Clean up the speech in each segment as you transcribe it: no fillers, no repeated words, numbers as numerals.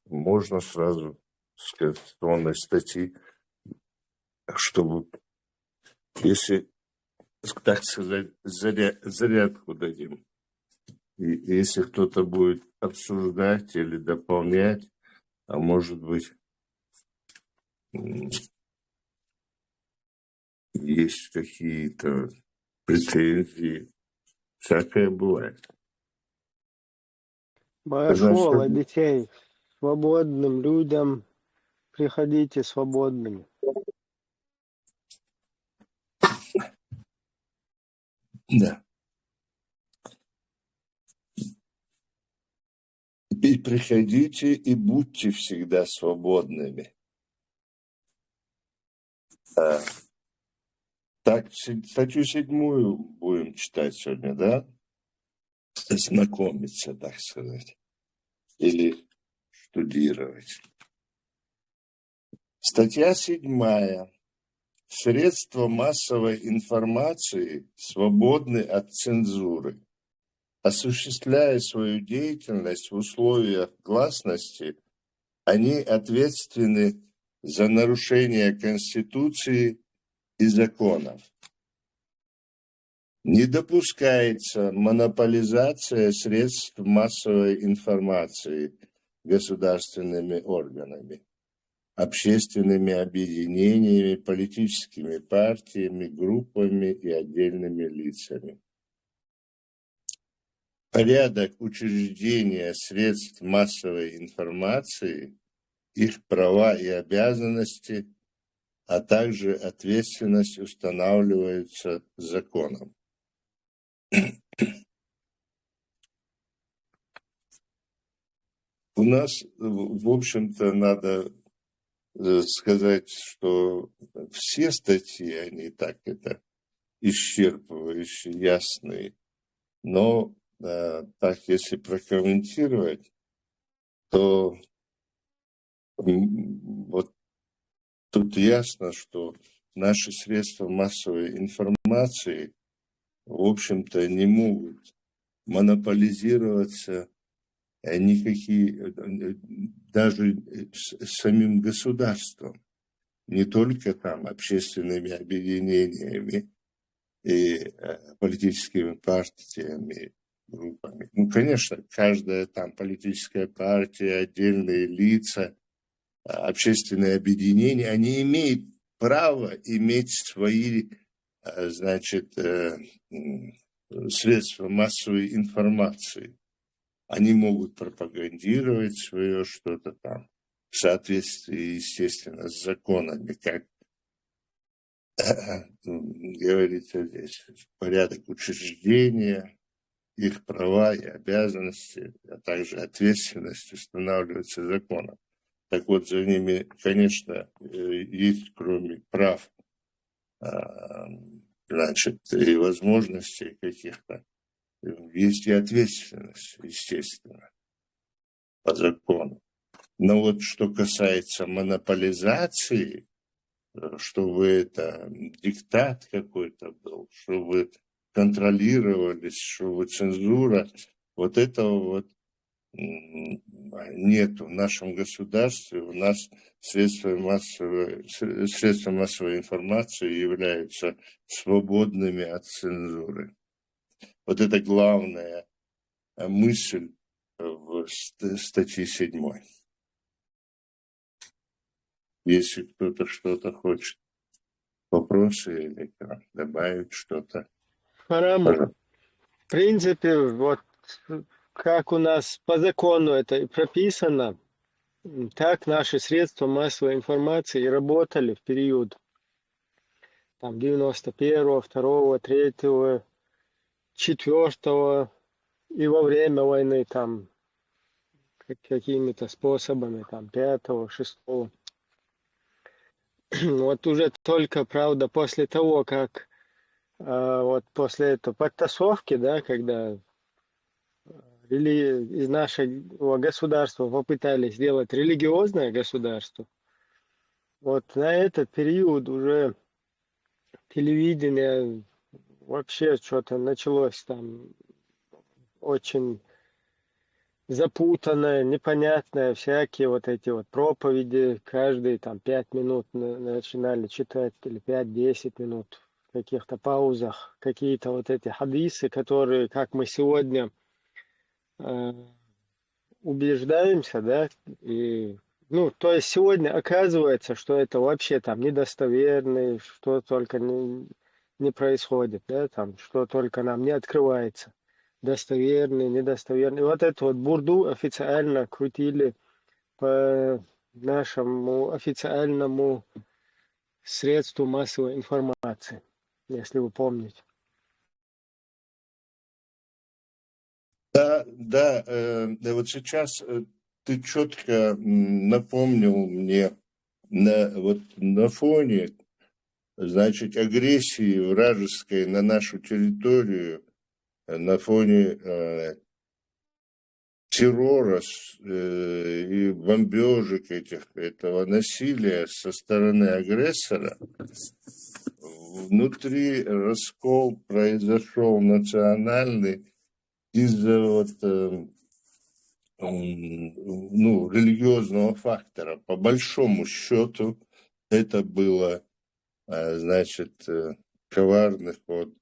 можно сразу с конституционной статьи, чтобы, если, так сказать, зарядку дадим. И если кто-то будет обсуждать или дополнять, а может быть, есть какие-то претензии, всякое бывает. Школа детей свободным людям, приходите свободными. Да. И приходите и будьте всегда свободными. Так, статью 7 будем читать сегодня, да? Знакомиться, так сказать. Или штудировать. Статья 7. Средства массовой информации свободны от цензуры. Осуществляя свою деятельность в условиях гласности, они ответственны за нарушение Конституции и законов. Не допускается монополизация средств массовой информации государственными органами, общественными объединениями, политическими партиями, группами и отдельными лицами. Порядок учреждения средств массовой информации, их права и обязанности, а также ответственность устанавливаются законом. У нас, в общем-то, надо сказать, что все статьи, они так это исчерпывающие, ясные. Но так, если прокомментировать, то вот тут ясно, что наши средства массовой информации, в общем-то, не могут монополизироваться никакие, даже самим государством, не только там общественными объединениями и политическими партиями, группами. Ну, конечно, каждая там политическая партия, отдельные лица, общественные объединения, они имеют право иметь свои, значит, средства массовой информации. Они могут пропагандировать свое что-то там в соответствии, естественно, с законами, как говорится здесь, порядок учреждения, их права и обязанности, а также ответственность устанавливаются законом. Так вот, за ними, конечно, есть, кроме прав, значит, и возможностей каких-то, есть и ответственность, естественно, по закону. Но вот что касается монополизации, чтобы это диктат какой-то был, чтобы контролировались, чтобы цензура, вот этого вот нет в нашем государстве. У нас средства массовой информации являются свободными от цензуры. Вот это главная мысль в статье 7. Если кто-то что-то хочет, вопросы или добавить что-то. В принципе, вот как у нас по закону это и прописано, так наши средства массовой информации и работали в период там 91-го, 2-го, 3-го, 4-го и во время войны там какими-то способами, там 5-го, 6-го. Вот уже только, правда, после того, как вот после этой подтасовки, да, когда из нашего государства попытались сделать религиозное государство, вот на этот период уже телевидение вообще что-то началось там очень запутанное, непонятное, всякие вот эти вот проповеди, каждые там 5 минут начинали читать, или 5-10 минут в каких-то паузах, какие-то вот эти хадисы, которые, как мы сегодня э, убеждаемся, да, и, ну, то есть сегодня оказывается, что это вообще там недостоверно, что только не происходит, да, там, что только нам не открывается. Достоверный, недостоверный. Вот эту вот бурду официально крутили по нашему официальному средству массовой информации, если вы помните. Да, вот сейчас ты четко напомнил мне вот на фоне, значит, агрессии вражеской на нашу территорию, на фоне террора и бомбежек этого насилия со стороны агрессора, внутри раскол произошел национальный из-за вот, ну, религиозного фактора. По большому счету это было, значит, коварных, вот,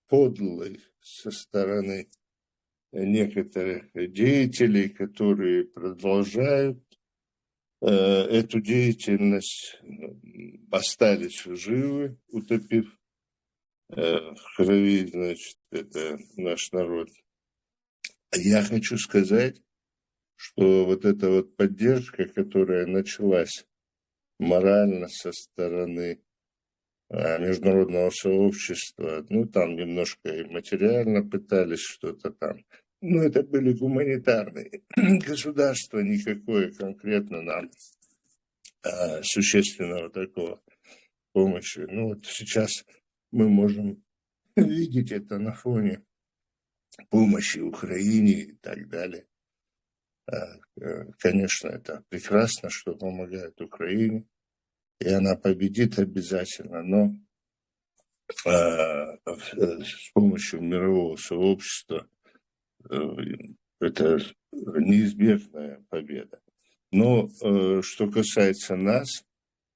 подлых со стороны некоторых деятелей, которые продолжают эту деятельность, остались живы, утопив в крови, значит, это наш народ. Я хочу сказать, что вот эта вот поддержка, которая началась морально со стороны международного сообщества, ну, там немножко и материально пытались что-то там, но это были гуманитарные государства, никакое конкретно нам существенного такого помощи. Ну, вот сейчас мы можем видеть это на фоне помощи Украине и так далее. Конечно, это прекрасно, что помогает Украине, и она победит обязательно, но с помощью мирового сообщества это неизбежная победа. Но что касается нас,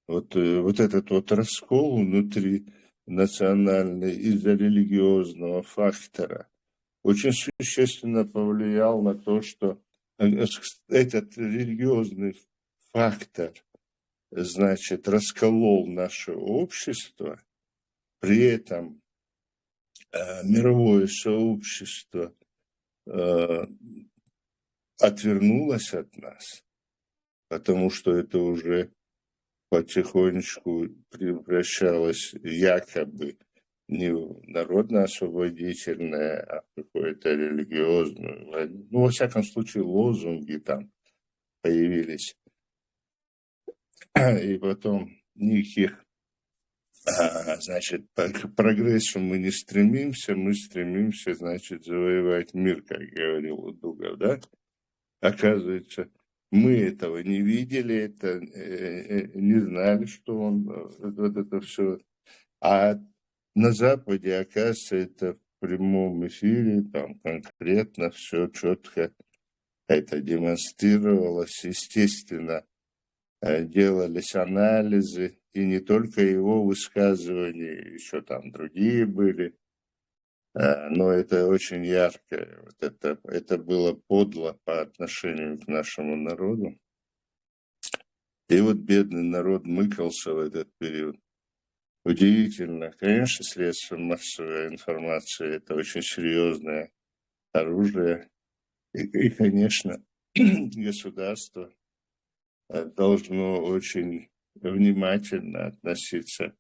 вот этот вот раскол внутри национальный из-за религиозного фактора очень существенно повлиял на то, что этот религиозный фактор, значит, расколол наше общество, при этом мировое сообщество отвернулось от нас, потому что это уже потихонечку превращалось якобы не в народно-освободительное, а в какое-то религиозное. Ну, во всяком случае, лозунги там появились. И потом никаких, значит, к прогрессу мы не стремимся, мы стремимся, значит, завоевать мир, как говорил Дугов, да? Оказывается, мы этого не видели, это не знали, что он вот это все. А на Западе, оказывается, это в прямом эфире, там конкретно все четко это демонстрировалось. Естественно, делались анализы, и не только его высказывания, еще там другие были. Но это очень ярко. Вот это было подло по отношению к нашему народу. И вот бедный народ мыкался в этот период. Удивительно. Конечно, средства массовой информации – это очень серьезное оружие. И конечно, государство должно очень внимательно относиться.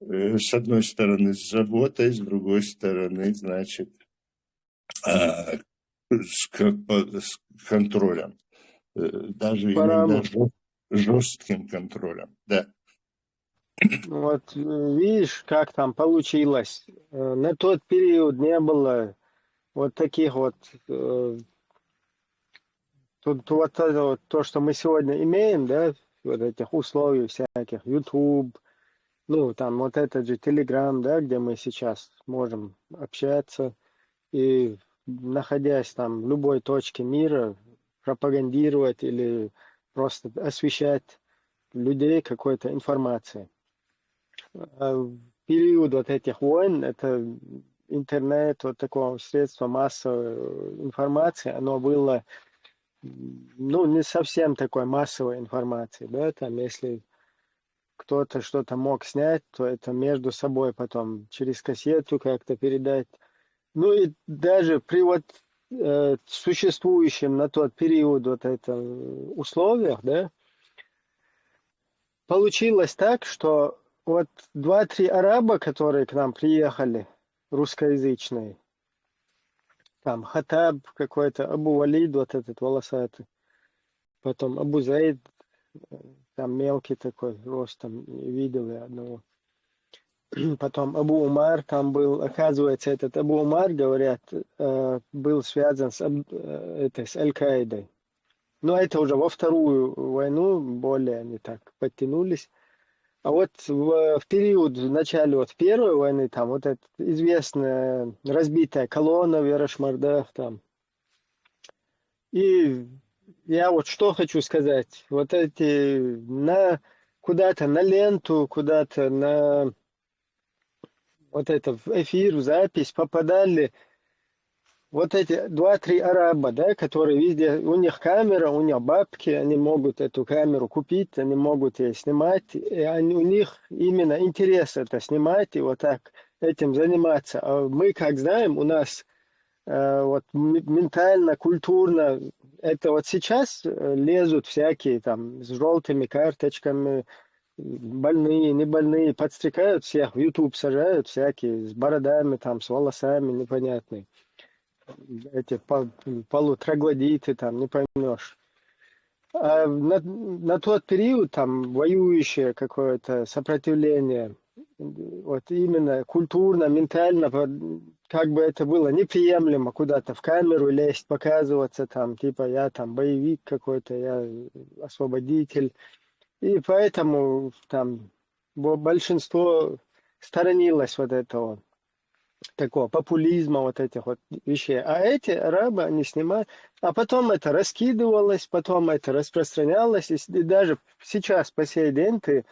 С одной стороны, с заботой, с другой стороны, значит, с контролем. Даже иногда По-разному. жестким контролем. Да. Вот видишь, как там получилось. На тот период не было вот таких вот, тут вот это вот то, что мы сегодня имеем, да, вот этих условий всяких, YouTube, ну, там вот этот же Telegram, да, где мы сейчас можем общаться, и находясь там в любой точке мира, пропагандировать или просто освещать людей какой-то информацией. А в период вот этих войн, это интернет, вот такого средства массовой информации, оно было, ну, не совсем такой массовой информации, да, там, если кто-то что-то мог снять, то это между собой потом через кассету как-то передать. Ну и даже при вот существующем на тот период вот это условиях, да, получилось так, что вот два-три араба, которые к нам приехали, русскоязычные, там Хатаб какой-то, Абу Валид, вот этот волосатый, потом Абу Заид, там мелкий такой, ростом, видел я одного. Потом Абу Умар там был, оказывается, этот Абу Умар, говорят, был связан с Аль-Каидой. Но это уже во вторую войну более они так подтянулись. А вот в период, в начале вот Первой войны, там вот эта известная разбитая колонна в Ярошмардах там. И я вот что хочу сказать. Вот эти куда-то на ленту, куда-то на вот это в эфир, в запись попадали вот эти два-три араба, да, которые везде, у них камера, у них бабки, они могут эту камеру купить, они могут ее снимать, и у них именно интерес это снимать и вот так этим заниматься. А мы, как знаем, у нас вот ментально, культурно, это вот сейчас лезут всякие там с желтыми карточками, больные, не больные, подстрекают всех, в YouTube сажают всякие с бородами, там, с волосами непонятные. Эти полутроглодиты, там, не поймешь. А на тот период там воюющее какое-то сопротивление, вот именно культурно, ментально, как бы это было неприемлемо куда-то в камеру лезть, показываться там, типа я там боевик какой-то, я освободитель. И поэтому там большинство сторонилось вот этого такого популизма, вот этих вот вещей. А эти арабы, они снимают, а потом это раскидывалось, потом это распространялось, и даже сейчас по сей день ты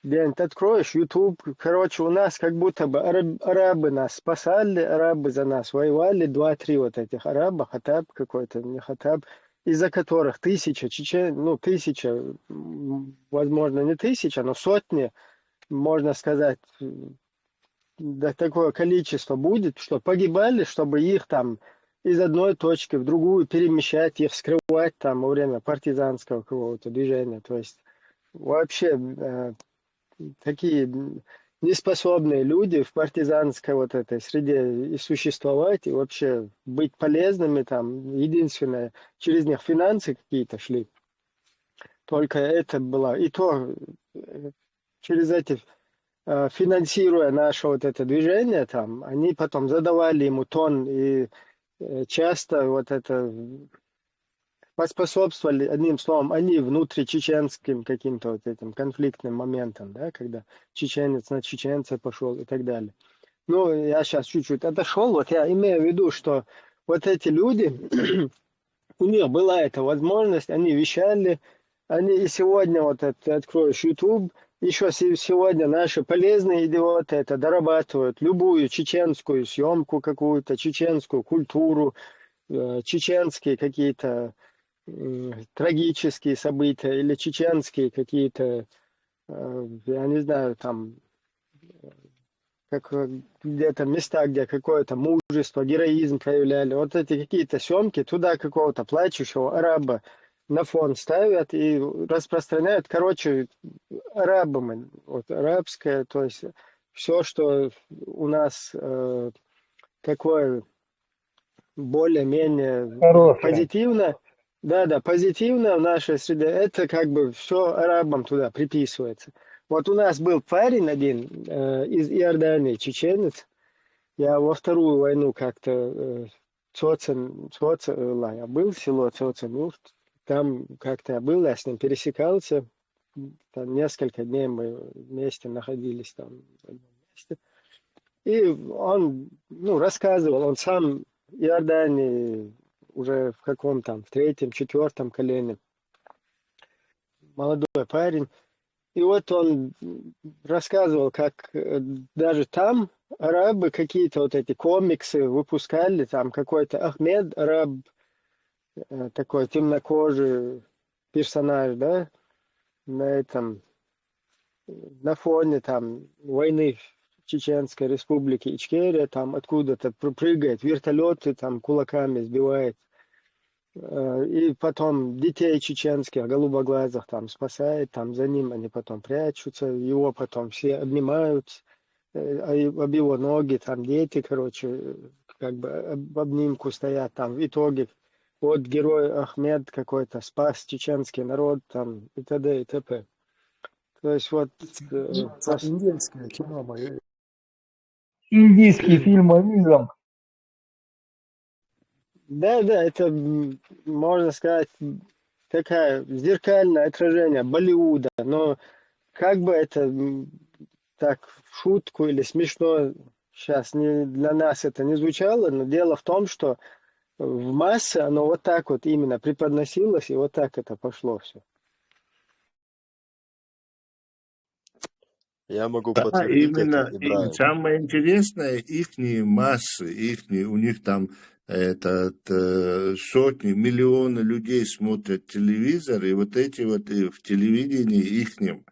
где-нибудь откроешь YouTube, короче, у нас как будто бы арабы нас спасали, арабы за нас воевали, два-три вот этих араба, Хатаб какой-то, не Хатаб, из-за которых тысяча, возможно, не тысяча, но сотни, можно сказать, да, такое количество будет, что погибали, чтобы их там из одной точки в другую перемещать, их скрывать там во время партизанского какого-то движения. То есть вообще такие неспособные люди в партизанской вот этой среде и существовать, и вообще быть полезными там. Единственное, через них финансы какие-то шли. Только это было. И то через эти финансируя наше вот это движение там, они потом задавали ему тон и часто вот это поспособствовали, одним словом, они внутричеченским каким-то вот этим конфликтным моментом, да, когда чеченец на чеченца пошел и так далее. Ну, я сейчас чуть-чуть отошел, вот я имею в виду, что вот эти люди, у них была эта возможность, они вещали, они и сегодня, вот это, откроешь YouTube, еще сегодня наши полезные идиоты это дорабатывают любую чеченскую съемку какую-то, чеченскую культуру, чеченские какие-то трагические события или чеченские какие-то, я не знаю, там, как где-то места, где какое-то мужество, героизм проявляли. Вот эти какие-то съемки, туда какого-то плачущего араба на фон ставят и распространяют. Короче, арабами, вот арабское, то есть все, что у нас такое более-менее Хорошее. позитивно, да, позитивно в нашей среде, это как бы все арабам туда приписывается. Вот у нас был парень один из Иордании, чеченец. Я во вторую войну как-то я был, село Цоцен, там как-то я был, я с ним пересекался. Там несколько дней мы вместе находились там в одном месте. И он, рассказывал, он сам Иордании уже в каком там, в третьем, четвертом колене. Молодой парень. И вот он рассказывал, как даже там арабы какие-то вот эти комиксы выпускали, там какой-то Ахмед, араб, такой темнокожий персонаж, да, на этом, на фоне там войны в Чеченской республике Ичкерия, там откуда-то прыгает, вертолеты там кулаками сбивает. И потом детей чеченских, голубоглазых там спасает, там за ним они потом прячутся, его потом все обнимают, об его ноги, там дети, короче, как бы об обнимку стоят, там в итоге вот герой Ахмед какой-то спас чеченский народ, там и т.д. и т.п. То есть вот Индийское кино мое. Индийский фильм о Визам. да, это, можно сказать, такая зеркальное отражение Болливуда, но как бы это так в шутку или смешно сейчас не, для нас это не звучало, но дело в том, что в массы оно вот так вот именно преподносилось, и вот так это пошло все. Я могу Да, подтвердить это, именно. И Ибраим. самое интересное, ихние массы, у них там сотни, миллионы людей смотрят телевизор, и вот эти вот и в телевидении ихнем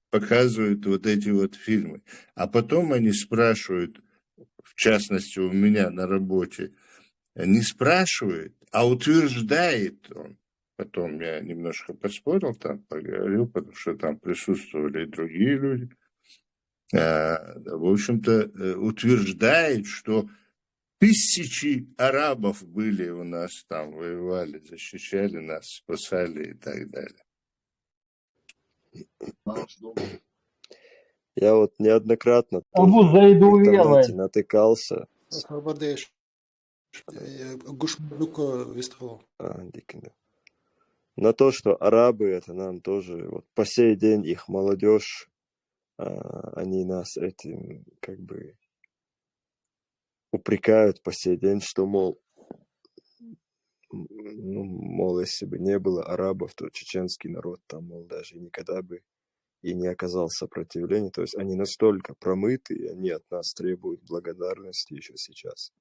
показывают вот эти вот фильмы. А потом они спрашивают, в частности у меня на работе, не спрашивает, а утверждает он. Потом я немножко поспорил, там поговорил, потому что там присутствовали и другие люди. В общем-то, утверждает, что тысячи арабов были у нас там, воевали, защищали нас, спасали и так далее. Я вот неоднократно Абу тоже в Заиду интернете Уелай. натыкался. Освободишь. Гушмалюка Вестфол. Дикий, да. На то, что арабы это нам тоже, вот по сей день их молодежь, они нас этим как бы упрекают по сей день, что, мол, если бы не было арабов, то чеченский народ там, мол, даже никогда бы и не оказал сопротивления. То есть они настолько промыты, и они от нас требуют благодарности еще сейчас.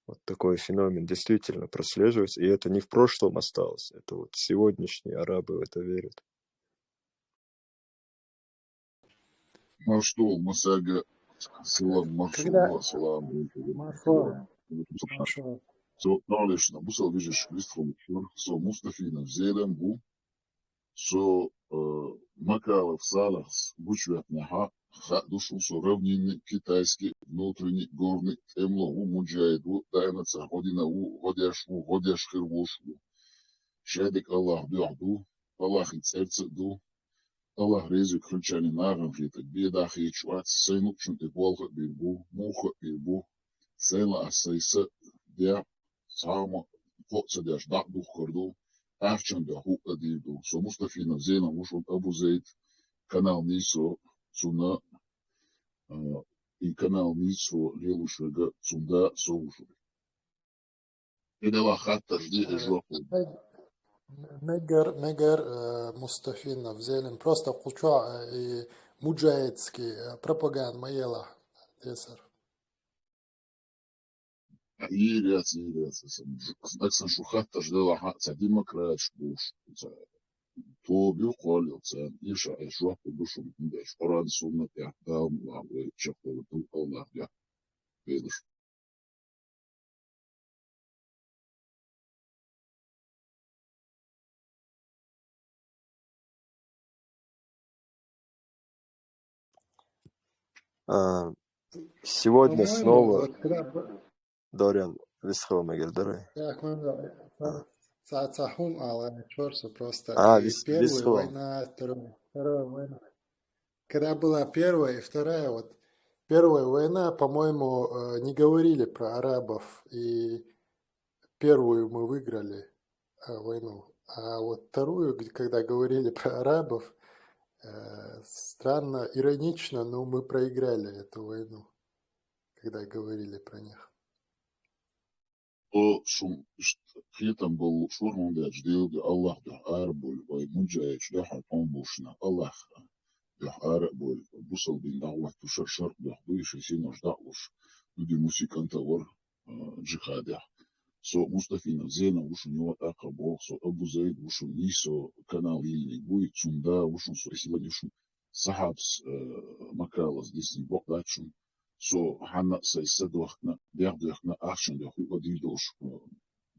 Вот такой феномен действительно прослеживается, и это не в прошлом осталось, это вот сегодняшние арабы в это верят. Машто, Масага, Салам, Когда Маршула, Салам, Машло, so knowledge na busal vidiš Kristofom so Mustafina Zelen bu so Макалов Салахс Бучвят Наха душу so равнинный китайский внутренний горный темло муджаиду дайнаца година годяш хирвошу шадик Аллах бюхду Аллах и сердце ду Allah rezi krunčani naran vita bida hičuat senu čunti volga bilbu muha bilbu sela asaysa dia sama hotsa dia shdak du kordu afchan dia hukka dildu so Mustafina zena mushun Abu Zaid kanal niso tsuna и канал Ницо Лелушега Цунда Соушу. Идала хатта жди жопу. Негер Мустафинов Зелен просто куча и муджаидский пропаганда маела тесер. Ириац. Аксан шухатта ждала хатта демократ шбуш. То бюқол цан иша жопу душу деш. Оран сумна я дам лавы чахол ту Аллах я. Ведеш. Сегодня По-моему, снова вот когда Дориан Висхол Мегердары. Цахум Алла Чорсу просто и первая Висхол. война, вторая война. Когда была первая и вторая, вот первая война, по-моему, не говорили про арабов, и первую мы выиграли войну. А вот вторую, когда говорили про арабов, странно, иронично, но мы проиграли эту войну, когда говорили про них. O şun khitam bol şormun da jdild Allah da arbol ve mujayç da haton boşna Allah da arbol busal bin davat tuşar şart da bu işe sin ojdaş люди музыканта var jihada so Mustafina zena ушun yo akabo so Abu Zaid ушun iso kanal ilni bu içunda ушun so сегодня ушun sahabs makalas disni bokdaçun so hanna say sadwaqna derdoqna action de hu odildosh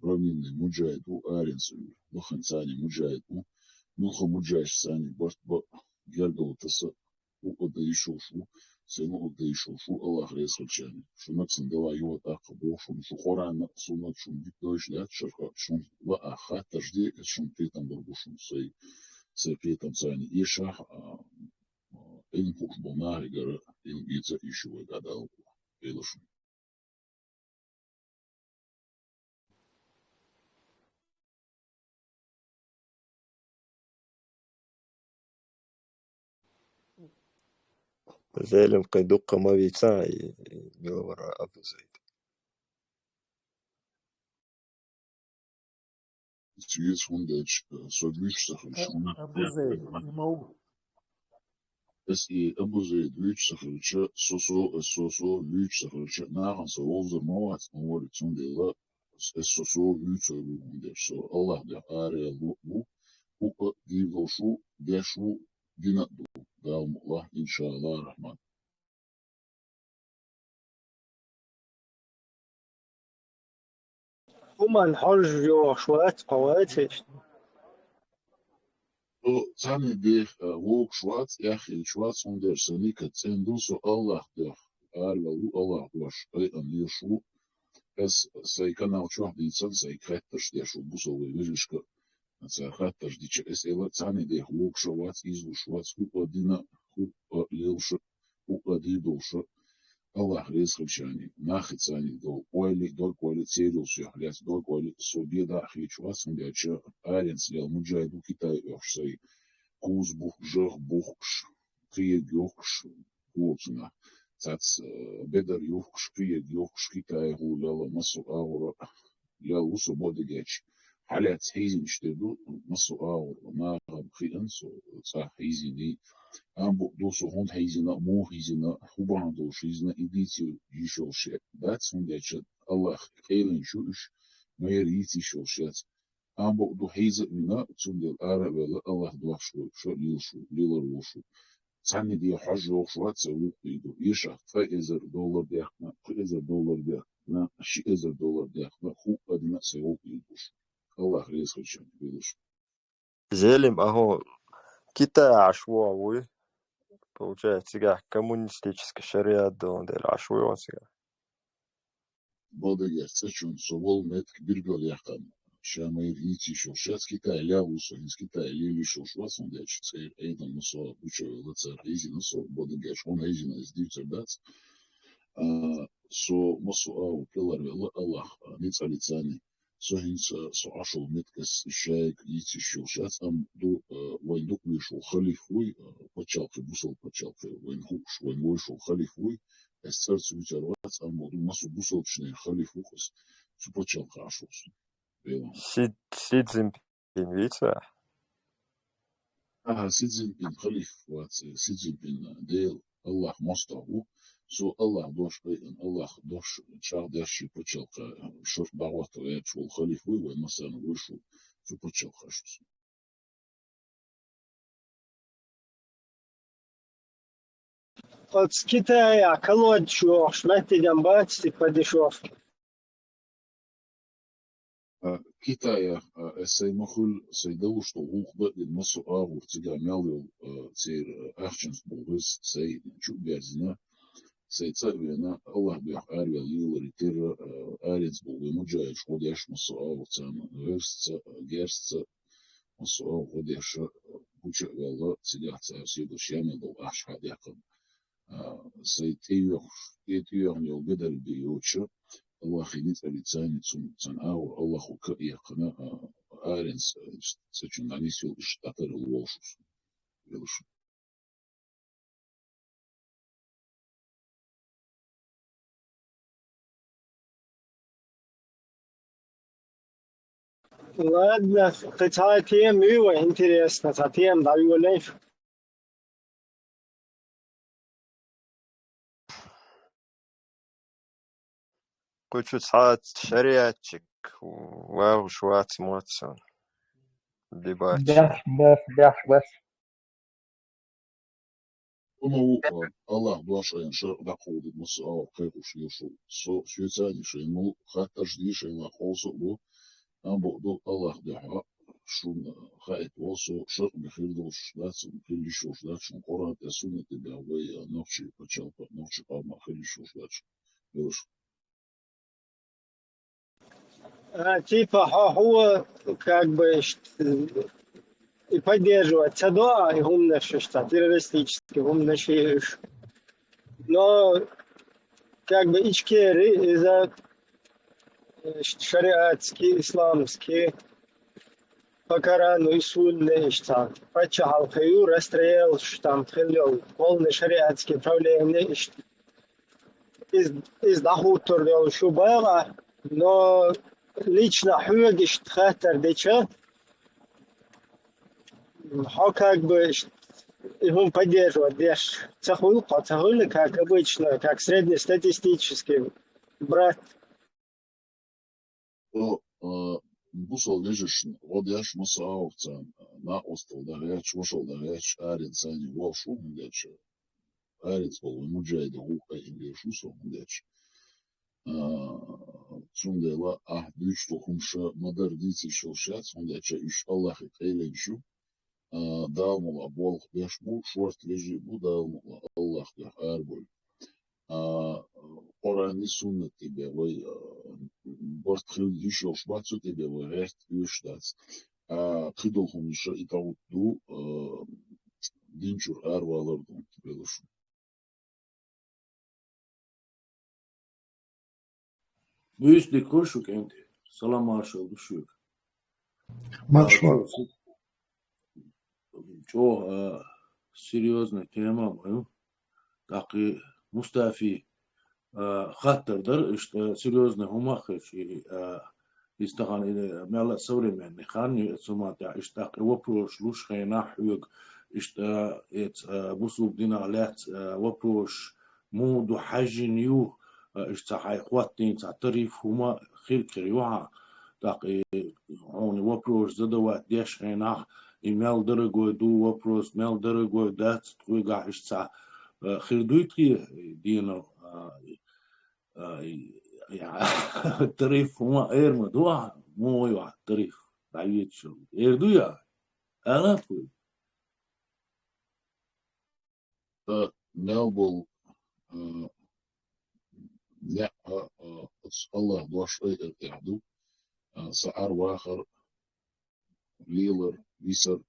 Ramin mujahid u arins nuxan sani mujahid u nuxan mujahid sani bart ba gerdo tasa u odayshoshu senu odayshoshu Allah resxalchani şunak sandala yo aqabo şun şu qorana sunat şun bitdoshlat şarqa şun va akha tajdi şun pitan burbushun say pitan sani ishah in fuchs bonari gara in gitsa ishu gadal elashun Зелем кайдука мавица и миловара Abu Zaid. Цвет хундеч содвижется шуна Абу Зейд, не могу. es i Abu Zaid lütsakhulcha soso lütsakhulcha nahan so older mawat mawat tundela es soso lütsakhulcha so Allah da are bu divoshu deshu dinadu da Allah inshallah rahman ومن حرج جو شوات قواتش so tani de wok schwarz echi schwarz und der sanika zendu so Allah da are Allah was an yeshu es sei kanal chwa di sei kretter der shu buso wirishka Захаташ дича es ela цани de huk шовац изу шовац хупадина хуп лилша хупадидолша Allah резхачани нахицани до ойли до коли целюсю хляс до коли собеда хичвас ундяча аренс лел муджайду Китай охшай куз бух жах бухш криег йохш куцна цац бедер йохш криег йохш Китай гулала масу аура лел усу бодегач حالات هيزن اشتدو مصو آور ما بخي أنسو صح هيزني أم دوسو هون هيزنا مو هيزنا خوبان دوش هيزنا إديتيو يشو شيء بات هون داتشت الله كيلن شوش ما يريتي شو شيء أم دو هيزة منا تون دل آرب الله دوح شو ليلشو ليلروشو تاني دي حجو شو تسوي يدو يشح $5 ديخنا $5 ديخنا $10 ديخنا خو أدنى سيوك يدوش Allah резхачан видишь. Зелем, ага, Китай ашвуавы, получается, сега коммунистический шариат, да он дел ашвуа сега. Бода герцечун совол метк биргал яхан. Шамайр ити шошац Китай лявусо, из Китай лили шошвас, он дечь цейр эйдан носо учо лацар изи носо, бода герч, он эйзина из дивцер дац. So мосо ау пилар вела Allah, ниц алицани. So hinsa so ashul metkas shaik iti shoshat am do wain duk mi shul khalifui pachalke busol pachalke wain huksh wain woi shul khalifui es tsarts vitarvat am do masu busol shne khalifukos su pachalke ashus bela Си Цзиньпин, видите? Си Цзиньпин khalif wat Si Цзиньpin del Allah mostahu so Allah dosh beitan Allah dosh char dashi pachalka shur bagwat shul khalifui wain masan woi shul su pachalke ashus от Китая колод шо шматидям бачти падишов Китая сей махул сей дау что ухба ден масу агур тига мялил цер ахченс булгыс сей чубязина сей цавена Allah бях арвел юлари тер арец булгы муджай шодяш масу агур цан версца герсца масу агур дяш буча вела тига цар сиду шямел дол ашхад якын сей тейур нил бедер биюча الله خينيت أليتاني تون أو الله خك يقنا آرنس سجن دانيسيو إشتاتر الوشوس Ладно, хотя тем его интересно, а тем даю лишь. كنت ساعات شريعتك وشوات موتسون ديباتشي بس Onu Allah duaşayan şer da kovdu musu av kaykuş yuşu. So şütsani şeymu hatta jdi şeyla olsa bu an bu Allah daha şun hayat olsa şer bihir doş latsın kulli şoş latsın Kur'an da sünnet da ve nokçi paçalpa nokçi alma kulli şoş latsın. Yoş. Типа هو как бы и поддерживать ЦДА и умно что террористически умно шеешь. Но как бы ичкери из-за шариатские, исламские, по Корану и Сунне, что почал хаю, расстрел, что там хилил, полный шариатские проблемы, из дахутор дел шубала, но лично хюгиш тхатер деча, как бы его поддерживать, деш цахул, как обычно, как среднестатистический брат. Bu sol vežešn, odjaš musu avcan, na ostal da reč, ušal da reč, arin sani volšu mundeč, arin spolu muđajda huka inglešu so mundeč. Цундела дүйчту хумша мадар дийци шилшац, mundeč iş Allah'ı keylenşu, dağmula bolq beş bu, şort veji bu dağmula Allah gah arbol. Orani sunnet gibi ve bortkıl işoş batsu gibi ve rest üçtas. Kıdolhum işe itavuttu dinçur arvalardan beluşun. Büyüslik hoşuk enti. Salam marşal düşük. Маршал. Çok серьезная тема мою. Таки Мустафи خطردر что серьезный гумахич и истаган мела современный ханни сумата иштак вопрос лушхай нахуг что эт бусук дина лет вопрос муду хажин ю что хай хватин тариф хума خير يوها таки он вопрос задавать дешхай нах имел дорогой ду вопрос мел дорогой дат твига что خيردويتي دينا الطريف هو غير مدوع مو يوع الطريف بعيد شو يردويا أنا أقول Melbol لا الله دوش يعدو سعر واخر ليلر بيسر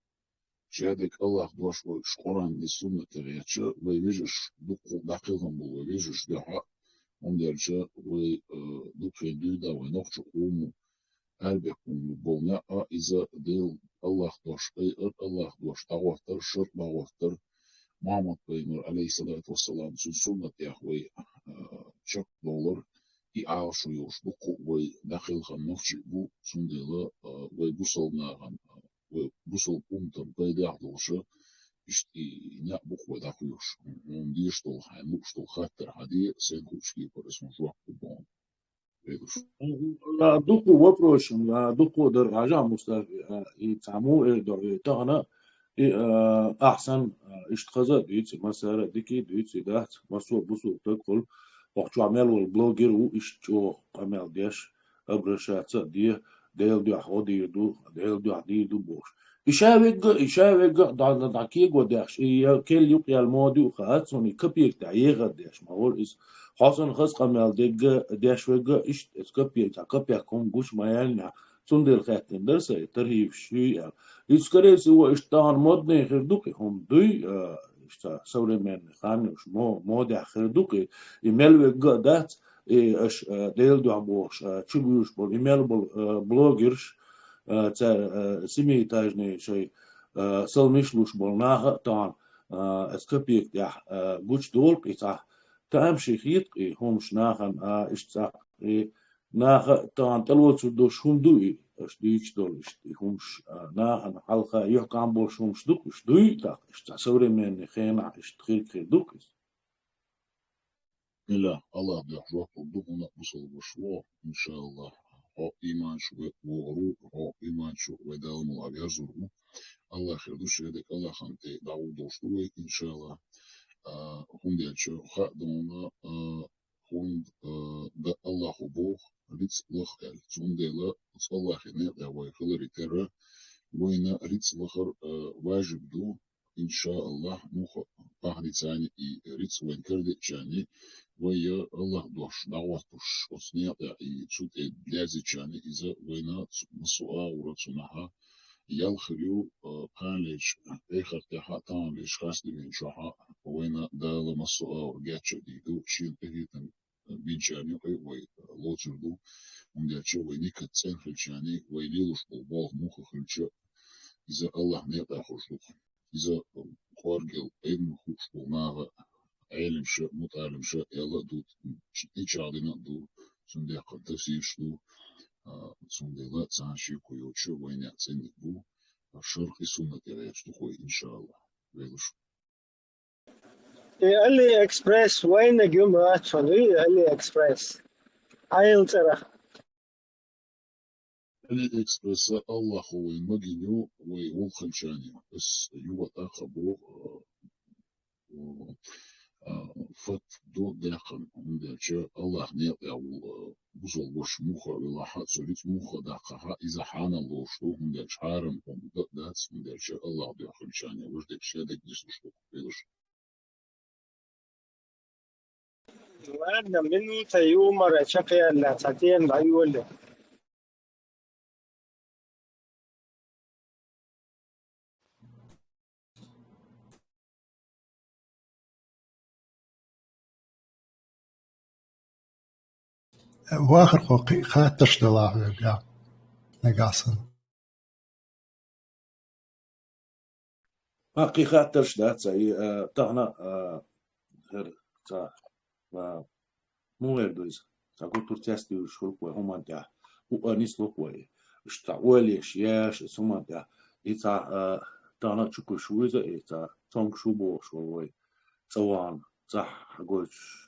شهادك الله دوش شقران للسنة تغيتش ويجيش دقيقهم ويجيش دحا Onlarca ve dukendüda ve nokçu umu elbekum bolna a iza del Allah doş Allah doş tağvahtır şırt bağvahtır Muhammed Peygamberi aleyhissalatu vesselam sünnet yahve çok dolar i aşu yoş bu ve daxil xam nokçu bu sundela ve bu solnagan ve bu sol umtan peyda doşu işte ne bu kadar kuyuş. On diye stol hay, bu stol hatter hadi sen kuşki parasını çok bon. لا دوكو وبروشن لا دوكو در راجع مستفي يتعمو تغنى أحسن اشتخذ ديتي مسارة ديكي ديتي دات مسو بسو تدخل وقت عمل والبلوجر وإشتو عمل ديش أبرشات دي ديل دي حودي دو ديل دي دو بوش إشاويج دا كيجو داش إيا كل يقيا الماضي وخات سوني كبيك تعيغ داش ما هو إس خاصن خاص قمال ديج داش ويجا إش كبيك كم جوش ما يلنا سندل خاتن درسة ترهيب شيء إسكريس هو إشتان مدن خردوكي هم دوي إشتا سوري من خانوش مو ده خردوكي إميل ويجا دات إش ديل دو عبوش تشبيوش بول إميل بول بلوجرش سميتاجني شيء سلميشلوش بولناها طبعا اسكبيك ده بوش دول قطع تامشي خيط هم شناخن اشتاق ناخ طبعا تلوت دوش هم دوي اش ديش دولش همش ناخ حلقة يحكم بوش همش دوكش دوي تا اش تصور من خينا اش تخيل خير دوكس إلا الله بيحرق الدقنا بصل بشوار إن شاء الله هو إيمان شو وغرو هو إيمان شو وداوم الأبيازرو الله خير دوش يدك الله خانتي داود دوشتوي إن شاء الله هم ديتشو خادمونا هم دا الله خبوخ ريتس لخ ال زون ديلا الله خير يا ويخلري ترى وين ريتس لخر واجب دو إن شاء الله مخ أهل ثاني ريتس وين كردي ثاني ويا الله دوش دعوتش أصنيع يتشوت بلازي ثاني إذا وين مسؤا ورتسونها يالخليو قالش إخر تحتان ليش خاص من شها وين دال مسؤا ورجعش ديدو شيل إهتم بينشاني وي لوتشردو ومداتشو وينيك تسين خلشاني ويليلوش بالبال موخ خلشة إذا الله نيتا خشلوخ إذا خارجل إبن خوش بناغ علم شا متعلم شا يلا دوت إيشادنا دو سندي قد تفسير شلو سندي لا تسانشي كويوتشو وين يعتني بو الشرق سنة يغيش تخوي إن شاء الله ويلوش علي اكسبرس وين جمعة شنو علي اكسبرس عيل ترى علي إكسبرس الله خوي مجنو ويوخل شاني بس يوت أخبو فت دو داخل عندك الله نيت أو بوصل وش مخه ولا حد سوليت مخه دقها إذا حان الله شو عندك حارم دات عندك الله داخل شاني وش دك شادك نسوش بيلش وانا منو تيوم رشقي لا تاتين بعيول واخر خوقي خاتش دلاه يا نقاصن حقيقة ترشدات زي تهنا غير تا مو غير دوز تا قلت ترتاستي وشول كوي هم انت هو نسلو كوي اشتا ولي شياش ثم انت إتا تهنا تشكو شويزة إتا تونك شوبو شوي سوان صح قوش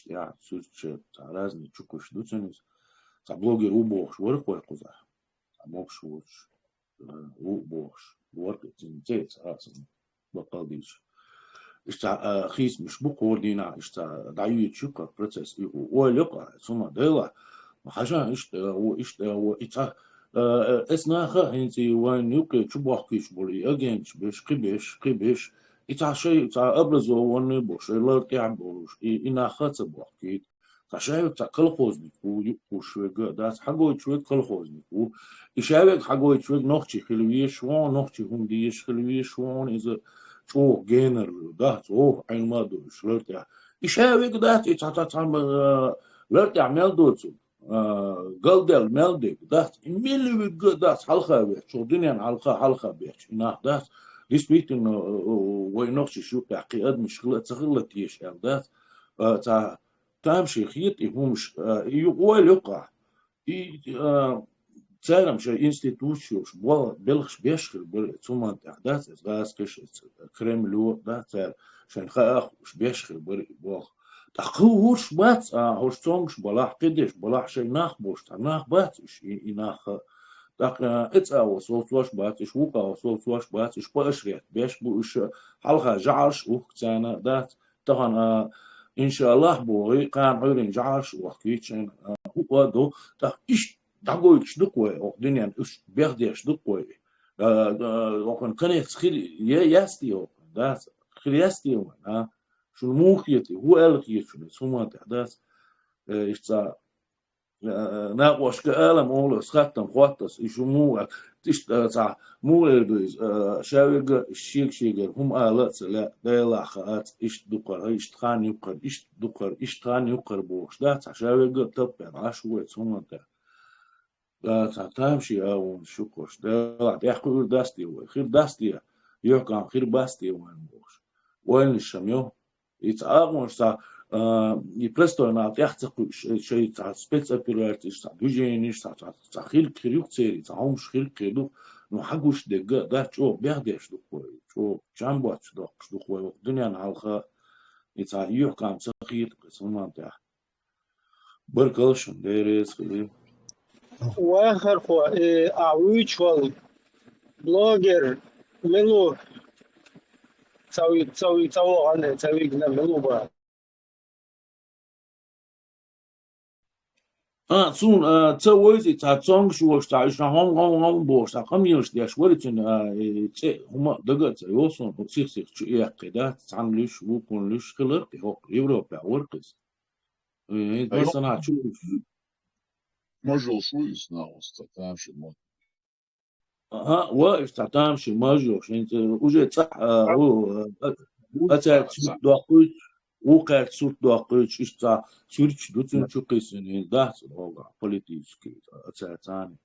يعني سوتش تا رازني تشكو شدوتنس تا بلوجر وبوش ورقوي قزا موكش وش وبوش ورقة تنتيت راسن بقال ديش اشتا خيس مش بقوردينا اشتا دعيو تشوكا بروسيس ولقى ثم ديلا حاجة اشتا وإتا اسناخا انتي وين يوكي تشبوحكيش بولي اجينش بيش قبيش إتا شيء إتا أبرز ووني بوش إلارك يعبوش إنا خاطر بوحكيت تشايف تا كل خوزني وشوي داس حقو يشوي كل خوزني إشاوك حقو يشوي نوختي خلوية شوان نوختي هم ديش خلوية شوان إذا شو جينر دات أوه عين ما دوش لرتع إشاوك دات إتا تعم لرتع مال دوتو قلدل مالدك دات ميلي دات حلقة بيت شو دنيا حلقة بيت إنه دات ريسبيتن وينوختي شو تعقيد مش غلط يش دات تا تمشي خيط يهمش يقول يقع تعلم شيء انستيتوشيوش بلخش بيشخل ثم أحداث غاز كش كريملو ده تعال عشان خاخ وش بيشخل بوخ تقوش بات هوش تونش بلاح قديش بلاح شيء ناخ بوش تناخ باتش يناخ تق اتسا وصوت واش باتش وقا وصوت واش باتش باشريت بيش بوش حلقة جعش وقتنا دات طبعا إن شاء الله بوغي قام عيرين جعش وحكيتشن هو دو تا إيش دعويش دقوي أو دنيا إيش بيخديش دقوي وكان كان خير ياستي أو داس خير ياستي أو شو الموخيتي هو ألقي شو ثم تحدث إيش تا ناقوش كألم أول سختم خواتس إيش مو تيش تا مو البيز شاويق الشيك هم آلات لا دايلا خات إيش دقر إيش تخان يقر إيش دقر إيش تخان يقر بوش ده تا شاويق تبع عشوة ثم تا تمشي أو شكوش ده يحكوا داستي خير داستي يحكم خير باستي وين بوش وين الشميو يتعاقمش تا и просто на тяхцах шей спецоперации, движение, хилкцери, заумш хилкеду, ну хагуш дега, да чё бягдеш духой, чё чамбач духой, дунян халха, и ца юхкам цахит, ксуманта. Баркалшин, дерес, واخر خو اویچول بلوجر منو تسوي عنه تسوي لنا منو بقى سون تسوي تاتسونغ شو شتا هون بوش تا قميوش ديش ولتن تي هما دغت يوصون سيخ شو يقدا تعملش وكونلش خلق هو يوروبا ورقس مثلا شو مجل شو يسناوس تتامشي مو واقف تعتمشي ماجوش انت وجه صح هو اتات دوقوت وقعت صوت دوقوت اشتا سورش دوتن شو قيسن ده هو بوليتيكي اتاتاني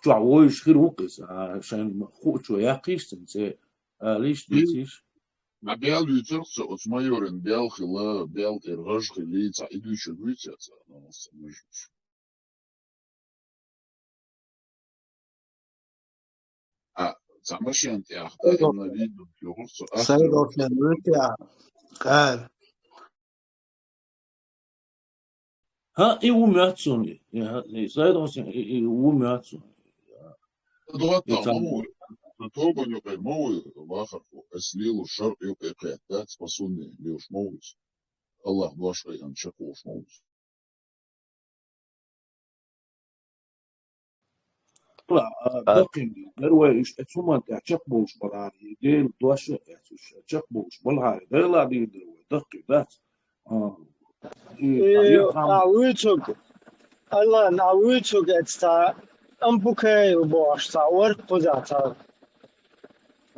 شو عويش خير وقس عشان شو يقيستن سي ليش ديتيش ما بيال يوترس اوت مايورن بيال خلا بيال ارغاش خلي تاع ادوش غويتس انا مش تاع ماشي انت اخطاء ان فيديو يغرس سيدو كان متع قال ها اي وماتسوني سايدو اي وماتسوني ضغط مو توبا يقي مو واخر اسليل الشرق يقي قيادات فصوني ليوش موت الله باش ان شكوش موت لا دقيق نروي ثم تشقبوش بالعادي ديل دوش تشقبوش بالعادي لا دي دقيق ذات اویچوک الله اویچوک اتستا امبوكي وبوش ورق بوزاتا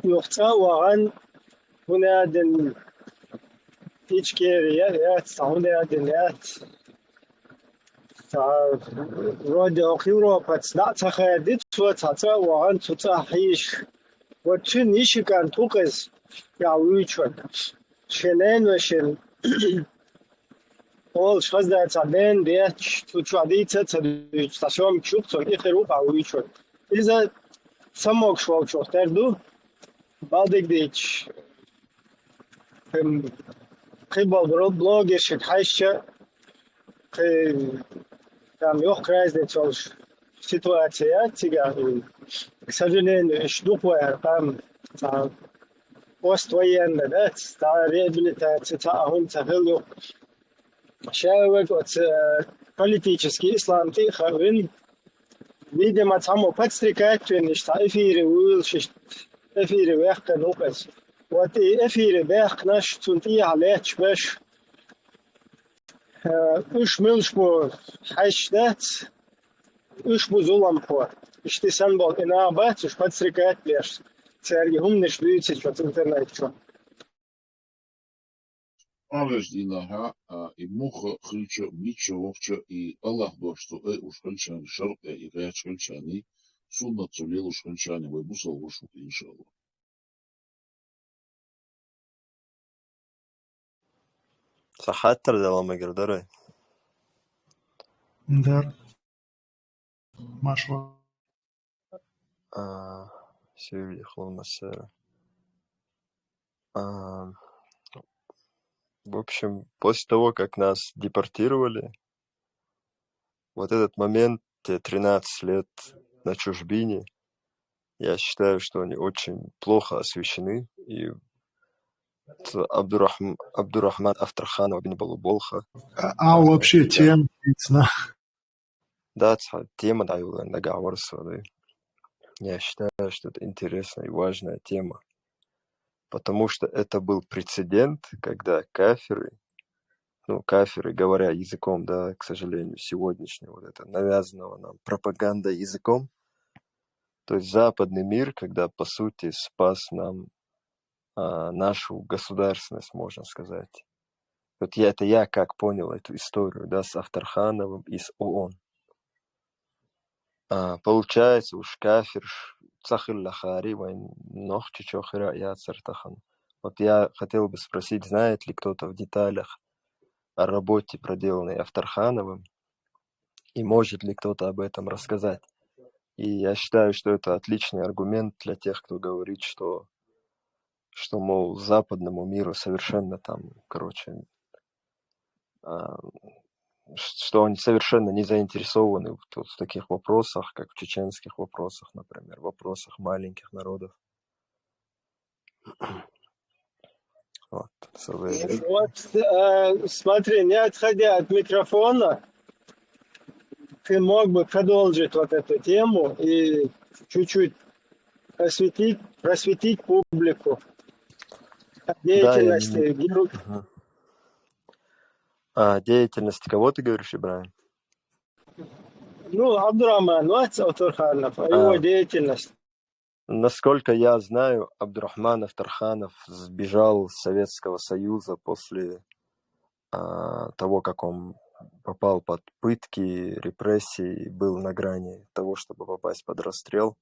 يوختا وغن هنادن تيشكيريا يات هنادن يات رود أوروبا تصنع تخيدت وتعطى وغن تتحيش وتنيش كان توقز يعويشون شنين وشن أول شخص ده تعبان بيت تشعدي تستشوم تشوف تقول إخروب عويشون إذا سموك شو تردو بعدك ديش قبل بلوج شكحشة там легкая разница ситуация тига к сожалению штука там поствоенная да та реабилитация та он тахлю шавек от политический ислам ти хавин видимо там подстрекать не что эфиры улшить эфиры вехка нукас вот эфиры вех наш тунти алеч беш üç milşbu haşdet, üç bu zulam po. İşte sen bol inabat, üç patrikat bilir. Sergi humniş büyütse çok internet çok. Alles dinaha i moche khilche mitche woche i Allah dosto uş khilchani şart i gayet khilchani sunna tsulil uş khilchani ve busal uş inşallah. صحات تردلا ما قدره Да, Маша. سيري خلص. В общем, после того, как нас депортировали, вот этот момент, 13 лет на чужбине, я считаю, что они очень плохо освещены. И Абдурахман Авторханов бин Балуболха. Вообще тема, Да, тема, да, я считаю, что это интересная и важная тема. Потому что это был прецедент, когда кафиры, говоря языком, да, к сожалению, сегодняшнего, вот это навязанного нам пропаганда языком, то есть западный мир, когда, по сути, спас нам нашу государственность, можно сказать. Вот я как понял эту историю, да, с Авторхановым и с ООН. Получается, уж кафир цахил лахари, вайн нох чичохира я цартахан. Вот я хотел бы спросить, знает ли кто-то в деталях о работе, проделанной Авторхановым, и может ли кто-то об этом рассказать. И я считаю, что это отличный аргумент для тех, кто говорит, что мол, западному миру совершенно там, короче, что они совершенно не заинтересованы в таких вопросах, как в чеченских вопросах, например, вопросах маленьких народов. Вот, Вот, смотри, не отходя от микрофона, ты мог бы продолжить вот эту тему и чуть-чуть просветить публику о Да, я деятельности деятельность кого ты говоришь, Ибрагим? Ну, Абдурахман Авторханов, его деятельность. Насколько я знаю, Абдурахман Авторханов сбежал с Советского Союза после того, как он попал под пытки, репрессии, был на грани того, чтобы попасть под расстрел.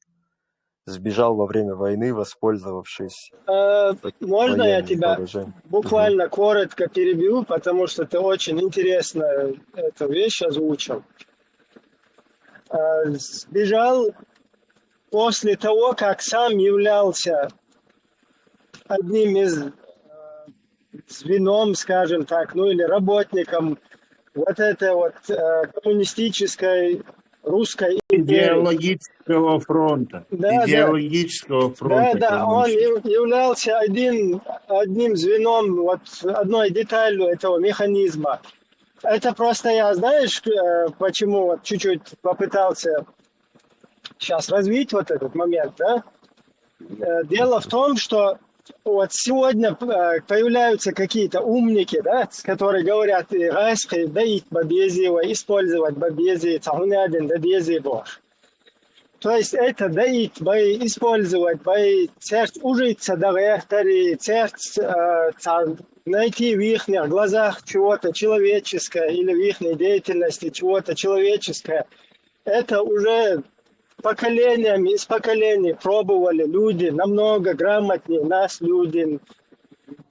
Сбежал во время войны, воспользовавшись Можно я военным тебя положением. буквально коротко перебью, потому что ты очень интересно эту вещь озвучил. Сбежал после того, как сам являлся одним из звеном, скажем так, ну или работником вот этой вот коммунистической русской империи. Идеологического фронта. Да, Идеологического фронта. Да, он являлся одним звеном, вот одной деталью этого механизма. Это просто я, знаешь, почему вот чуть-чуть попытался сейчас развить вот этот момент, да? Дело в том, что вот сегодня появляются какие-то умники, да, которые говорят, «Гайской даить бабезиева, использовать бабези, цагунядин бабези бож». То есть это даить, использовать, ужиться до вектори, найти в их глазах чего-то человеческое или в их деятельности чего-то человеческое. Это уже поколениями из поколений пробовали люди, намного грамотнее нас люди,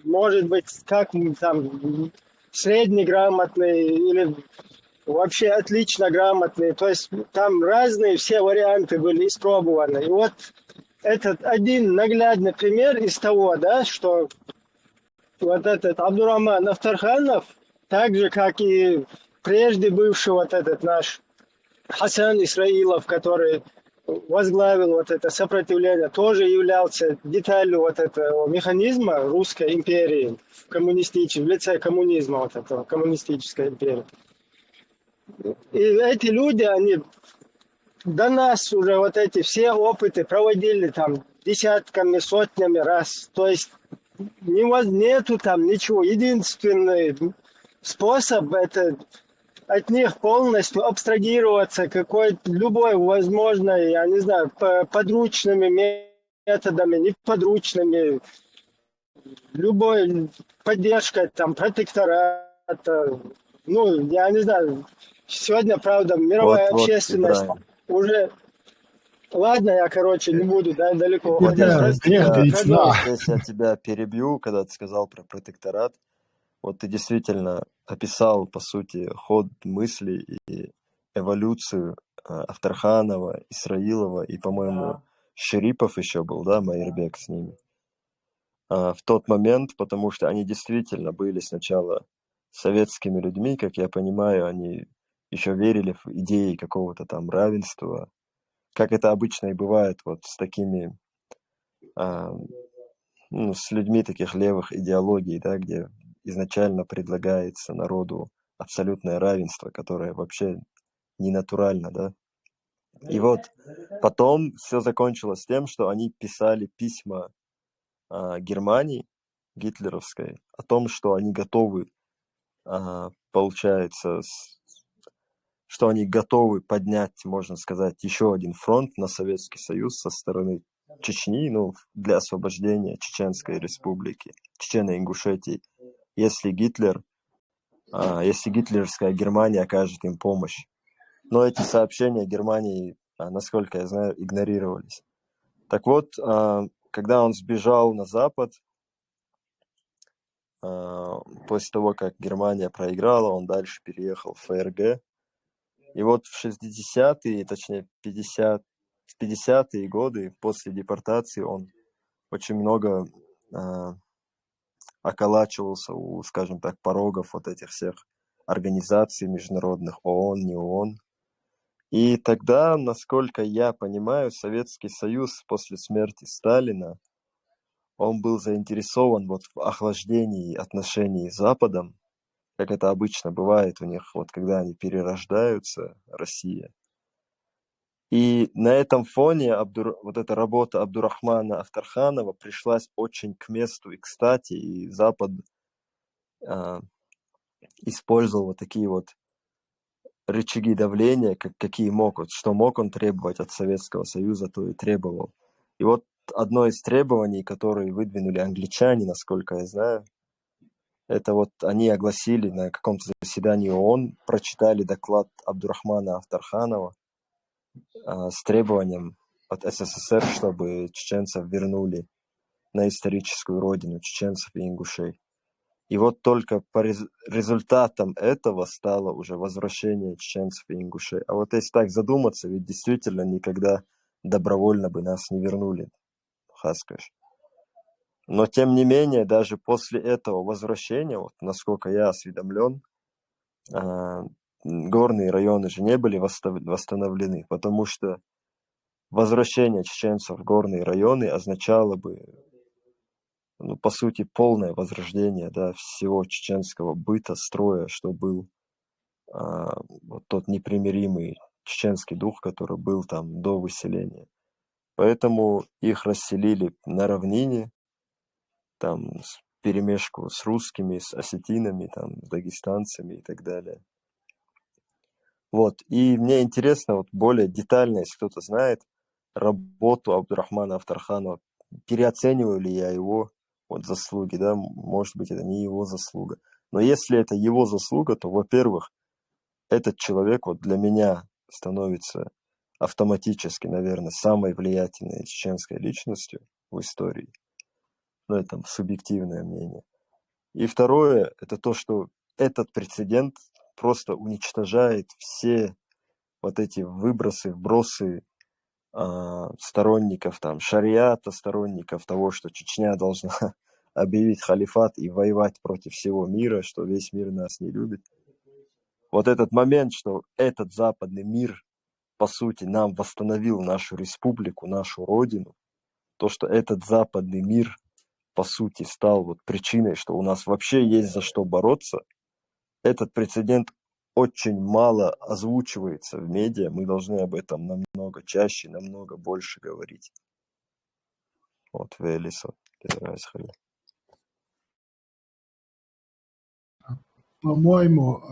может быть, как там, среднеграмотные или вообще отлично грамотные. То есть там разные все варианты были испробованы. И вот этот один наглядный пример из того, да, что вот этот Абдурахман Авторханов, так же, как и прежде бывший вот этот наш Хасан Исраилов, который возглавил вот это сопротивление, тоже являлся деталью вот этого механизма русской империи в лице коммунизма, вот этого коммунистической империи. И эти люди, они до нас уже вот эти все опыты проводили там десятками, сотнями раз. То есть нету там ничего. Единственный способ это от них полностью абстрагироваться любой возможной, я не знаю, подручными методами, неподручными, любой поддержкой, там, протектората, ну, я не знаю, сегодня, правда, мировая общественность Ибрагим. уже... Ладно, я, короче, не буду далеко Вот уходить. здесь я тебя перебью, когда ты сказал про протекторат. Вот ты действительно описал, по сути, ход мыслей и эволюцию Авторханова, Исраилова и, по-моему, Шерипов еще был, да, Майербек с ними. В тот момент, потому что они действительно были сначала советскими людьми, как я понимаю, они еще верили в идеи какого-то там равенства, как это обычно и бывает вот с такими, с людьми таких левых идеологий, да, где изначально предлагается народу абсолютное равенство, которое вообще не натурально, да. И вот потом все закончилось тем, что они писали письма Германии гитлеровской о том, что они готовы, получается, что они готовы поднять, можно сказать, еще один фронт на Советский Союз со стороны Чечни, для освобождения Чеченской Республики, Чечено-Ингушетии, если гитлеровская Германия окажет им помощь. Но эти сообщения Германии, насколько я знаю, игнорировались. Так вот, когда он сбежал на Запад, после того, как Германия проиграла, он дальше переехал в ФРГ. И вот в 60-е, точнее 50-е годы после депортации он очень много околачивался у, скажем так, порогов вот этих всех организаций международных, ООН, не ООН. И тогда, насколько я понимаю, Советский Союз после смерти Сталина, он был заинтересован вот в охлаждении отношений с Западом, как это обычно бывает у них, вот когда они перерождаются, Россия. И на этом фоне вот эта работа Абдурахмана Афтарханова пришлась очень к месту и кстати, и Запад использовал вот такие вот рычаги давления, какие мог, вот, что мог он требовать от Советского Союза, то и требовал. И вот одно из требований, которые выдвинули англичане, насколько я знаю, это вот они огласили на каком-то заседании ООН, прочитали доклад Абдурахмана Афтарханова с требованием от СССР, чтобы чеченцев вернули на историческую родину чеченцев и ингушей. И вот только по результатам этого стало уже возвращение чеченцев и ингушей. А вот если так задуматься, ведь действительно никогда добровольно бы нас не вернули, Хаскаш. Но тем не менее, даже после этого возвращения, вот насколько я осведомлен, горные районы же не были восстановлены, потому что возвращение чеченцев в горные районы означало бы, ну, по сути, полное возрождение, да, всего чеченского быта, строя, что был вот тот непримиримый чеченский дух, который был там до выселения. Поэтому их расселили на равнине, там, вперемешку с русскими, с осетинами, там, с дагестанцами и так далее. Вот, и мне интересно, вот более детально, если кто-то знает работу Абдурахмана Афтарханова, переоцениваю ли я его вот заслуги, да, может быть, это не его заслуга. Но если это его заслуга, то, во-первых, этот человек вот для меня становится автоматически, наверное, самой влиятельной чеченской личностью в истории. Ну, это субъективное мнение. И второе, это то, что этот прецедент просто уничтожает все вот эти вбросы сторонников там шариата, сторонников того, что Чечня должна объявить халифат и воевать против всего мира, что весь мир нас не любит. Вот этот момент, что этот западный мир, по сути, нам восстановил нашу республику, нашу родину, то, что этот западный мир, по сути, стал вот причиной, что у нас вообще есть за что бороться, этот прецедент очень мало озвучивается в медиа. Мы должны об этом намного чаще, намного больше говорить. Вот, Велисо. По-моему,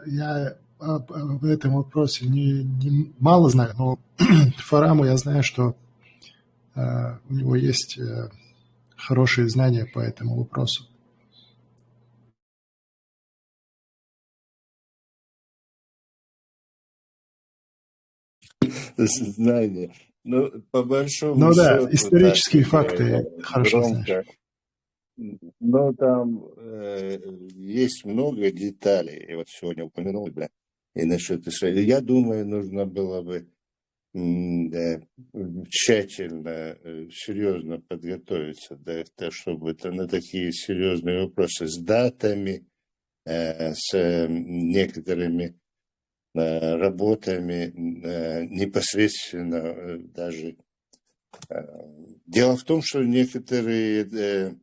я в этом вопросе не мало знаю, но Фараму я знаю, что у него есть хорошие знания по этому вопросу. Знания. Ну, по большому Ну да, счету, исторические так, факты хорошо знаешь. громко. Но там есть много деталей. Я вот сегодня упомянул, да, и насчет Израиля. Я думаю, нужно было бы тщательно, серьезно подготовиться, да, чтобы это на такие серьезные вопросы с датами, с некоторыми работами непосредственно даже. Дело в том, что некоторые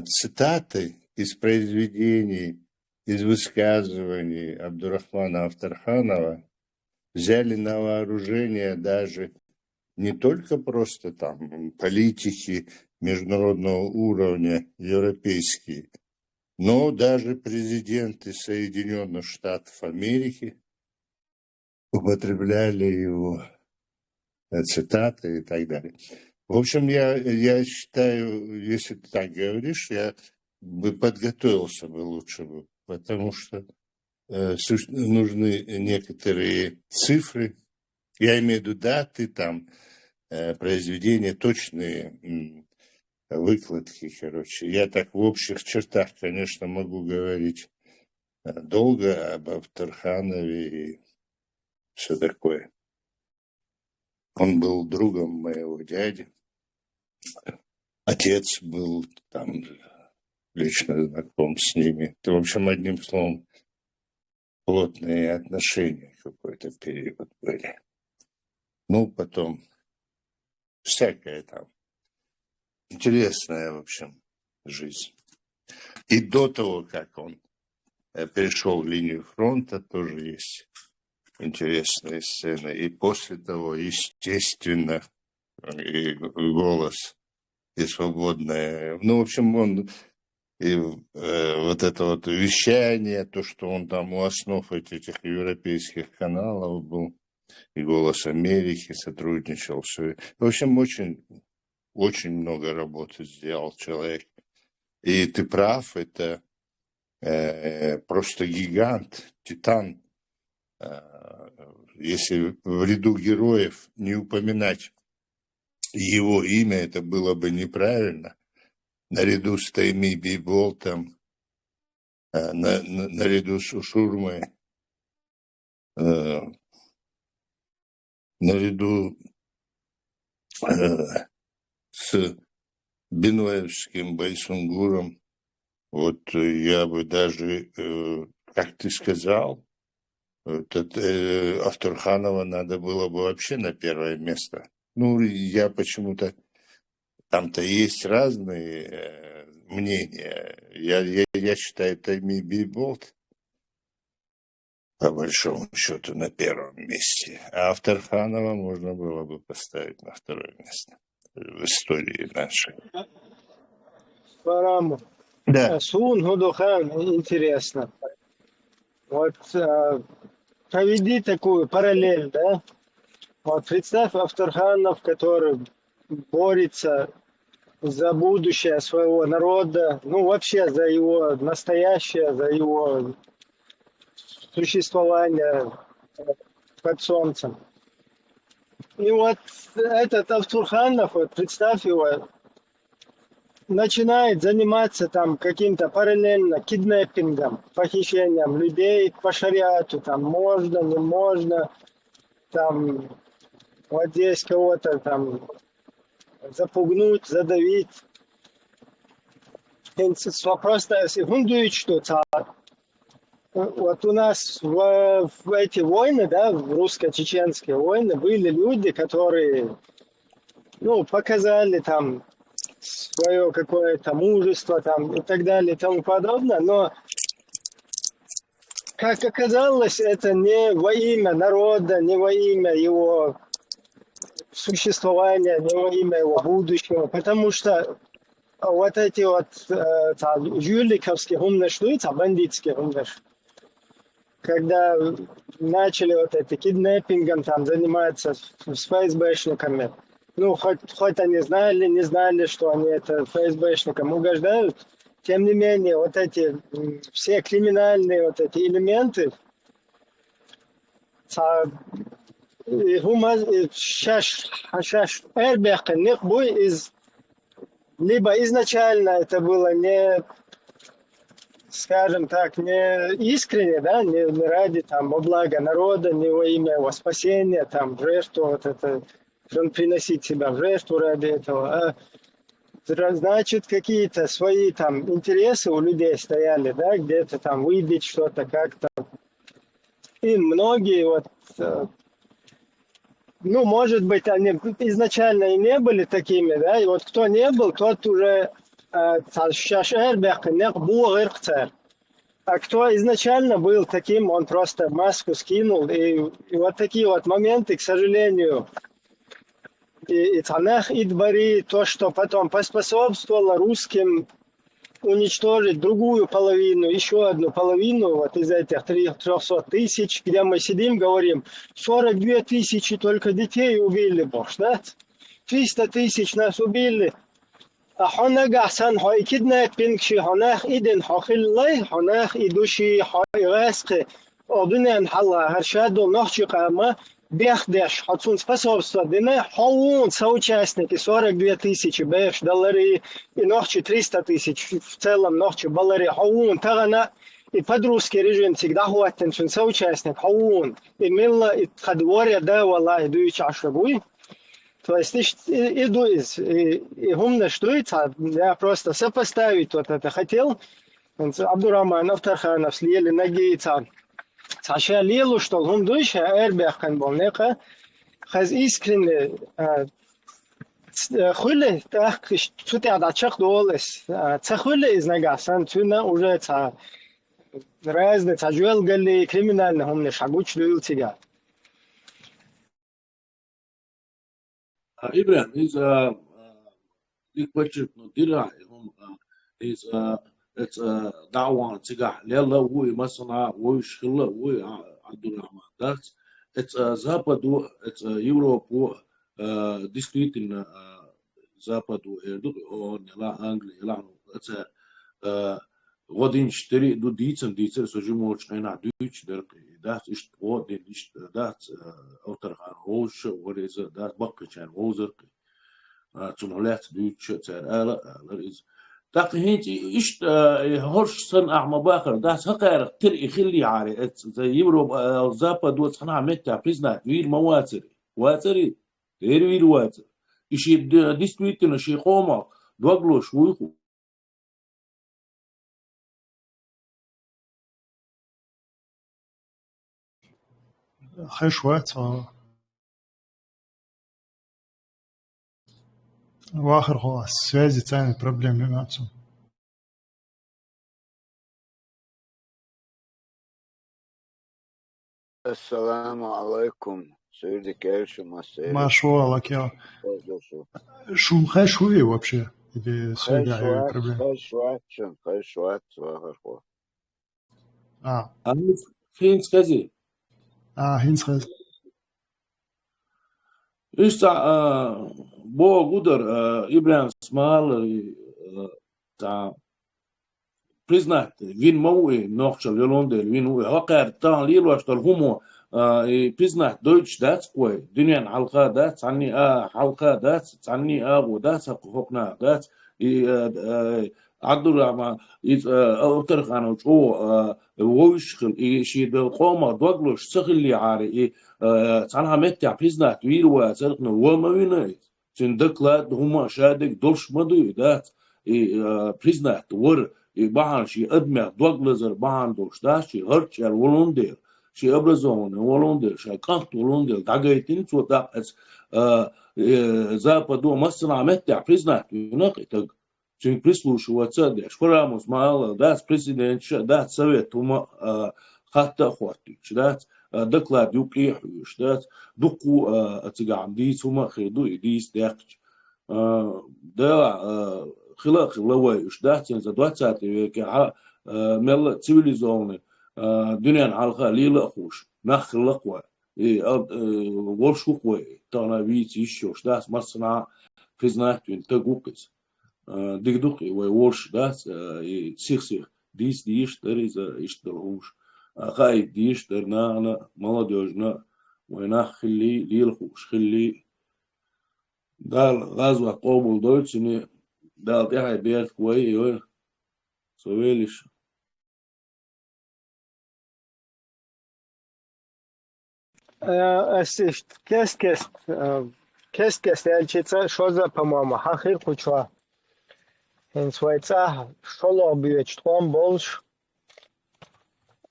цитаты из произведений, из высказываний Абдурахмана Афтарханова взяли на вооружение даже не только просто там политики международного уровня европейские, но даже президенты Соединенных Штатов Америки употребляли его цитаты и так далее. В общем, я считаю, если ты так говоришь, я бы подготовился бы лучше бы, потому что нужны некоторые цифры, я имею в виду даты, там, произведения точные, выкладки, короче. Я так в общих чертах, конечно, могу говорить долго об Авторханове и все такое. Он был другом моего дяди. Отец был там лично знаком с ними. В общем, одним словом, плотные отношения какой-то период были. Ну, потом всякая там интересная, в общем, жизнь. И до того, как он перешел в линию фронта, тоже есть интересные сцены. И после того, естественно, и голос, и свободное. Ну, в общем, он и вот это вот вещание, то, что он там у основ этих европейских каналов был, и «Голос Америки» сотрудничал. Все. В общем, очень, очень много работы сделал человек. И ты прав, это просто гигант, титан. Если в ряду героев не упоминать его имя, это было бы неправильно. Наряду с Тайми Бейболтом, наряду с Ушурмой, наряду с Бенуэльским Байсунгуром, вот я бы даже, как ты сказал, Авторханова надо было бы вообще на первое место. Ну, я почему-то... Там-то есть разные мнения. Я считаю, Тайми Бейболт, по большому счету, на первом месте. А Авторханова можно было бы поставить на второе место в истории нашей. Фараму. Да. Сун Гудухан, интересно. Вот проведи такую параллель, да? Вот представь Авторханов, который борется за будущее своего народа, ну вообще за его настоящее, за его существование под солнцем. И вот этот Авторханов, вот представь его, начинает заниматься там каким-то параллельно киднеппингом, похищением людей по шариату, там можно, не можно, там вот здесь кого-то там запугнуть, задавить. Просто секундует, что вот у нас в эти войны, да, в русско-чеченские войны, были люди, которые, ну, показали там свое какое-то мужество там и так далее и тому подобное, но, как оказалось, это не во имя народа, не во имя его существования, не во имя его будущего, потому что вот эти вот жюликовские умные, бандитские умные, когда начали вот эти киднеппингом там заниматься с ФСБшниками, ну, хоть они знали, не знали, что они это ФСБшникам угождают, тем не менее, вот эти все криминальные вот эти элементы, либо изначально это было не, скажем так, не искренне, да, не ради там во благо народа, не во имя его спасения, там, жертву, вот это, приносить себя в жертву ради этого, а значит, какие-то свои там интересы у людей стояли, да, где-то там выбить что-то как-то. И многие вот, ну, может быть, они изначально и не были такими, да, и вот кто не был, тот уже а кто изначально был таким, он просто маску скинул, и вот такие вот моменты, к сожалению, и Танах Идбари, то, что потом поспособствовало русским уничтожить другую половину, еще одну половину вот из этих 300 тысяч, где мы сидим, говорим, 42 тысячи только детей убили, Бог, да? 300 тысяч нас убили. А хонаг ахсан хой киднеппинг ши хонах иден хохиллай, хонах идуши хой веске, одунен халла харшаду нохчи кама, Бехдеш, отцун способствовать, холун, соучастники, 42 тысячи, бэш, доллары, и ночи 300 тысяч, в целом ночи, баллары, холун, тагана, и подрусский режим всегда хватит, соучастник, холун, и милла, и хадворя, да, валлахи, дуючи ашрабуй. То есть иду и гумно штуется, я просто сопоставить вот это хотел. Абдурахман Автарханов слили ноги, Саша лилу, что гум душа, эрбех кан болнека, хаз искренне хули, так что ты адачах долес, цахули из нагасан, тюна уже разные цажуэл гали криминально гумне шагуч дуил тебя. Ibrahim is the question no dira is it's دعوة تجاه لا هو مثلا هو شغله هو عبد الرحمن that's it's западу it's Europe district in западу or нела Англия لا it's годин 4 до дицер so жмоч на Deutsch der das ist what den ist das außer Roche what is das Bakkechan Roser zum Holland Deutsch er is داك هينتي إيش هرش صنع مباخر ده سكر تري خلي عاري يبرو زابا دوت صنع متى بريزنا وير مواتر واتري وير واتر إيش ديستويتنا شي قوما دوغلو شويخو خشوات واخر خلاص связи тайны проблемы имеются. السلام عليكم سيدي كيش مسيري Машо, лакел. Шум хэшуи вообще? Или связи проблемы? خشوات واخر А. فين سكازي Хинсхэз. إيش بو قدر إبراهيم سمال تا признать вин моуи нохчал Йолондел вин уи хакар тан лил واشتل همو признать Deutsch دات كوي دنيا حلقة دات عني حلقة دات عني ودات حقنا دات عبد الرحمن أوتر خانو شو ووشخل شيء بالقومة دوغلوش سخلي عاري عنها متى признать ويروا سرقنا وما ويناي تندكلات هما شادك دولش مدو دات признать ور بحان شي أدمع دوغلزر بحان دوش دات شي هرتش الولوندير شي أبرزون الولوندير شي كانت ولوندير دعايتين سو دا زابدو مصنع متى признать ينقي Čim prislušu sad, škoramos malo, das prezident, das savjet uma hatta hwatič, das doklad yuqihuš, das duku atsigam dis uma khidu dis daqch. Da khilaq lawayush das in za 20 веке mel civilizovane dunyan halqa lila khush nakhlaq wa волшу кой тана вич еще das masna признать вин тагукис دقدقي وورش داس سيخسيخ ديش در اشترهوش قايد ديش در نانا молодежنا وينا خلي ليلخوش خلي دال غزوة قوبل دوتشني دال تحي بيت كوي سويلش Кест ялчица, что за, по-моему, хахир кучва. Инсвайца шоло бьет том больше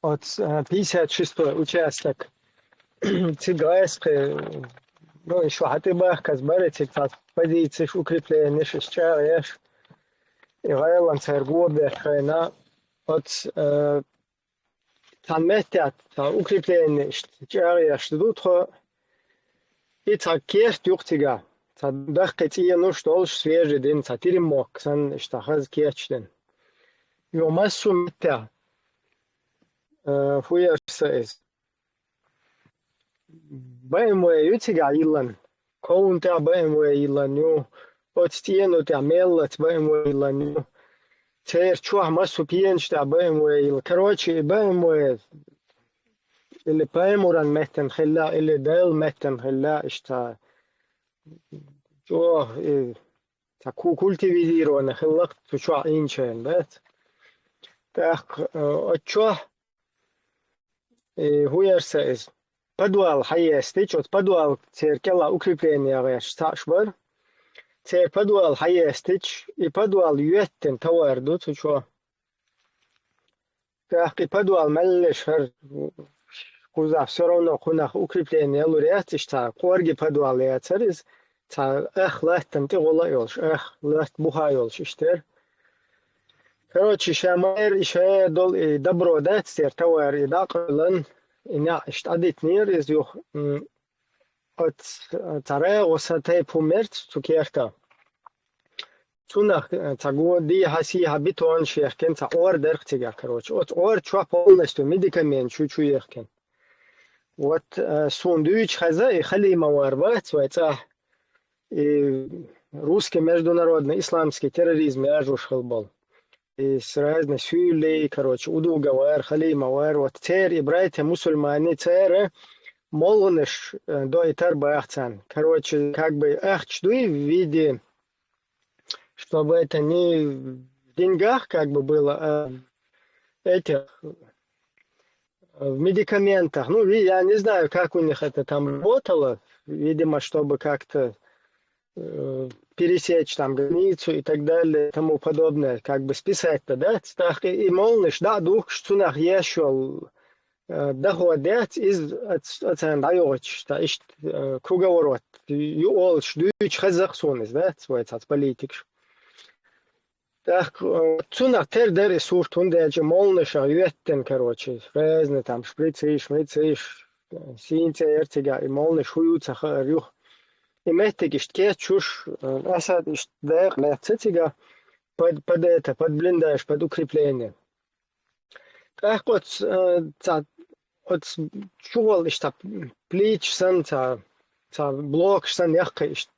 от 56 участок. Цигайский, ну еще хатыбах казбарите, как позиции укрепления шестчареш. И гайлан цергобе хрена от там метят укрепление шестчареш дутро и так кест юхтига. صدقت إيه نوش تولش سويجي دين ساتيري موك سن اشتخاز كيتشدن يومسو متى فويا سايز بايمو يوتيغا يلان كون تا بايمو يلان يو отстену та меллать بايمو يلان يو تير чуах масу пьенч та بايمو يلان короче بايمو اللي بايموران متن خلا اللي دايل متن خلا اشتا جو تا كولتيفيرو انا خلقت شو انشان بات تاخ اتشو هو يرسائز بدوال حي استيج بدوال تيركلا اوكريبلينيا غيش تاشبر تير بدوال حي استيج بدوال يوتن تواردو تشو تاخ بدوال ملش هر كوزا все равно خناخ укрепление луриатиш та قورги подвалиатсарис та латтан ти гола ёлш лат буха ёлш иштер короче шамайр ише дол добро дат сер товар и дақлан ина ишт адитнир из юх от таре осатай пумерт цукерта цунах цагу ди хаси хабитон шехкен та ор дерхтига короче от ор чва полностью медикамент чучу ехкен вот сундуч хаза и хали маварбат вайца русский международный исламский терроризм яжуш хылбал и с разной сюлей короче удугавар хали мавар вот тер и братья мусульмане тер молнеш до итар бахцан короче как бы ахчдуй в виде чтобы это не в деньгах как бы было а этих в медикаментах. Ну, я не знаю, как у них это там работало. Видимо, чтобы как-то пересечь там границу и так далее, и тому подобное. Как бы списать-то, да? Так и молниш, да, дух, что нах ешел доходят из отцендаёч, да, ишт круговорот. Юол шдуч хазахсонис, да, свой цац политик. Так, цунах тердер и суртун дяче молныша юэттен, короче, фрезны там шприциш, синце эртига и молныш хуюца рюх. И мэттик ишт кетчуш, асад ишт дэх лэцетига под это, под блиндаж, под укрепление. Так вот чувал ишт плич сан, блок сан яхка ишт,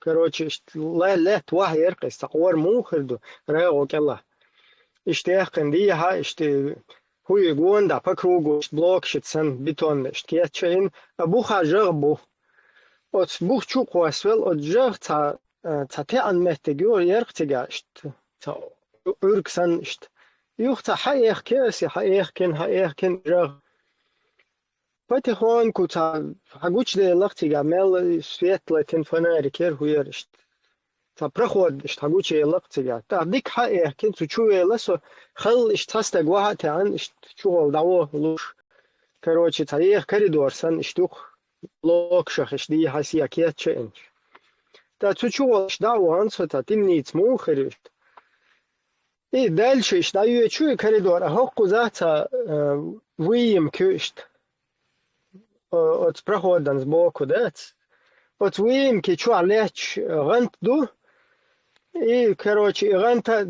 короче, лет واحد يرقص تقور مو خردو راو كلا اشتياقن ديها اشتي هو يقول دا بكروغو بلوك شتسن بيتون اشتياتشين ابوخا جغبو ات بوخ چو قواسول ات جغ تا تي ان مهتگور يرقتيغا اشت تا اركسن اشت يوخ تا حيخ كيسي حيخكن جغ потихоньку та хагучде лахтига мел светлый фонарикер хуеришт та проходишь хагуче лахтига та дик хае кен чуе ласо хал иштаста гвахата ан чуол даво луш короче та ех коридор сан иштух лок шахшди хасия кетчен та чуол даво ан та тимниц мухеришт и дальше иштаю чуе коридор хакку зата выем кюшт от прохода сбоку, да? От выемки чуалеч гантду и, короче, ганта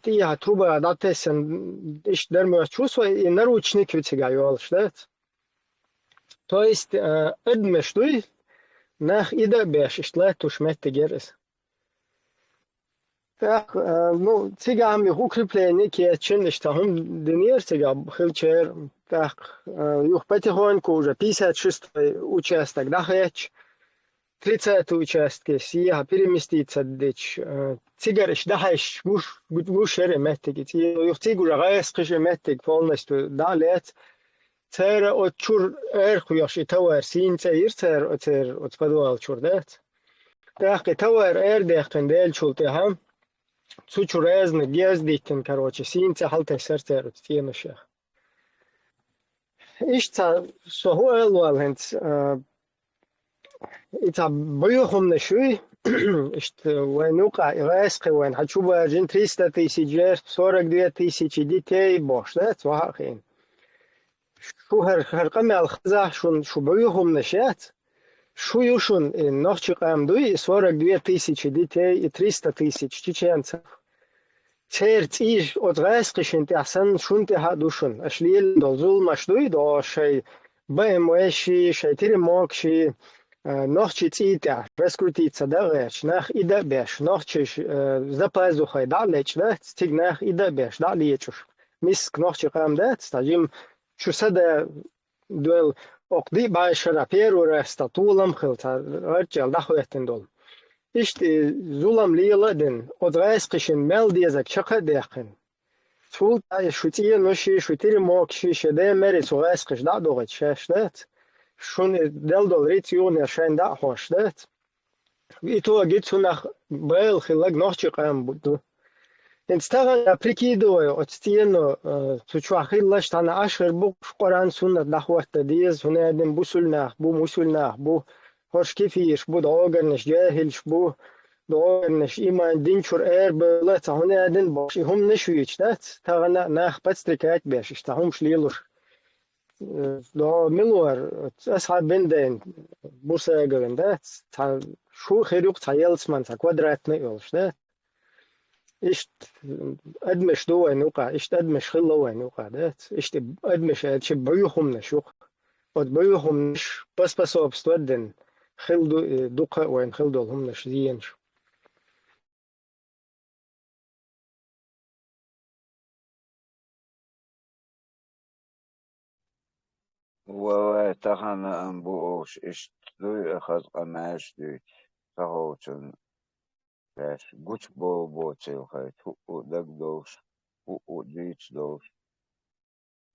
тия труба датесен иш дермер чувство и наручник вытягиваешь, да? То есть эдмештуй нах ида беш ишлетуш меттегерес. Так, ну, цигами укрепление кетчен, иштахум денир цигаб хилчер. Так, юх потихоньку уже 56-й участок, да, хэч, 30-й участке, сия переместиться, дичь, цигариш, да, хэч, гушере меттик, юх цигура гайскише меттик полностью, да, лет, цера от чур эрху яш и тауэр, синце ирцер, от подвал чур, да, так, и тауэр эрдехтен дель чултехам, цучурезны, гездиктен, короче, синце халте серцер, от фенушех. Ишта сохуэл валент ита бьюхом нешуй ишт вайнука ирайске вайн хачуба жин 300 тысяч жертв 42 тысячи детей бош да цвахин шухер харками алхза шун шубьюхом нешат шуюшун нохчикам дуй 42 тысячи детей и 300 тысяч чеченцев Церц иш от райскишен тясан шунте хадушун. Ашлил долзул машдуй до шей БМВши, шей теремокши, нохчи цитя, раскрутиться да реч, нах и да беш, нохчи за пазухой да леч, да, стиг нах и да беш, да лечуш. Мис к нохчи кам да, стажим شو سدا دول أقضي بعشرة بيرو رستا طولم خلتا رجال دخويتن دول إشت زولم ليلا دن أدغيس قشن مل ديزك شقا ديقن طول تاي شوتيه نوشي شوتيري موكشي شده مري سوغيس قش دا دوغت شاشدت شون دل دول ريتيون يرشين دا خوشدت إتو أجيت سنخ بيل خلاق نوخشي قيام بودو انستغل прикидываю от стену тучвахиллаш тана ашер бу Qur'an sunnat дахватта диз хунадин бусулнах бу мусулнах бу хошкифиш бу догарнеш жахилш бу догарнеш иман динчур бла хунадин баши хум нешвич дат тагана нах патстрикат беш штахум шлилур до милуар асхаб бенден бусагален дат шу хирюк таялсман квадратный олш дат إشت أدمش دوا نوقع إشت أدمش خلوا نوقع ده إشت أدمش أتش بيوهم نشوق قد بيوهم نش بس أبستودن خلدو دوقة وين خلدو هم نش زينش وتخنا أنبوش إشت دوي أخذ قماش دوي تهوتن باش قوش بو تيل هو دق دوش هو ديتش دوش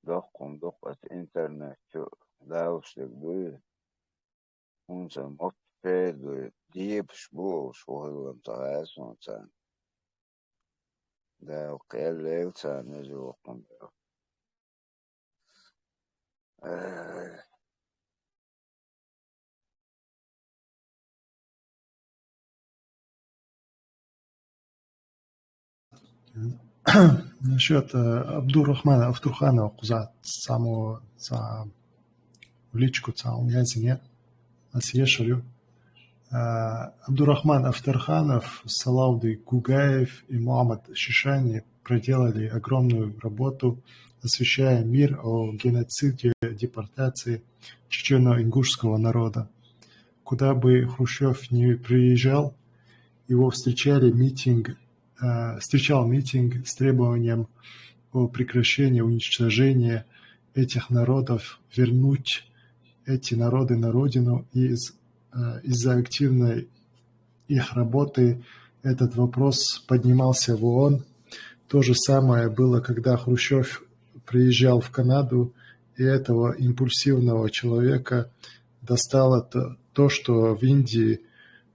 دقم دقة إنترنت داوش دق دوي هونسا مطفي دوي ديبش بوش وهو انتغاس ونسان داو قيل ليوتان نزو وقم داو Насчет Абдурахмана Автурханова кузат само за личку цаум язине асьешарю. Абдурахман Автурханов, Салауды Гугаев и Мухаммад Шишани проделали огромную работу, освещая мир о геноциде, депортации чечено-ингушского народа. Куда бы Хрущев не приезжал, его встречал митинг с требованием о прекращении уничтожения этих народов, вернуть эти народы на родину, и из-за активной их работы этот вопрос поднимался в ООН. То же самое было, когда Хрущев приезжал в Канаду, и этого импульсивного человека достало то, что в Индии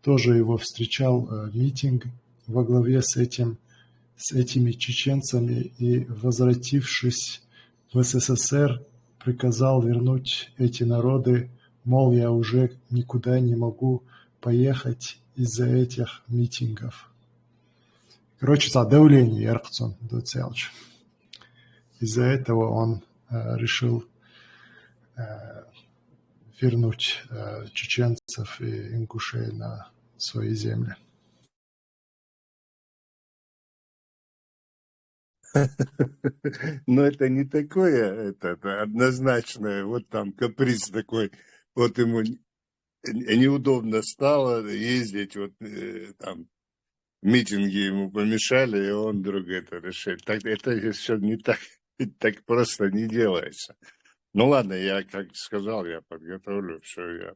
тоже его встречал митинг во главе с этими чеченцами, и, возвратившись в СССР, приказал вернуть эти народы, мол, я уже никуда не могу поехать из-за этих митингов. Короче, за давление Яркцон Дуцелч. Из-за этого он решил вернуть чеченцев и ингушей на свои земли. Но это не такое, это однозначное, вот там каприз такой, вот ему неудобно стало ездить, вот там митинги ему помешали, и он вдруг это решил. Так, это все не так, так просто не делается. Ну ладно, я, как сказал, я подготовлю все, я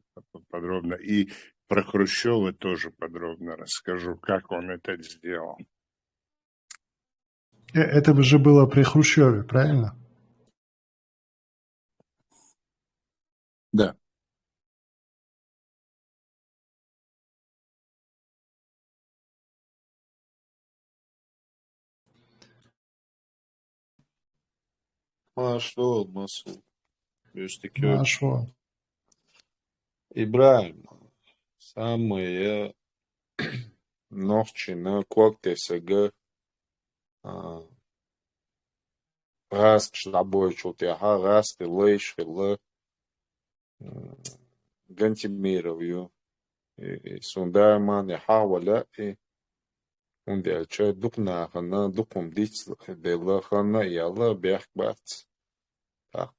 подробно. И про Хрущева тоже подробно расскажу, как он это сделал. Это же было при Хрущеве, правильно? Да. Maşlo nasıl? Üstteki Нашло. İbrahim самые ночи на коктесага раз шлабой чултяха раз ты лейш хилла гантимировью сундайман яхавала и унд ялча дукна хана дукум диц дела хана яла бяхбат так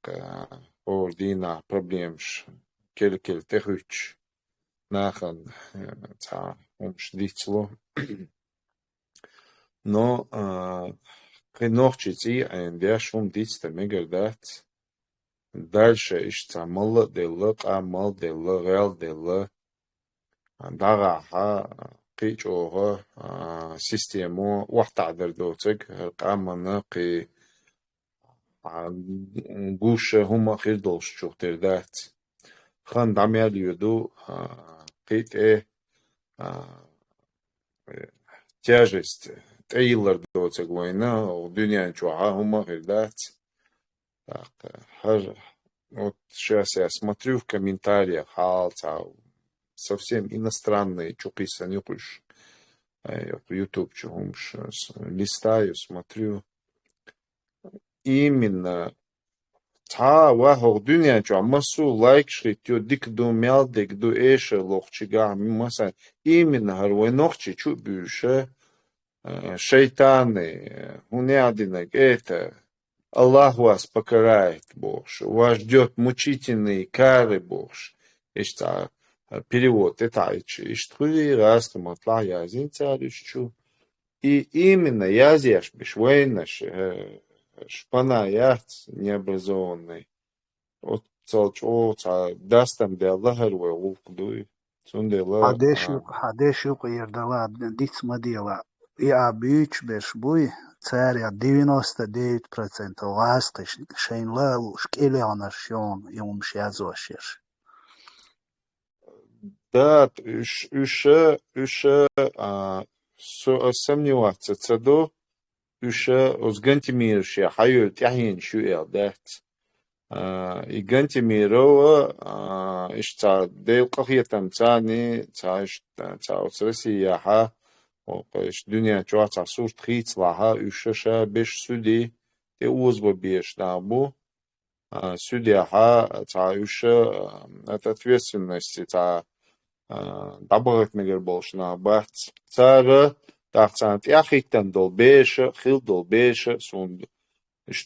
ордина проблемш келкел техуч нахан та умш дицло но при ночи ein der schon dies der Megerdat Дальше ишца мал делла, мал делла, реал делла, дагага, قيجوها سيستيمو وحتعدر دوتك قامنا قي قوش هما خير دوش شوخ تردات خان دعميال يدو قيت ايه тяжесть Тейлор دوتك وينا ودنيا نشوعها هما خير дат. Вот сейчас я смотрю в комментариях, совсем иностранные, что писаны, YouTube, листаю, смотрю. Именно вахор дунья, что массу лайк шритё, дикду мял, дикду эше лохчига, масса. Именно гарвой нохчи, чу бюше, шайтаны, унядинок, это. Аллах вас покарает, Боже. Вас ждет мучительные кары, Боже. Это перевод. Это иштхули раз каматла язин царищу. И именно язяш бешвейнаш шпана яц необразованный. Вот целчо дастам де Аллахар вай улкдуй. Сундела. Hadeshu yerdala dic madela. Ja büyük beş buy царя 99% ластыш шейнла шкелянашон юмш язошеш. Да, еще сомневаться, цеду, еще озгантимирши, хаю тяхин шуэл, дат. И гантимирова, ишца дейл кахьетам цани, цаиш цаус Россия, ха, иш дуния чуаца сурт хиц лаха, еще беш суди, те узбо беш набу. Судья, еще от ответственности, добавить мигер больше на бат. Цара, так цант, я хитан долбеша, хил долбеша, сунд,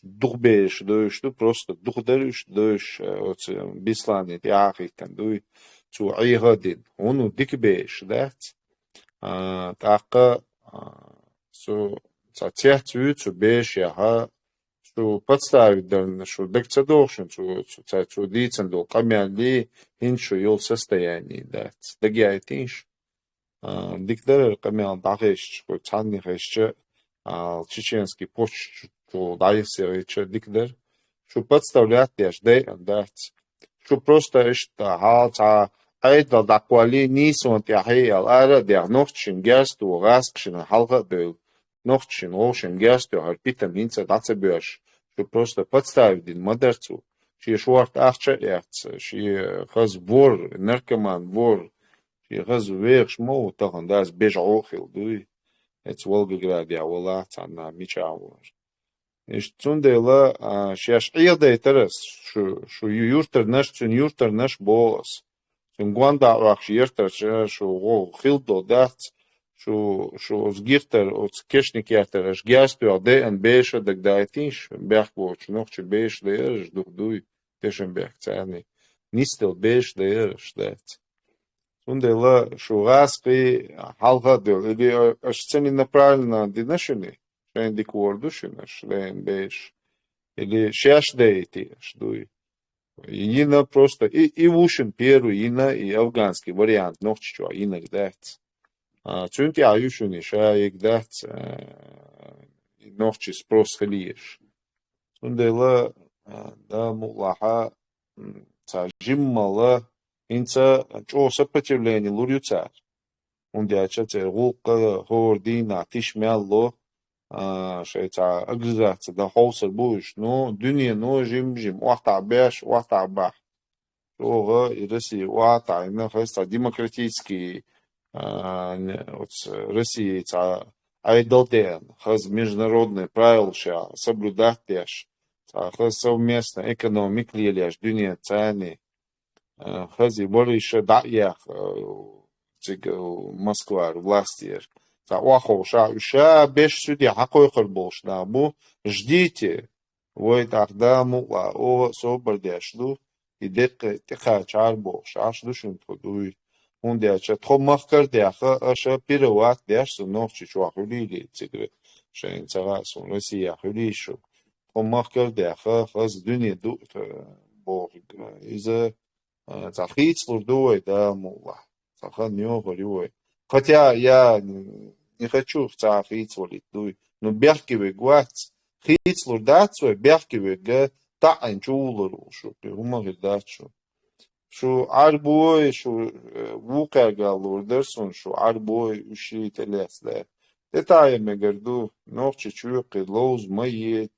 дух беш, душ, tu просто дух дариш, душ, вот бисланит, я хитан, дуй, цу айгадин, ону дик беш, да? Так, су, цатех цу беш, яха. Что подставить даже, что докцадошен, что дицендол, камяли, иншу ел состоянии, да, дагяет инш. Диктор камял дахеш, что цанни хеше, чеченский почт, что дайсерече диктор, что подставлять яш, да, что просто это халца, айдал даквали нисон тяхеял, ара диагностчин герсту, раскшин, халга дел. Нохчин, лошен, герсту, харпитам, инца, дацебёш, что просто подставить дин модерцу, что шуарт ахча эрц, что хаз вор, наркоман, вор, что хаз верш моу, тахан дас бежа охил, дуй, это Волгоград, я волаца на мечавор. И что дела, что аж ида терес, что юртер наш болос, что гуанда вахш юртер, что хилдо дац, что с гифтер от кешник ятер аж гясту аде ан беша дагдайтиш бях боч нохч беш дер дуй тешен бях царни нистел беш дер штат ундела что распи халга дел или аж цени направлено динашени шен диквордушина шлен беш или шаш дейти дуй ина просто и вушен первый ина и афганский вариант нохч чё иногда Цунти аюшуни шаик дат нохчи спрос халиеш. Сундела да мулаха ца жиммала инца чо сопротивление лурюца. Ундяча це гулка хордина тишмялло шайца агризация да холсер буш. Но дуния но жим вахта беш вахта бах. Ого и Россия вахта ина хаста демократический вот России айдалден, хаз международные правила соблюдать лишь, хаз совместно экономик лишь, дуния цены, хаз и больше даях Москва власти, вахов ша беш судья какой хорбош да бу ждите, вы тогда мула о собордешлу и дек теха чарбош аш душин подуй. Unde ce tхомах кардеха аша пирват дяш нохчи чуахулили цигре шенцара сон Россия хулишу тхомах кардеха хаз дуни ду бог из-за захицлур дует, да, мула. Сахан нёгорюй. Хотя я не хочу в захицлурить дуй, но бяхкивы гуац. Хицлур дацу, бяхкивы га та анчулуру, шо пирумаги дачу. Шо арбой, шо вукагалур дерсун, шо арбой ушит элес, да. Детая мегарду, нохчи чуйки, лоуз мает.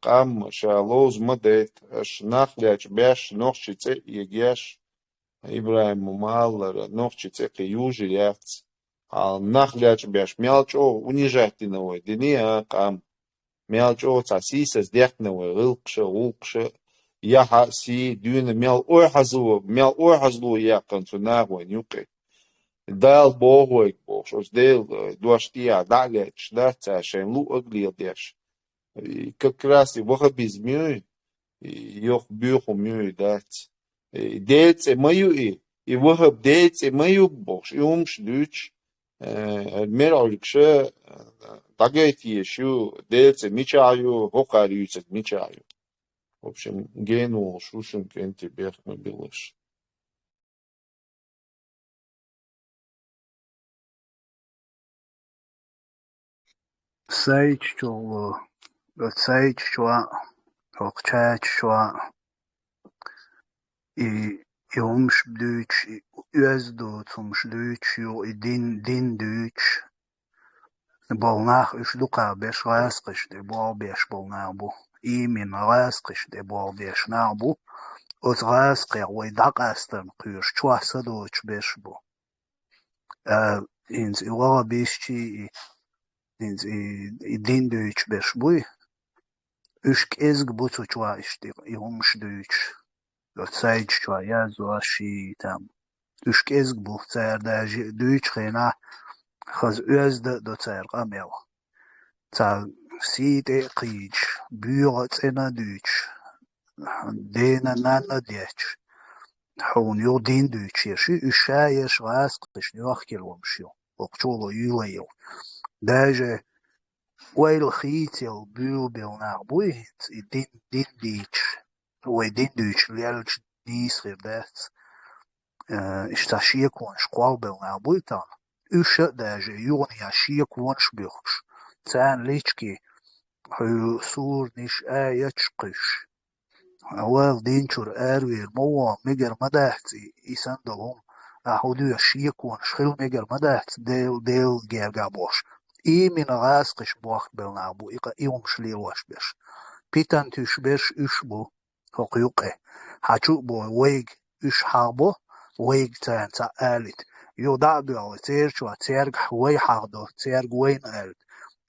قام شالوز مدت نخليش بيش نوخشي تي يجيش إبراهيم ممالر نوخشي تي يوجي ياتس نخليش بيش ميالچو унижательного دنيا قام ميالچو تاسيسس ديخنوا غلقش يا حسي دون ميال أوي حزلو يا قنصناه ونيوكي دال بوغويك بوغش ديل دواشتيا داليش داتس عشان لو أقليل ديش И как раз и вахабизмю, и ёх бюху мю дать. Деется мою и вахаб деется мою богш, и умш дюч, мер аликше, дагайти ещё, деется мичаю, хокарюцет мичаю. В общем, гену шушин кенти бехна билыш. Сайччо, сайччо, окчаччо, и умш дюч, и уездут, умш дюч, и дин дюч. Болнах уж дука беш раскиш, де бол беш болнабу. Именно раскиш, де бол беш набу. От раскир, ой дакастан, кюш чуаса дуч беш бу. Инз и лава бешчи, инз и дин дюч беш буй. Ушк ezg bucu чуа ишти, и умш дюч. От сайч чуа язу аши там. Ушк ezg bu, цайр дажи дюч хена, خز özde do цайр قاميو. تا سيدي قيج بيوغت انا دوش دينا نانا ديش حون يو دين دوش يشي اشايش غاسقش نيوخكي الومشيو وقتولو يوليو داجة ويل خيتيل بيو بيلنار دين ديش وي دين دوش ليالج نيس غير دات اشتاشيه كون شقوال بيلنار بويتان اشا داجة يوني اشيه كونش بيخش تان ليشكي هو سور نش قش أول دينشور أروير موا مجر مدهتي إسندلهم أهودو يشيكون شخيل مجر مدهت ديل جيرجا بوش إي من غاسقش بوخ بلنابو إيقا إيوم شليل واش بيش بيتان تش بيش إشبو هقيوقه حاچو بو ويج إش حابو ويج تان تا آلت يو دعدو أو تيرشو تيرج وي حاردو تيرج وين آلت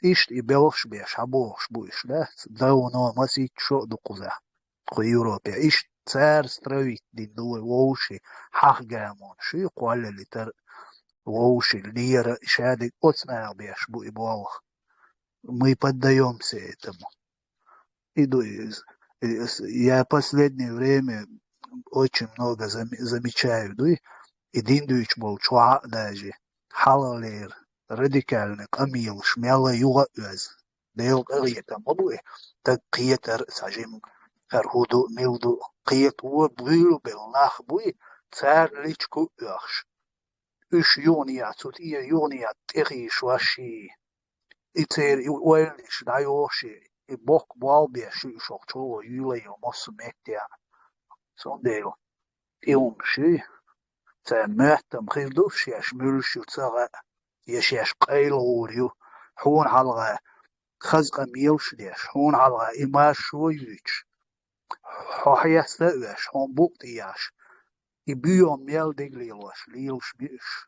إيش يبلغش بيش حبوش بوش لا دو نو مسيت شو دو قزا خو يوروبيا إيش تار سترويت دي دو ووشي حق جامون شو قوال اللي تر ووشي ليرة شادق أتنا بيش بو إبوالغ мы поддаемся этому. Я последнее время очень много замечаю, и Диндуич был чуа даже халалер радикальный камил шмяла юга öz. Дейл قرية مبوي تقيتر سجم هرهودو ميلدو قيت وبيلو بالناخ بوي تار ليشكو أخش إش يونيات سوتية يونيات تغي شواشي إتير ويلش دايوشي إبوك بالبيا شوك شو يولي ومص مكتيا سونديل إيومشي تمهتم خيردوش ياش ملشو تسغى ياش قيلوريو حون حلغة خزقة ميلش ديش حون حلغة إماش شويوش حوحياس تأوش حون بوقتياش إبيو ميل ديغليلوش ليلش بيش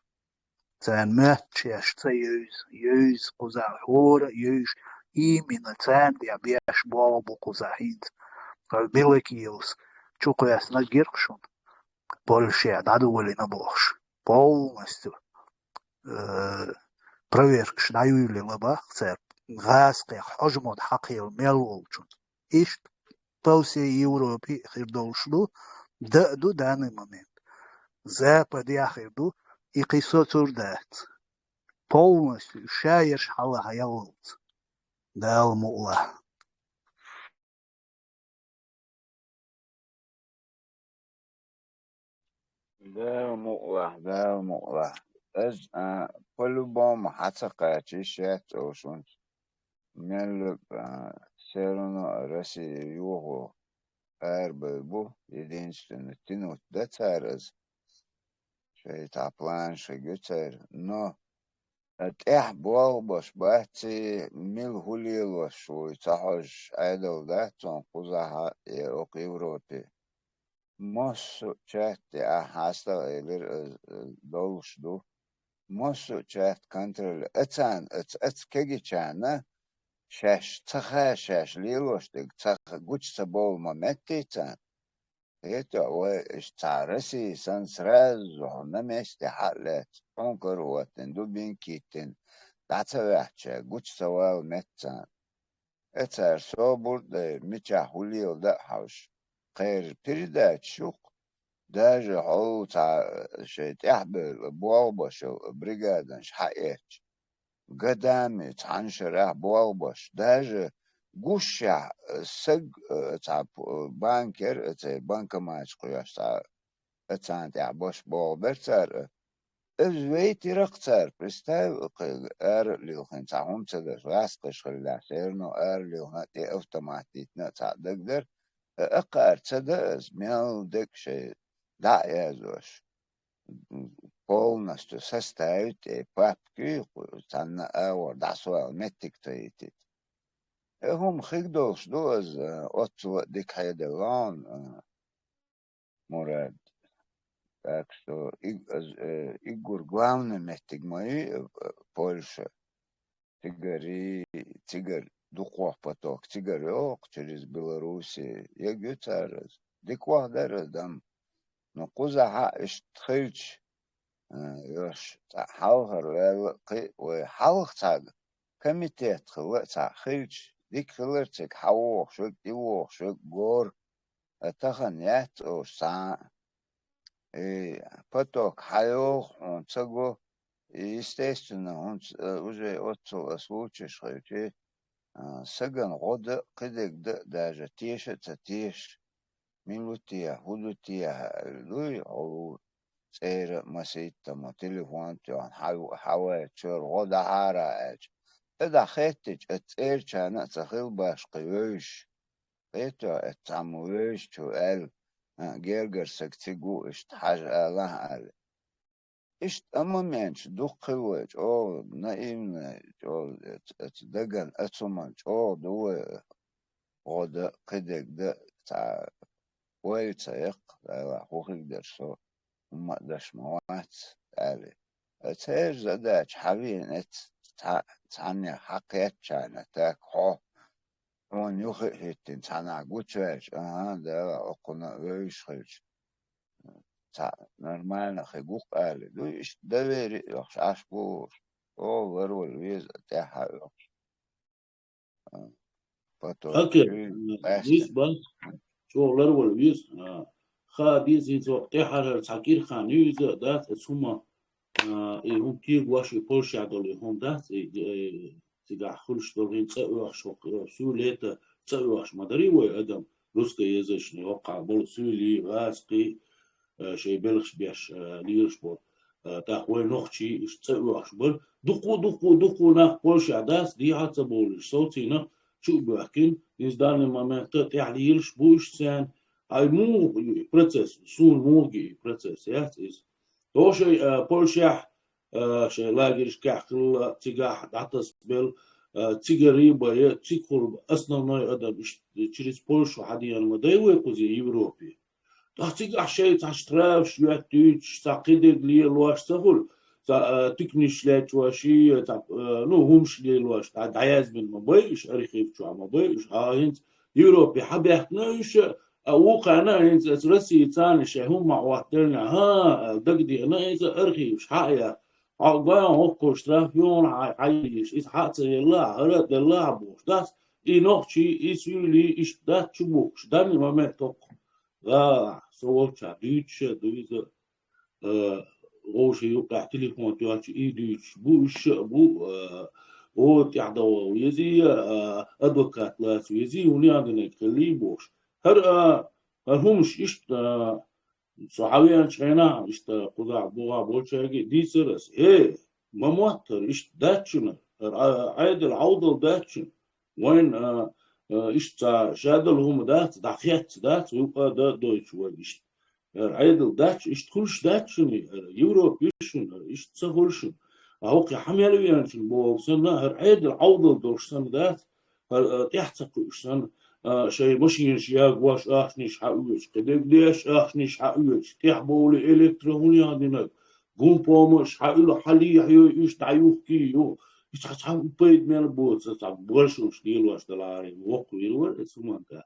تمهت ياش يوز قزا حورة يوش إيمين تان ديا بياش بابو قزا هيد فالبيلكيوس чуко ясно гиркшун больше дадували на бохш полностью проверкш даюли лаба цер غاسقي حجمود حقيل ميلولچون إيش توسي Европе خيردولشلو دو данный момент Запад яхирду и قصة дат полностью шаеш хала хаялут дал мула ده مقلع از по-любому حتى чищать очень ملك سيرنا Россия юго эрбу единственный тянуть до царез شيء تعبان شيء جتر но تح بول باش باتي ميل هولي وشو تحوج عدل ده تنقذها اوك اوروبي مصر چهت هستا ایلر دولش دو مصر چهت کنترل اتان ات کگی چانه شش تخه شش لیلوش دیگ تخه گوچ سبول ممتی تان هيتا و اشتعرسي سنسراز ونمشت حالات انكر واتن دو بين كيتن دعتواحشا گوچ سوال متان اتار صوبر ده ميچا حوليو ده حوش خير بيردات شوق داجه هو تاع شي تحبل بوالبش بريغادنش حقيتش قدامي تعنشر بوالبش داجه قوشع سق تاع بانكر تاع بانك ماش قياس تاع تاع باش بوالبرتر ازويتي رقتر برستاو اللي خن تاعهم تدر راسقش خلا سيرنو اللي هاتي اوتوماتيك تاع دقدر اقار تدز ميل دك شي да, я зош. Полностью составить папки, там дасуал метиктоитит. Хум хигдолш доз отцу дикхайделан Мурад. Так что Игорь главный метик мои Польша. Тигр духов поток, тигрёк через Белоруссию. Я гютарез. Диквах дарез дам. Но кузаха اشتخيلش يوش حاوهر وحاوخ تاق كميتات خلق تاق خيلش ديك خلرتك حاوخ شوك ديوخ شوك غور اتخن يات او ساعة поток حيوخ ونتسقو естественно он уже отцел случаешь خيلش سقن غود قدك даже تيش تتيش ميلوتيا هودوتيا لوي او سير مسيت مو تليفون تون حاوي تشور غدا هاراج اذا خيتج اتير كان تخيل باش قيوش قيتو اتعموش تو ال جيرجر سكتيجو اشت حاجة الله على اشت اما منش دو قيوش او نايم او اتدقن اتسمنش او دو غدا قدك ده تاع ويتسيق خوخ يقدرسو وما قدرش موات قالي اتهير زداج حبين تعني حقيت شانا تاك حو وان يخي هيتين تعني قوتشاج ده اقنا ويش خيش نرمالنا خيقوق قالي دو ايش دويري يخش عشبور او ورول ويز تاحا يخش فتو هكا ويز بان شغلر والويز خاديز يزو تحر تاكير خانيز دات اسوما هم كير واشي بولشا دول هم دات تيجا خلش دولين تسوي شوق سوليت تسوي مدري وي ادم روسكا يزشني وقع بول سولي غاسقي شي بلخش بيش ليرش بول تاخوي نوخشي تسوي بول دقو ناخ بولشا داس دي حتى بولش صوتينا شو بحكين يزدان لما تعليلش بوش سان هاي مو процесс سون موجي процесс ياتيز توشي بولشاح شي لاجرش كاخل تيجاح داتس بيل تيجريبا تيكول основной ادم через Польшу حديا المدايوي كوزي يوروبي تيجاح شي تاشتراف شوية تيج تاقيدك لي الواش سهول تكنيش لات واشي نو همش لي الواش دعياز من مبايش اريخيف شو مبايش هاينت يوروبي حبيحناش وقعنا انت رسي ثاني شيء هم وقتنا دقدي انا اذا ارخيش حقيقة عقبان هوكو شترافيون عايش إذا حتى يلا هرد اللعبوش داس نوخشي يسولي إيش دات شبوكش دامي ما ماتوك سووشا ديتش دويزا غوشي يوقع تليفون تيواتش ديتش بوش بو او تعدو ويزي ادوكات لاس ويزي ونيادنك خلي بوش هر همش إيش صحابيان شينا اشت قضاء بوغا بولشاقي دي سرس ما موتر اشت داتشنا عيد العوض داتشن وين اشت شادل هم دات دخيت دات ويبقى دا دويتش وين اشت عيد الداتش اشت كلش داتشني يوروب يشن اشت سهولشن هوقي حميلويان شن بوغسنا عيد العوض دوشسن دات تحت سن شيء ماشين شياق واش احنيش حقوش قدك ليش احنيش حقوش تحبول الكترونيا دينك قوم بومش حقول حلي يش تعيوك كيو يش حام بيد من بوت صعب برشوش ديلواش دلاري وقو يلور اسمانك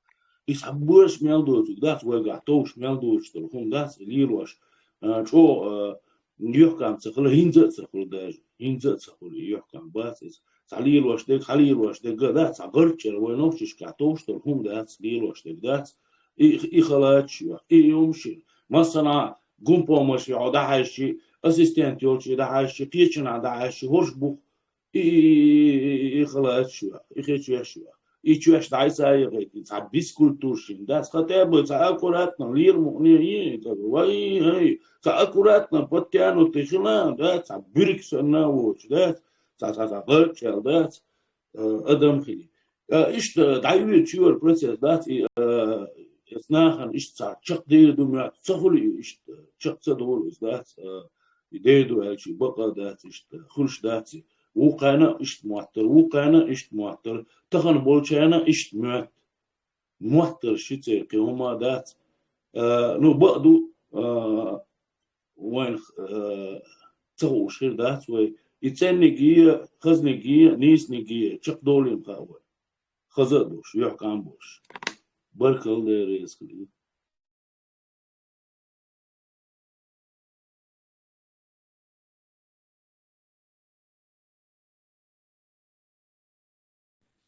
يش برش ميلدوش دات وقع توش ميلدوش تلهم دات ليلواش شو يحكم تخل هينزت تخل داج هينزت تخل يحكم باسس تعليل واشتك خليل واشتك دات عقرتشر وينوشش كعتوش تلهم دات ليل واشتك دات إخلاتش يومشي مثلا قومبو مشي عدا عايشي أسيستنت يولشي دا عايشي قيتشن عدا عايشي هورش بوخ إخلاتش إخيتش إيش دايسا يغيتي تعبيس كولتورشين دات خطيبو تعاكوراتنا لير مغنيين واي هاي تعاكوراتنا بطيانو تخلان دات تعبيرك سناوش دات تعاكوراتشل دات أدم خلي إيش دايوي تشيور بروسيس دات إثناء إيش تشق ديدو ما تسهل إيش تشق تدور دات ديدو هالشي بقى دات إيش خلش دات وقانا إيش معتر تخن بولشانا إيش معتر شتى كهما دات نو بقدو وين تسوي شير دات وي يتسنجية خزنجية نيسنجية تشق دولين خاوي خزدوش يحكم بوش بركل ديريس كلي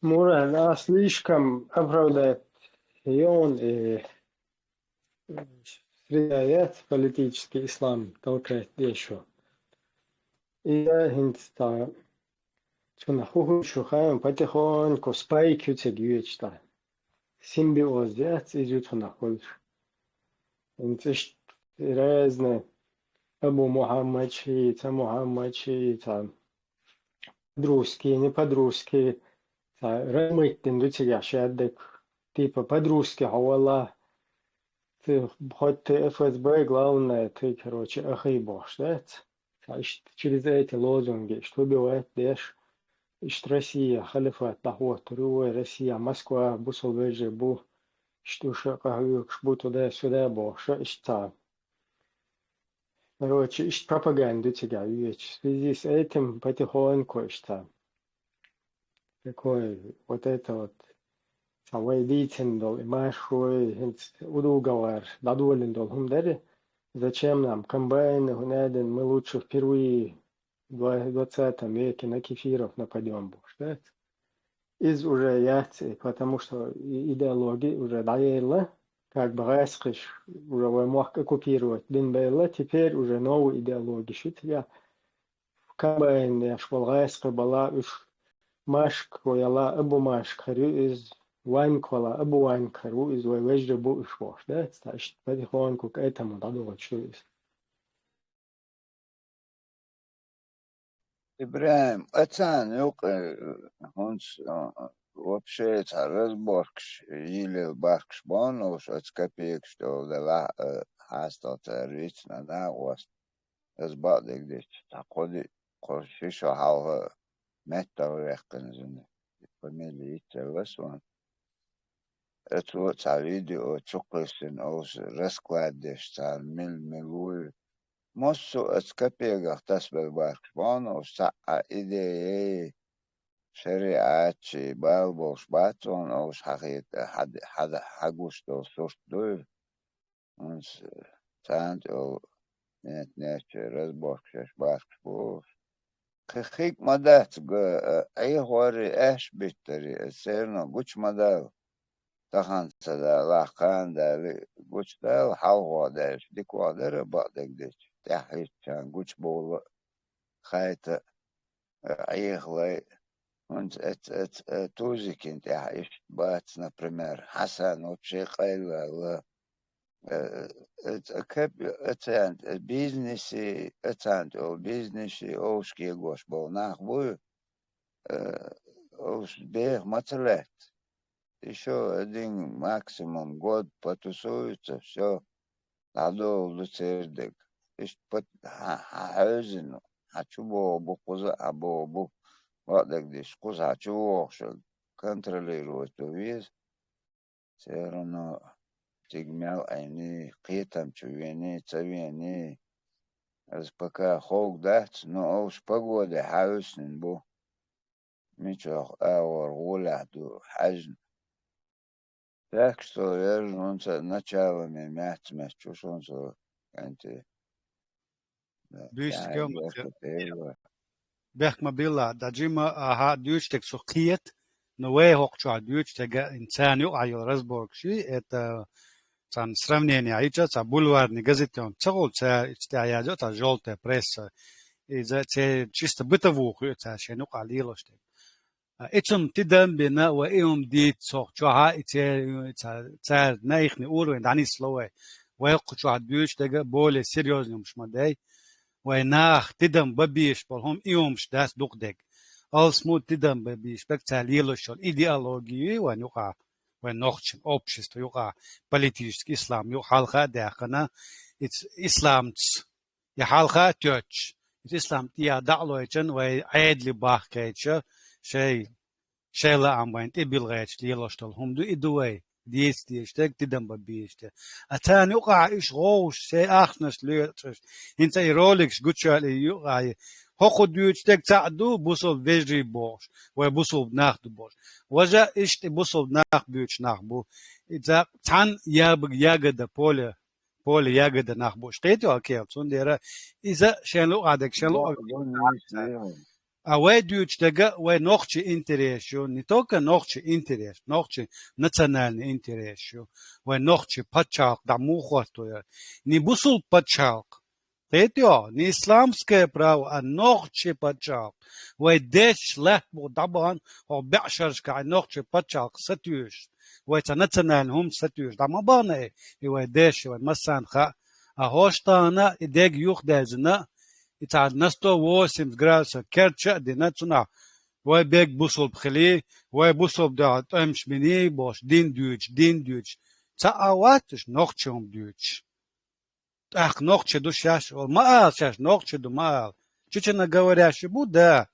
Мура, она слишком оправдает он средает политический ислам толкает еще. И я хинста чуна хуху шухаем потихоньку спайкются гюечта. Симбиоз дец идет на хольш. Интиш разные Абу Мухаммад шиица, подружки, не подружки. Рамыттин дутига шаддек. Типа подружки хавала. Ты хоть ты ФСБ, главное, ты, короче, охибошь, да? Через эти лозунги, что убивает Дэш, что Россия, халифат, тахот, Руэ, Россия, Москва, Бусулведжи, Бу, что шакахюк, шбу туда-сюда, боша, что короче, пропаганду тебя ведь. В связи с этим потихоньку, что такой вот это вот Вайдитендол и Машхуй, удуговар, дадулендол, хумдари. Зачем нам комбайны, гунядин, мы лучше впервые в 20 веке на кефиров нападем, да? Из уже яйца, потому что идеология уже доела, как бы раскрыш, уже мог оккупировать Динбейла, теперь уже новую идеологию. Шитя комбайн, я школ раскры была уж Машк, яла абу Машк, из Ваньквала, абу Ванькару, из Вайвежда бу ушвош, да? Значит, потихоньку к этому надо чувствовать. Ибраим, отцан, хунс вообще разборкш или баркш бонус от копеек, что дала хастот рично, да, was es badek dit. Takodi koşuşu hava metta rekkenizin. Familya itselveswan. Etu tavidi o çoklesin o reskladiş tar mil Mosso atskapega tasbel barks bono sa'a ideeye شريعة بالبوش باتون أوش حقيقة حد حقوشتو سوشتو uns تانت أو نت رزبوش باركش بوش خيك مدات أي هوري إيش بيتري سيرنا قوش مدال تخان سدا لاقان دالي قوش دال حاوه داش ديك وادر بعدك ديش تحيش كان قوش بول خايت أي خلاي Und Tuzik in der ist Bats, например, Hassan вообще Кайла, اتان بيزنسي اتان او بيزنسي او شكي غوش بو ناخبو اوش بيغ ماتلات еще один максимум год потусуются, все, надо луцердек. Ишь под хаузину, хочу бо куза, або бо вот так диш куза хочу что контролировать вес, все равно тигмял они қитам чувени цавени, аз пока хог дать, но уж погода хауснин бо, мичо аур гуляду хажн. Так что я же он началами мяч чушь он анти Duist я keo что ты bech ma billa da jima ha duistek so kiet no way hok chwa duistega insan yu ayol rasborg shi это там сравнение айча ца бульварный газеты он цагол ца ичтая та желтая пресса и за те чисто бытовую ца шену qalilo штек اتم تدم بنا وإيهم ديت صح شوها اتسار نايخني أورو دعني سلوه ويقو شوها دوش دقا بولي سيريوزني مش مداي ويناخ تدم ببيش بالهم إيهم شداس دوق دق ألسمو تدم ببيش بك تعليلو شول إيديالوجي ونوقع ونوخشن общество يوقع политический إسلام يوقع حالخا داخنا إسلام يحالخا تيوش الإسلام تيا دعلو يجن وعيد لي باخ كيتش شيء لا عم وين تبي الغيش ليلوشتل هم دو إدوي ديس تيشتك تدم ببيشته أتان يقع إيش غوش شيء أخنش ليتش إنت يرولكش قتشالي يقع هو ديوشتك تعدو بوصل فيجري بوش وبوصل بناخد بوش وجا إيش تبوصل بناخ بيوش ناخبو إذا تان ياجد بول ياجد ناخبوش تيتو أكيد صنديرة إذا شنلو عادك شنلو أوي ديوشتك وي نوخش إنتريشيو نتوكا نوخش إنتريش نوخش национальный إنتريشيو وي نوخش باتشالق دعمو خواتو نبوصل باتشالق تيتو ني إسلامسكي براو نوخش باتشالق وي ديش لحبو طبعا هو بعشرش كاع نوخش باتشالق ستيوش وي naциональный هم ستيوش دعما بانا وي ديش وي مسان خا أهوشتانا إديك يوخدازنا إتعاد 108 градусов كرتشا دي ناتسونا واي بيك بوصل بخلي واي بوصل دعات أمش مني باش دين دوتش تعاواتش نوخشهم دوتش أخ نوخش دو شاش ما شاش نوخش дو ما чечено говорящий да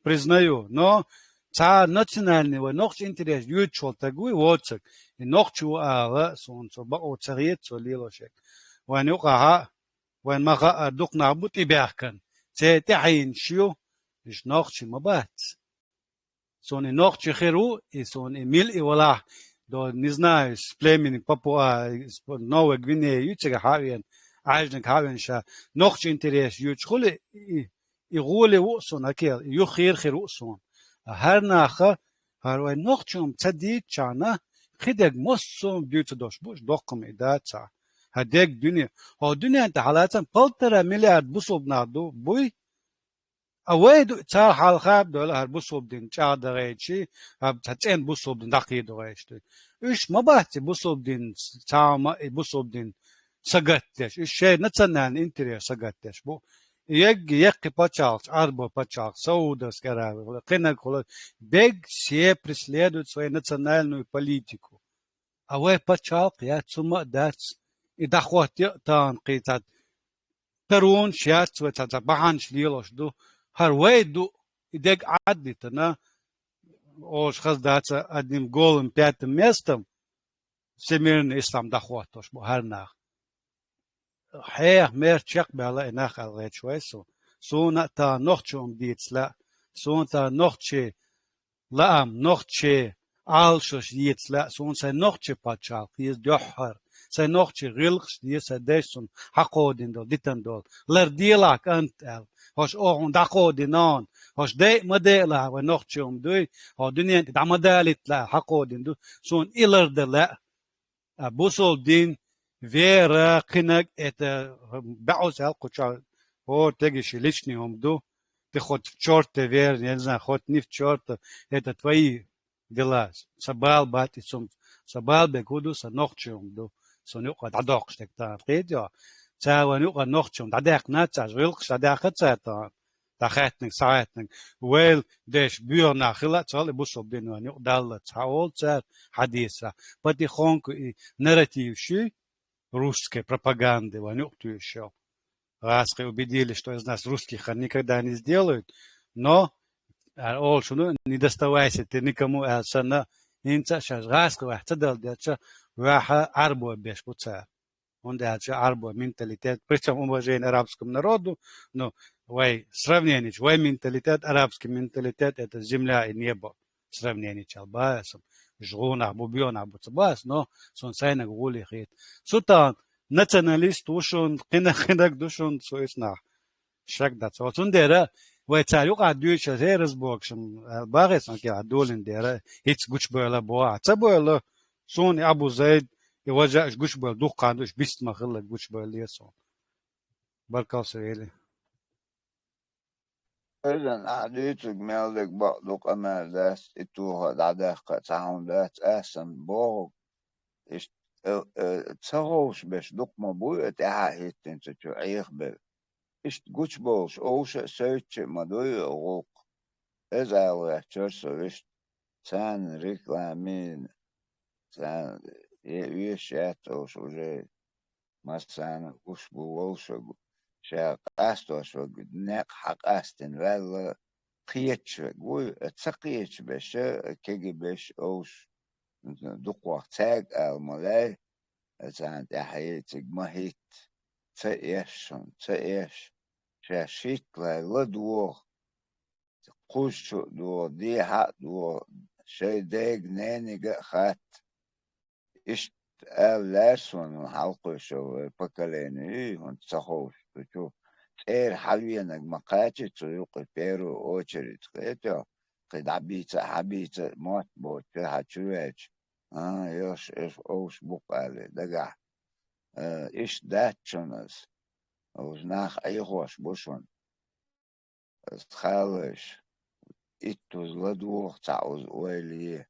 признаю но ца национальный во нохч интерес ючол тагуй воцак и нохчу солнце ба оцарет солилошек вань уқаха وين ما دقنا بوت إباحكن تعين شيو إيش نوخش مبات سون نوخش خيرو إيسون ميل ولا دو نزنا سبليمين بابوا نوع غينيا يتشجع هاوين عايزنك هاوين شا نوخش إنتريس يتشخل يقول وصون أكيد يخير وصون هرناخا هروي نوخشهم تصديق شانا خدق مصوم بيوت دوش بوش دقم إداتا هديك دنيا هو دنيا انت حالاتن قلترا مليار بوصوب نادو بوي اويدو تا حال خاب دولا هر بوصوب دين چا دغيچي هب تاتين بوصوب دين دقي دوغيشتي ايش ما بحثي بوصوب دين تاما بوصوب دين سغتش ايش شيء نتسنان انتريا سغتش بو يقي пачалч арбо пачалч саудовс аравия клинак бег все преследуют свою национальную политику а вы пачалк я цума дац إذا خواتي تان قيتات ترون شيات وتاتا بحانش ليلوش دو هرويدو إديك عدي تنا ош хаздаться одним голым пятым местом всемирный ислам дохватош бухарнах мер чек бела инах алгечвесу суна та нохчум дицла сун та нохче лаам нохче алшош дицла сун са нохче пачал из дохар са нохче гилгш диса дешун хакодин дол дитан дол лердилак антел hoş oğun daqo dinan hoş de modela ve noqchum duy o dünya damadalitla haqo dindu son ileride la busol din vera qinak et baus al qocha o tegish личный умду ты хоть в чёрта вер я не знаю хоть не в чёрта это твои дела сабал батисум сабал бекуду са noqchum du سونيقعد عداقش تكتان قيديا تاوان يقعد نخشم دعداق ناتاج غيلقش دعداق تاتا دخاتنك ساعتنك ويل ديش بيورنا خلا تال بوسو بينوان يقدال تاول تار حديثة بدي خونك ناراتيف شي русской пропаганды ванюкту еще. Раски убедили, что из нас русских они никогда не сделают, но не доставайся ты никому сана инца сейчас раски вахтадал дяча ваха арбо беш пуца. Он дяча арбо менталитет, причем уважение арабскому народу, но сравнение, менталитет, арабский менталитет это земля и небо. Сравнение чалбасом. жгуна бубиона буцбас но сон сайна гули хит сутан националист ушун қинақ душун соисна шак да сотун дера вай царюк адюч азерс бокшм багесан ки адолин дера хич гуч бөла боа цабөла сон абу зайд и важа гуч бөл духкандуш бист махылла гуч бөлесон баркалсели إذن أعديتك مالك بقدق أمال داس إتوها دعداقة تعاون دات أحسن بوغ تسغوش باش دق مبوية تحاهيت تنسى عيخ بل قوش بولش أوش سيتش مدوية غوق إذا أولا تشرسو سان ريكلامين سان يشات أوش وجي مثلا قوش بولش شاق أستوش وقدناق حق أستن ولا قيتش وقوي تسقيتش باش كيجي باش أوش دقوة تاق الملاي زان تحييتك مهيت تأيش شاشيت لدوغ قوش دو دي حق دو شي داق ناني خات إشت لارسون حلقو شو بكاليني هون تسخوش شو تير حلوينك مقاتي تسويق بيرو أوشريت قيتو قد حبيت موت بوت فيها تشويش يوش إيش أوش بقالي دقع إيش داتشونس أوش ناخ أيخوش بوشون تخالش إتوز لدوغ تعوز أويليه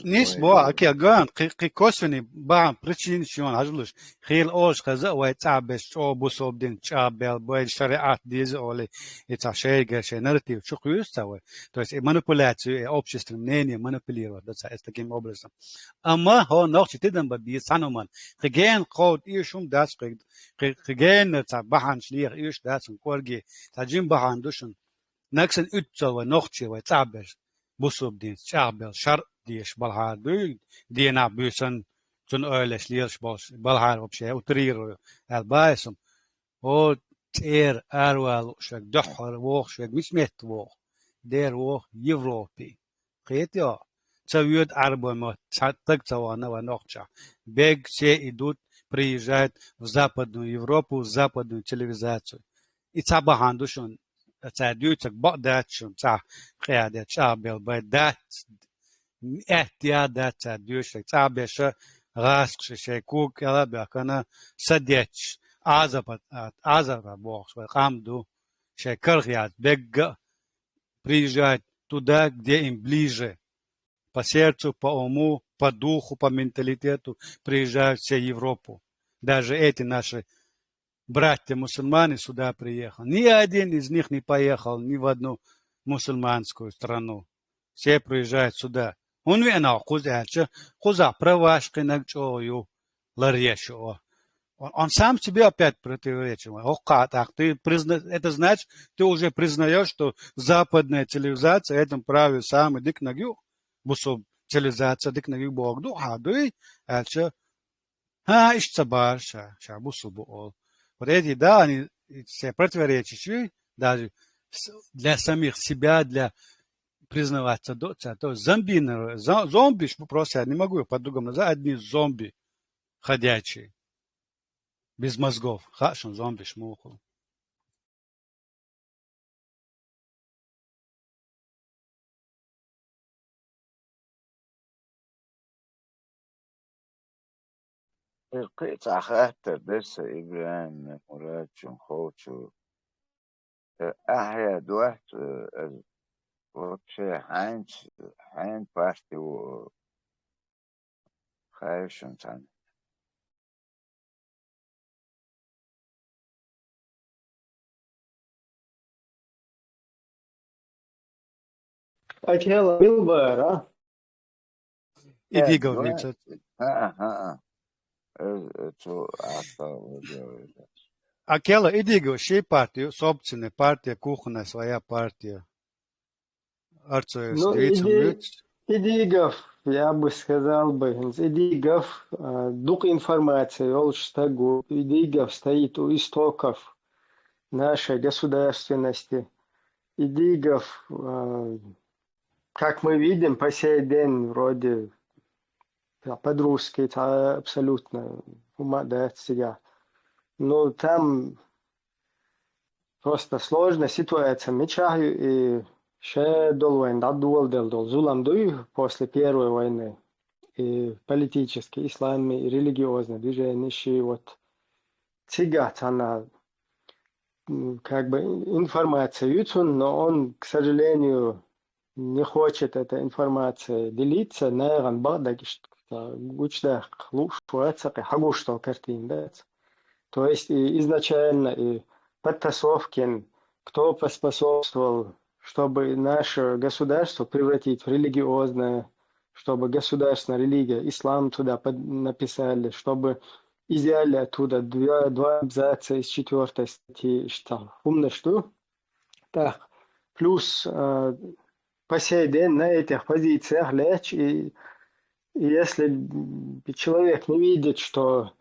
Nis boa aqui agora que cosveni ba причин шон ажлуш хил ош каза вай цабеш о бусобдин чабел бой шариат диз оли это шейга нарратив чукуюстава то есть манипуляцию обществом мнение манипулировать это таким образом ама ho noch тидам би саноман геген код и шум дас геген ца бахан шлир иш дас корги таджим бахан душун наксен утцова нохчи вай цабеш бусобдин чабел шар ديش بالهار دينا بيسن تن أولش ليش باش بالهار وبشيء وترير البايسم هو تير أروال شك دحر ووخ شك مش مت ووخ دير ووخ يوروبي خيت يا تسويت عربة ما تك توانا ونقطع бег все идут приезжают в Западную Европу в западную цивилизацию и цабахан душон цадюцак бадачун ца хядя чабел байдат احتياجات ديوشك تعبش غاسق شيكوك يلا بكنا سديتش عزبت بوخش وقامدو شيكرغيات бег приезжать туда, где им ближе по сердцу, по уму, по духу, по менталитету приезжают все в Европу. Даже эти наши братья-мусульмане сюда приехали. Ни один из них не поехал ни в одну мусульманскую страну. Все приезжают сюда. Он вена куза правашкой нагчою ларьешо. Он сам себе опять противоречил. Это значит, ты уже признаешь, что западная цивилизация этим правит сам дик нагю, бусоб цивилизация дик нагю бог духа, дуй, ищцабар, ша бусубу ол. Вот эти, да, они все противоречащие, даже для самих себя, для признаваться, то зомби, просто я не могу по-другому назвать, одни зомби ходячие, без мозгов, хашон зомби шмуху. قطع خاطر بس إبراهيم مراد شنخوتشو أحيا دوحت вообще حين بارتي و خايشن تاني Акела Билбара. Нет, Идиговница. это Астава делает. Акела идиго, шей партию, собственная партия, кухонная своя партия. Арцуев Ну, стрицем люц. идигов, я бы сказал бы, идигов, дух информации, Олштагу, идигов стоит у истоков нашей государственности. Идигов, как мы видим, по сей день вроде под-русски, это абсолютно умадает себя. Но там просто сложная ситуация. Мечаю и ще долвайн дадуал дел зулам дуй после Первой войны. И политический, исламный, и религиозный движение, вот тягать она как бы информацию, но он, к сожалению, не хочет этой информацией делиться, наверное, то есть и изначально и подтасовки, кто поспособствовал, чтобы наше государство превратить в религиозное, чтобы государственная религия, ислам туда написали, чтобы изъяли оттуда два абзаца из 4 статьи, что умно что. Так, плюс по сей день на этих позициях лечь, и если человек не видит, что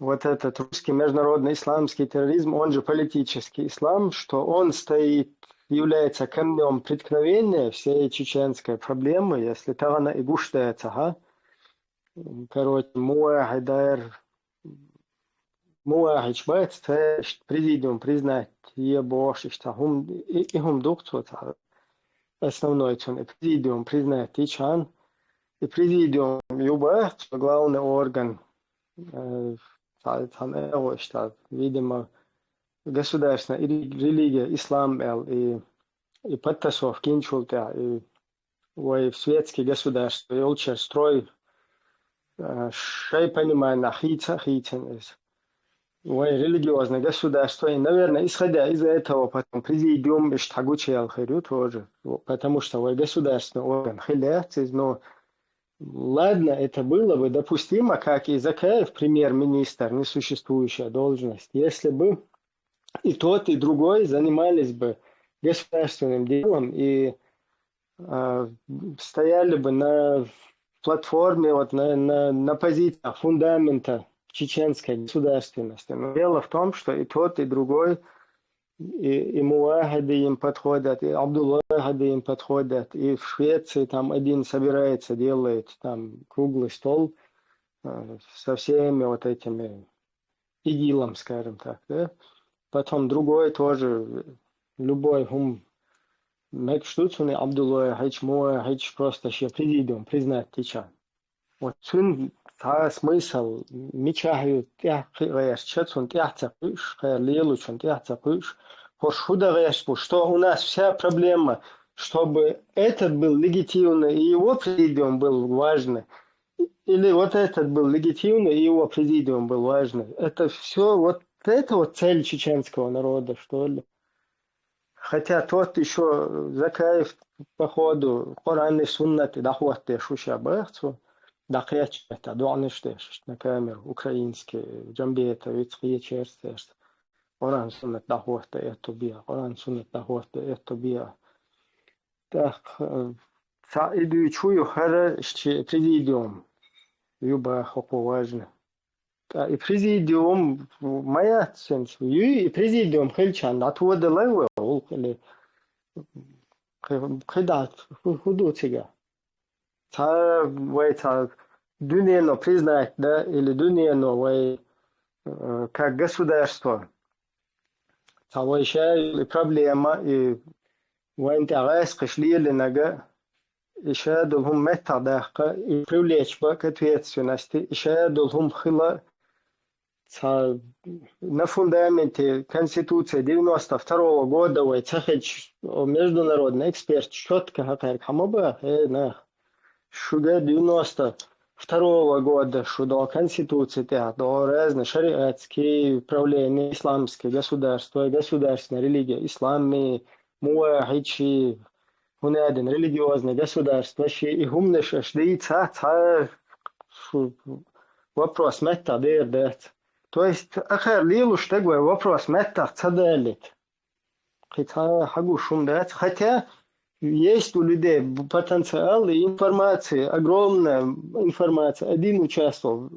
вот этот русский международный исламский терроризм, он же политический ислам, что он стоит, является камнем преткновения всей чеченской проблемы, если Тарана и гуштается, короче, Муахид шбайц, президиум признать ебош, что им докторат основной цен, президиум признать тичан, и президиум юбах, главный орган, что, видимо, государственная религия, ислам, и подтасов, кинчулта, и в светские государства, и улчер строй, шей понимание, хитин, религиозное государство, и, наверное, исходя из этого, потом президиум иштагучи алхирю тоже, потому что государственный орган хиляется, но ладно, это было бы допустимо, как и Закаев, премьер-министр, несуществующая должность, если бы и тот, и другой занимались бы государственным делом и стояли бы на платформе, вот на позициях фундамента чеченской государственности. Но дело в том, что и тот, и другой, и Муахиды им подходят, и Абдуллахиды им подходят, и в Швеции там один собирается, делает там круглый стол со всеми вот этими игилом, скажем так, да? Потом другой тоже, любой Мекштуцуны Абдуллахич, Муахич просто еще президиум признать тича. Вот сын смысл мечахю тяхкаяш чатсун тяхцапыш, лелучун тяхцапыш, что у нас вся проблема, чтобы этот был легитимный и его президиум был важный, или вот этот был легитимный и его президиум был важный. Это все, вот это вот цель чеченского народа, что ли. Хотя тот еще Закаев по ходу Коран и Суннаты дахуатте шуша бахцу, дахьячта дуаныштеш на камеру украинские джамбета вицкие черстеш. Коран Суннат дахуатте это бия, Коран Суннат дахуатте это бия. Так, иду чую хороший президиум, юба хоку важно. И президиум моя сенс, и президиум хельчан отвода левел, или кидат худуцига. Та дуньяно признать, да, или дуньяно как государство. Та еще проблема, и интерес кошли или нога, еще долгом методах, и привлечь к ответственности, еще долгом хила. На фундаменте Конституции 92 года международный эксперт четко говорит, что 92 года, что до Конституции, до разных шариатские правления, исламские государства, государственная религия, ислам, муахичи, один религиозный государство, и гумнеш шли вопрос мета дердет. То есть ахер лилу штегвай вопрос мета цадалит. Хотя хагу шум дать, хотя есть у людей потенциал и информации, огромная информация. Один участвовал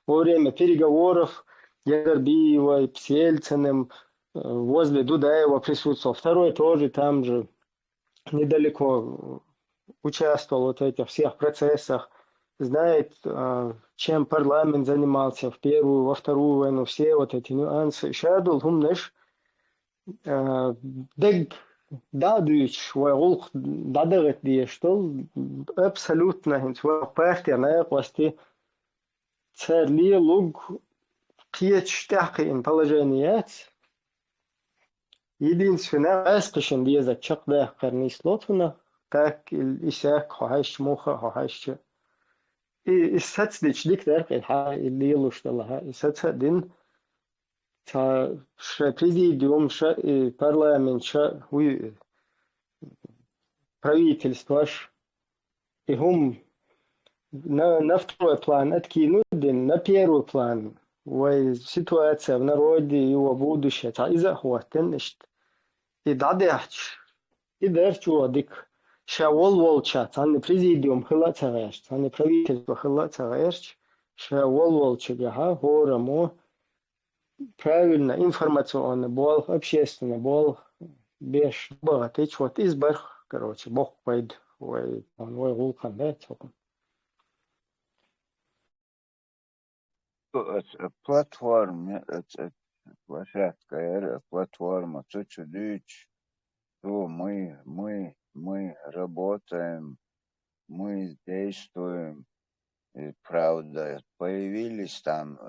во время переговоров Ягорбиевой, с Ельциным, возле Дудаева присутствовал. Второй тоже там же недалеко участвовал в вот этих всех процессах. Знает, чем парламент занимался в первую, во вторую войну, все вот эти нюансы. Шадул гумнеш дег дадуич вайгулх дадагет диештол абсолютно хинцва партия на власти царли луг пьечтахин положеният. Единственное, аскашен диеза чакда карни слотуна, как исяк хахаш муха хахаш. И сацдич диктер الحا اللي يلوشتلها сацдин تا президиум парламент правительство и хум на второй план откинуден на первый план. Ситуация в народе и его будущее. Та из-за хватенность. И дадяч. И дерчу дик. Шавол волчат. Они президиум хилацаешь. Они правительство хилацаешь. Шавол волчага. Горamo. Правильно. Информационный бол. Общественный бол. Беш. Богатыч. Вот избар. Короче. Бог пойд. Он вулкан. Да? Платформа, площадка, платформа, чуть-чуть, то мы работаем, мы действуем, и, правда, появились там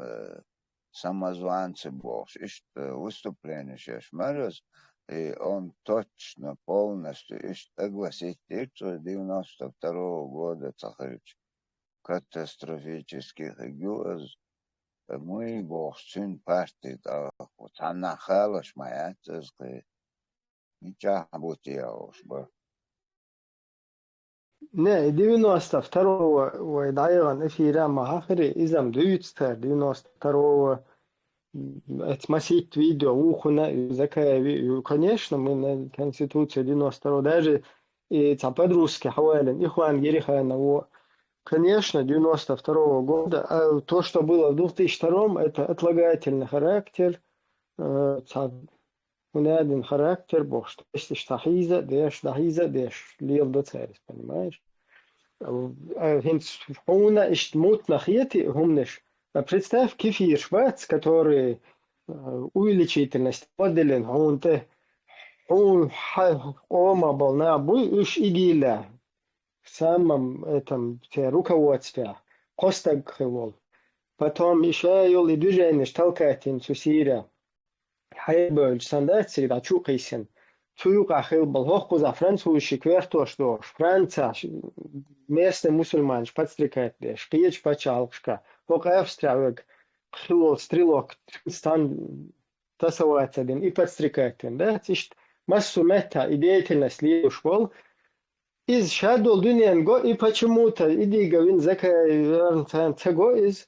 самозванцы больше, выступление сейчас Мороз, и он точно, полностью, огласить 1992 года, катастрофических гюз, мы бохшин партий, вот она халаш моя, ничего бутия уж бы. Не, 92-го дайган эфира махари изам дүйцтер 92-го отмасить видео ухуна закая. Конечно, мы на Конституции 92-го даже и по-русски хавален ихуан герихана. Конечно, 92-го года, а то, что было в 2002-м, это отлагательный характер, один характер, бог, что если штахиза, деш, лил до царис, понимаешь? Хинцфуна ишт мут нахети гумнеш. Представь кефир швац, который увеличительность поделен, он ома был на буй уж игиля. В самом этом руководстве Костаг хевол. Потом еще и движение шталкатин сусира. Хайболь сандаци да чукайсен. Туюка хелбал хохку за французский квертош Франция местный мусульман подстрекает деш. Киеч пачалшка. Пока австриак хилол стрелок стан тасоваться ден и подстрекает ден. Да, тишь массу мета и деятельность ли школ. Из шадол дуньян го и почему-то иди гавин закай цего из,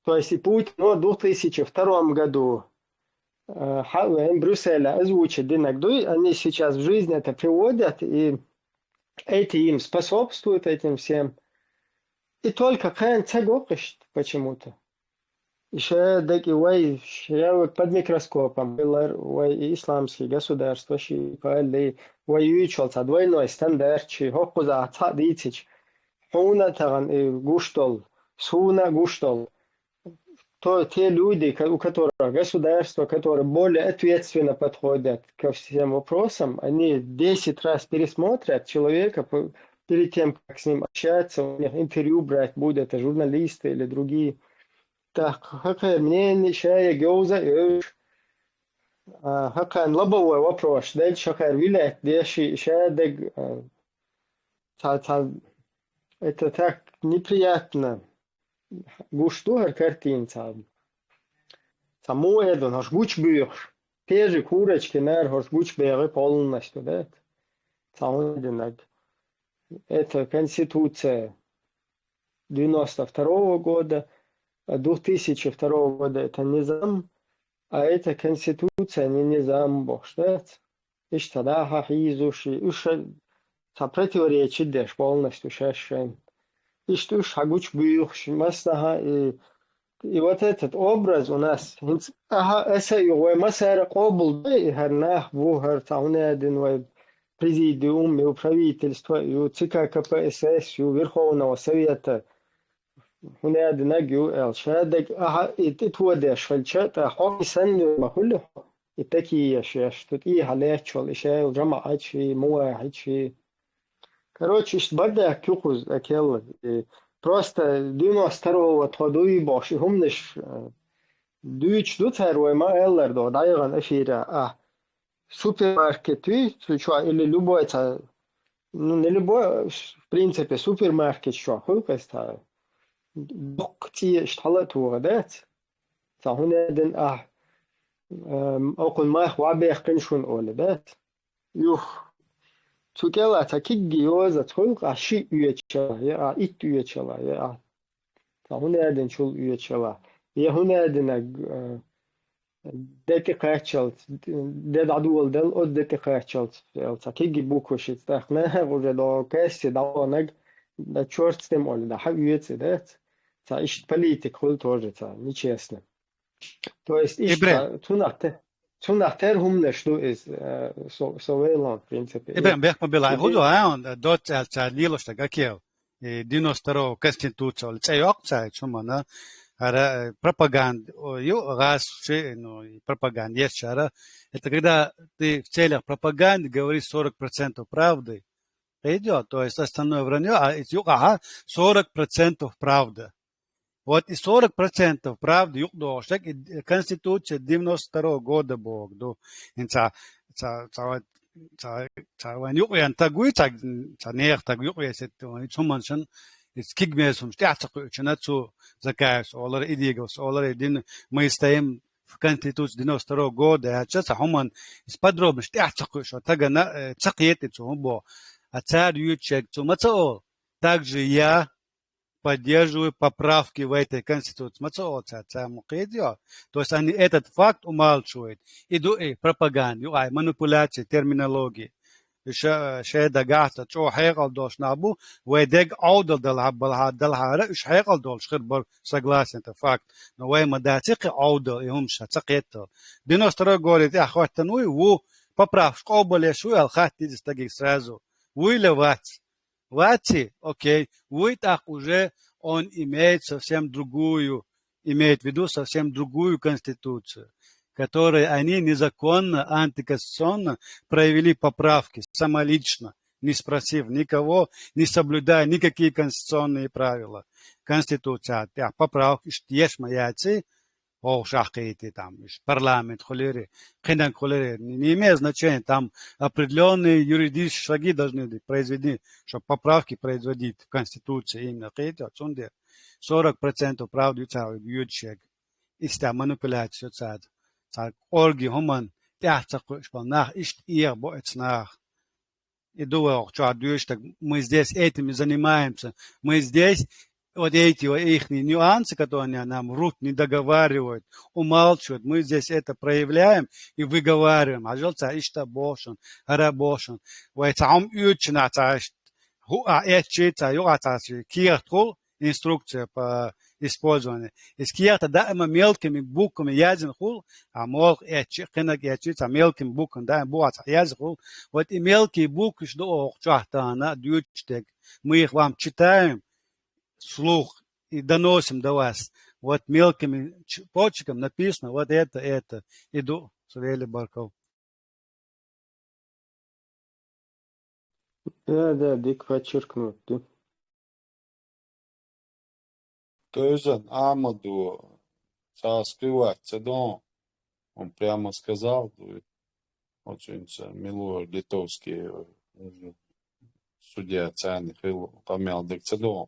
то есть и путь, но в 2002 году Брюсселя озвучит динагдуй, они сейчас в жизнь это приводят, и эти им способствуют этим всем. И только хэн цего почему-то. Еще таки под микроскопом было исламские государства, шипали, воюют двойной стандарт, хоху за цадицич, хуна таган и гуштол, суна гуштол. То те люди, у которых государство, которые более ответственно подходят ко всем вопросам, они 10 раз пересмотрят человека перед тем, как с ним общаться, у них интервью брать будут, это журналисты или другие. Так, хакер мнение, шая геуза, хакер лобовой вопрос, дальше хакер вилет, дальше шая дег, это так неприятно. Гуштугар картинца. Само это наш гуч бьешь. Те же курочки, нар, наш гуч бьешь полностью, да? Это Конституция 92 года, 2002 года это низам, а это Конституция не низам бошдет. Иш тогда хахизуши, противоречит деш полностью шашен. Иш туш хагуч бюхш, маснаха и вот этот образ у нас, это его масара кобл, и харнах вухар таунедин, президиум, и правительство, и ЦК КПСС, и Верховного Совета, هنادي نجيو الشادك اتودش فالشات حوي سن ما كله التكي يش تتي عليه شغل إشي وجمع شيء مواعيد شيء короче بدأ كيوخز أكيل просто 92 تادوي باشي هم نش دويش دو تروي ما إلر دو دايغان أشيرة سوبر ماركتي شو اللي любой ну не любой в принципе супермаркет что хулкаста بقتي اشتغلت وغدات فهنا دن أقول ما هو بيخن شون أولدات يوخ تكلا تكيجي يوزا تقول عشي يتشلا يا إت يتشلا يا فهنا دن شو يتشلا يا هنا دن دقيقة تشلت ده عدول دل أو دقيقة تشلت تكيجي بوكوشيت تخنا وجدوا كاستي دعوانك да черт с ним, Оля, да хавьется, да? Ищет политик, хул тоже, нечестно. То есть, ищет, тунахтер хумне, что из Совейланд, в принципе. Ибрам, бех мобилай, худу, он дот лилош такакел, 92 конституция, лицеёк, чумана, пропаганда, раз, ну, пропаганда, есть чара. Это когда ты в целях пропаганды говоришь 40% правды, идет, то есть остальное вранье, а 40% правда. Вот и 40% правды юг дошек, и Конституция 92 года бог, до юг ян тагуй, нех так юг ясет, чуманшан, из кигмесум, штяцаку, чанацу закаешь, олар идигос, олар идин, мы стоим в Конституции 92 года, а сейчас хуман из подробно, штяцаку, что тагана цакиети цумбо. А царь Ючек Цумацаол. Также я поддерживаю поправки в этой конституции. Мацаол царь Мукедио. То есть они этот факт умалчивают. Иду и пропаганду, манипуляции, терминологии. شاید دگاه چو حقل داشت نبود و دگ عودل دل هاره اش حقل داشت خیر بر سگلاس انت فقط نوای مداتق عودل هم شتقیت دینستر گورید اخوات نوی و поправ قابل شو الخات ديز تاجي сразу вати, окей, вы так уже он имеет совсем другую, имеет в виду совсем другую конституцию, которой они незаконно, антиконституционно провели поправки самолично, не спросив никого, не соблюдая никакие конституционные правила. Конституция, поправки, есть маяцы, о шахите там, парламент, холери, хинан холери, не имеет значения, там определенные юридические шаги должны быть произведены, чтобы поправки производить в Конституции именно хейте, отсюда 40% правды юридических, и там манипуляция, орги, хуман, тяхтакуш, нах, ишт ир, боец нах. И думаю, что мы здесь этим занимаемся, мы здесь вот эти их нюансы, которые нам врут, не договаривают, умалчивают, мы здесь это проявляем и выговариваем. А желтый ишта бошен, арабошен, вайтам ючна цаш, эчица, югаташ, киртул, инструкция по использованию. Из кирта да мелкими буквами язен хул, а мол эчинак эчица мелкими буквами да буаца язен хул. Вот и мелкие буквы, что охчахтана дючтек, мы их вам читаем вслух и доносим до вас. Вот мелкими почерком написано вот это. Иду, Савелий Барков. Да, дик подчеркнут. То есть Амаду скрывать цедон, он прямо сказал, очень мило литовский судья Цяни Хил помял дик цедон.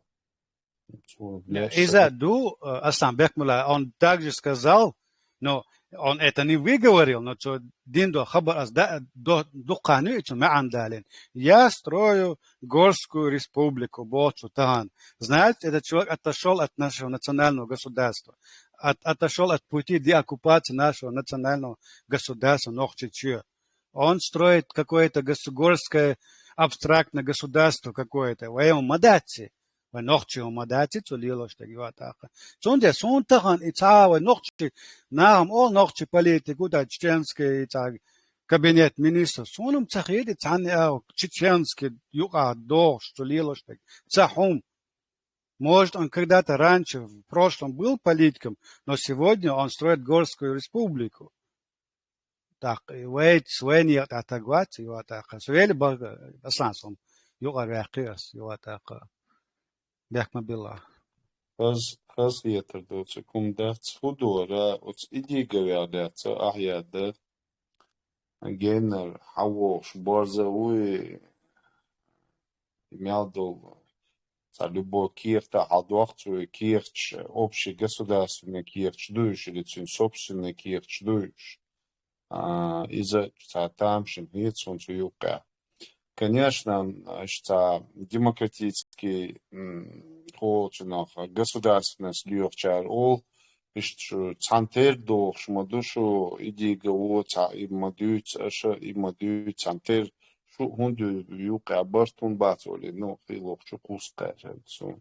Изаду, Аслан Бекмула, он также сказал, но Он это не выговорил, но что Диндо хабар до кануичу маандалин. Я строю Горскую республику, Бочу, Таган. Знаете, этот человек отошел от нашего национального государства. Отошел от пути деоккупации нашего национального государства Нохчичу. Он строит какое-то горское абстрактное государство какое-то. Воем мадати. ونقطة ومداتي توليلوش تجواتاخ. سونده سونتهان إتاوى نقطة نعم أو نقطة политику да чеченский так кабинет министров. Соном цахеди цани ау чеченский юга дож тوليلوش так цахум. Может, он когда-то раньше, в прошлом, был политиком, но сегодня он строит Горскую республику. Так, и вейт свени атагват юатаха. Свели баг аслансом юга ряхиас юатаха. Бяхмабилла. Хаз yetirdi kumdats hudora uts idigavyadats ahyada генер хавош борзауи имелдол за любой кирта адвахцу кирч общий государственный кирч дуешь или цин собственный кирч дуешь из-за тамшин хитсун цуюка. Конечно, что демократический государственность льёхчар ол что центр до шмадушу идеего имадует центр шу хунду юка бартун батоли но хилох чукуска жансу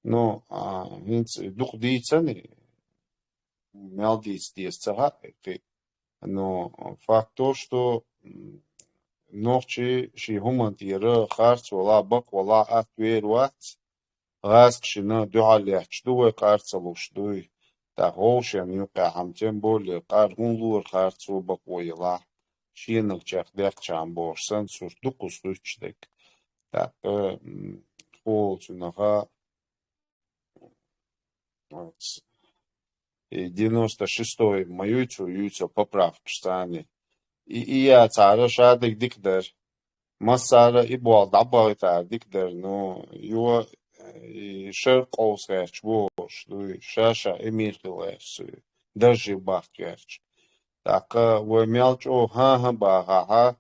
но инц дух дицани мелдис десцага но факт то что نوخشي شي هما تيرا خارج ولا بق ولا أتوير وات غاز شنا دعالي أحشدوه قارص بوشدوه تا غوش يعني يقع همتين بولي قار هنلور خارج وبق ويلا شي نقشاق ديق شام بورسان سور دوكوس دوشدك تا خول شنغا 96-й маюцу юцу поправки штани и я цара шадик диктер масара и бол дабай та диктер но ё шер qo'sgach bosh shasha emir qilasiz даже бахтяч так вы мелчо ха ба ха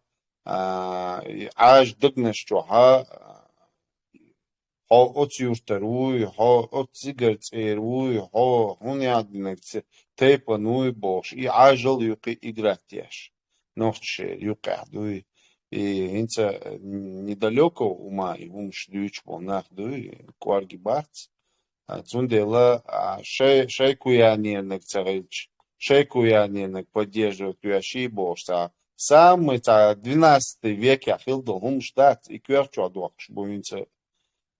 аж дыгнаш чо ха отюртеруй отцигерцеруй хуняднекце тепануй бош и ажал юки игратяш ночше юкадуй и инца недалеко ума и умшлюч волнахдуй кваргибац цундела шейкуяненек царич шейкуяненек поддерживает юаши бош самый 12 век я хилдал умштат и кверчу адуакш буинца.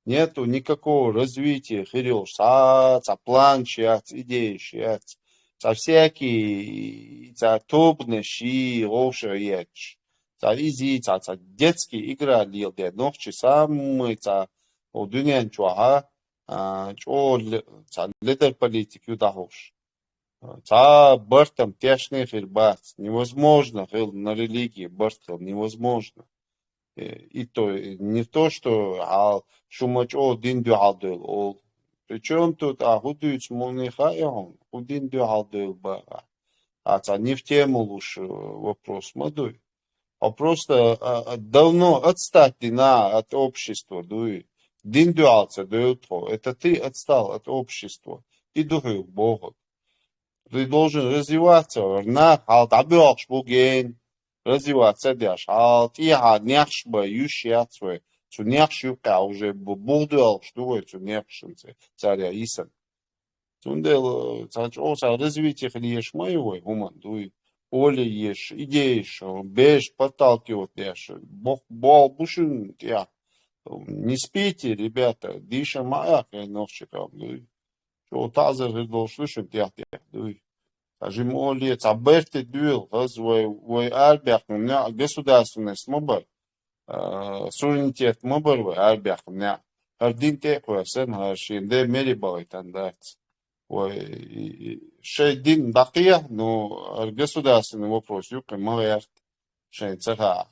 Нету никакого развития, хирилш, планчат, идеи, всякие, топныши, лоша еч, изи, детские игры лилде, ночи самые, у дуньян чуаха, лидер политик юдахош. Бартам тяжный хирбат, невозможно, на религии, бартал, невозможно. И то не то, что шумач один дюалдел ол. Причем тут худуют мунихайон, один дюалдел бага. Не в тему лучше вопрос мадуй. А просто давно отстать от общества, дуй. Дин дюалца дует. Это ты отстал от общества и дуй Богу. Ты должен развиваться. На халтабёш буген. Развиваться дяш, тиха няшба ющиацве, цу няшюка уже будуал, что это няшинце царя Исан. Тундел цачоса развитие хлеш моего гуман, дуй поле ешь, идеешь, беж подталкивать дяш, бог бушин я. Не спите, ребята, диша моя ночикам, дуй. Что тазер должен слышать я, дуй. Жимоли, цаберте дюл, вы арбяхм, государственность мобар, суверенитет мобар, вы арбяхм, ардин теква, сен харшин, де мерибалай тандать. Шейдин дакия, но государственный вопрос, юка малярт, шей цеха,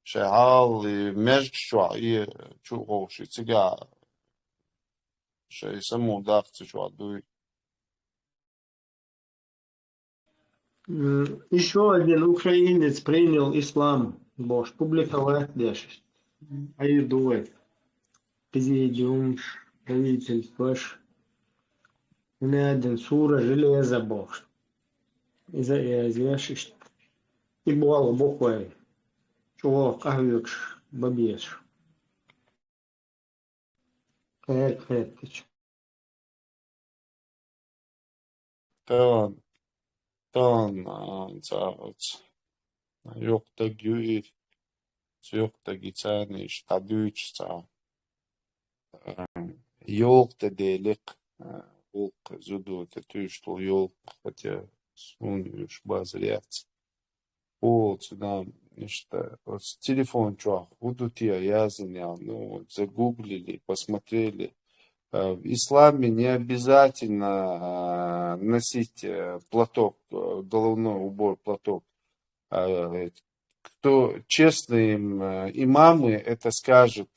шейхал, и межчуа, и чухоши, цега, шей саму дахцы чуа дуй. Еще один украинец принял ислам. Бож, публиковать даже. Айдует. Президиум, правительство. Один сура железа бож. Из-за извешишь. И было буквой. Чего kahvix бабеш. Кэтч. Tavan yok da güir, yok da gitsaniş, tabüç ta, yok da delik, yok zudu da tüştol yok, хотя sunuş bazı ряд. О, сюда, что с телефон что, будут я языня, ну, загуглили, посмотрели. В исламе не обязательно носить платок, головной убор, платок. Кто честные имамы, это скажет,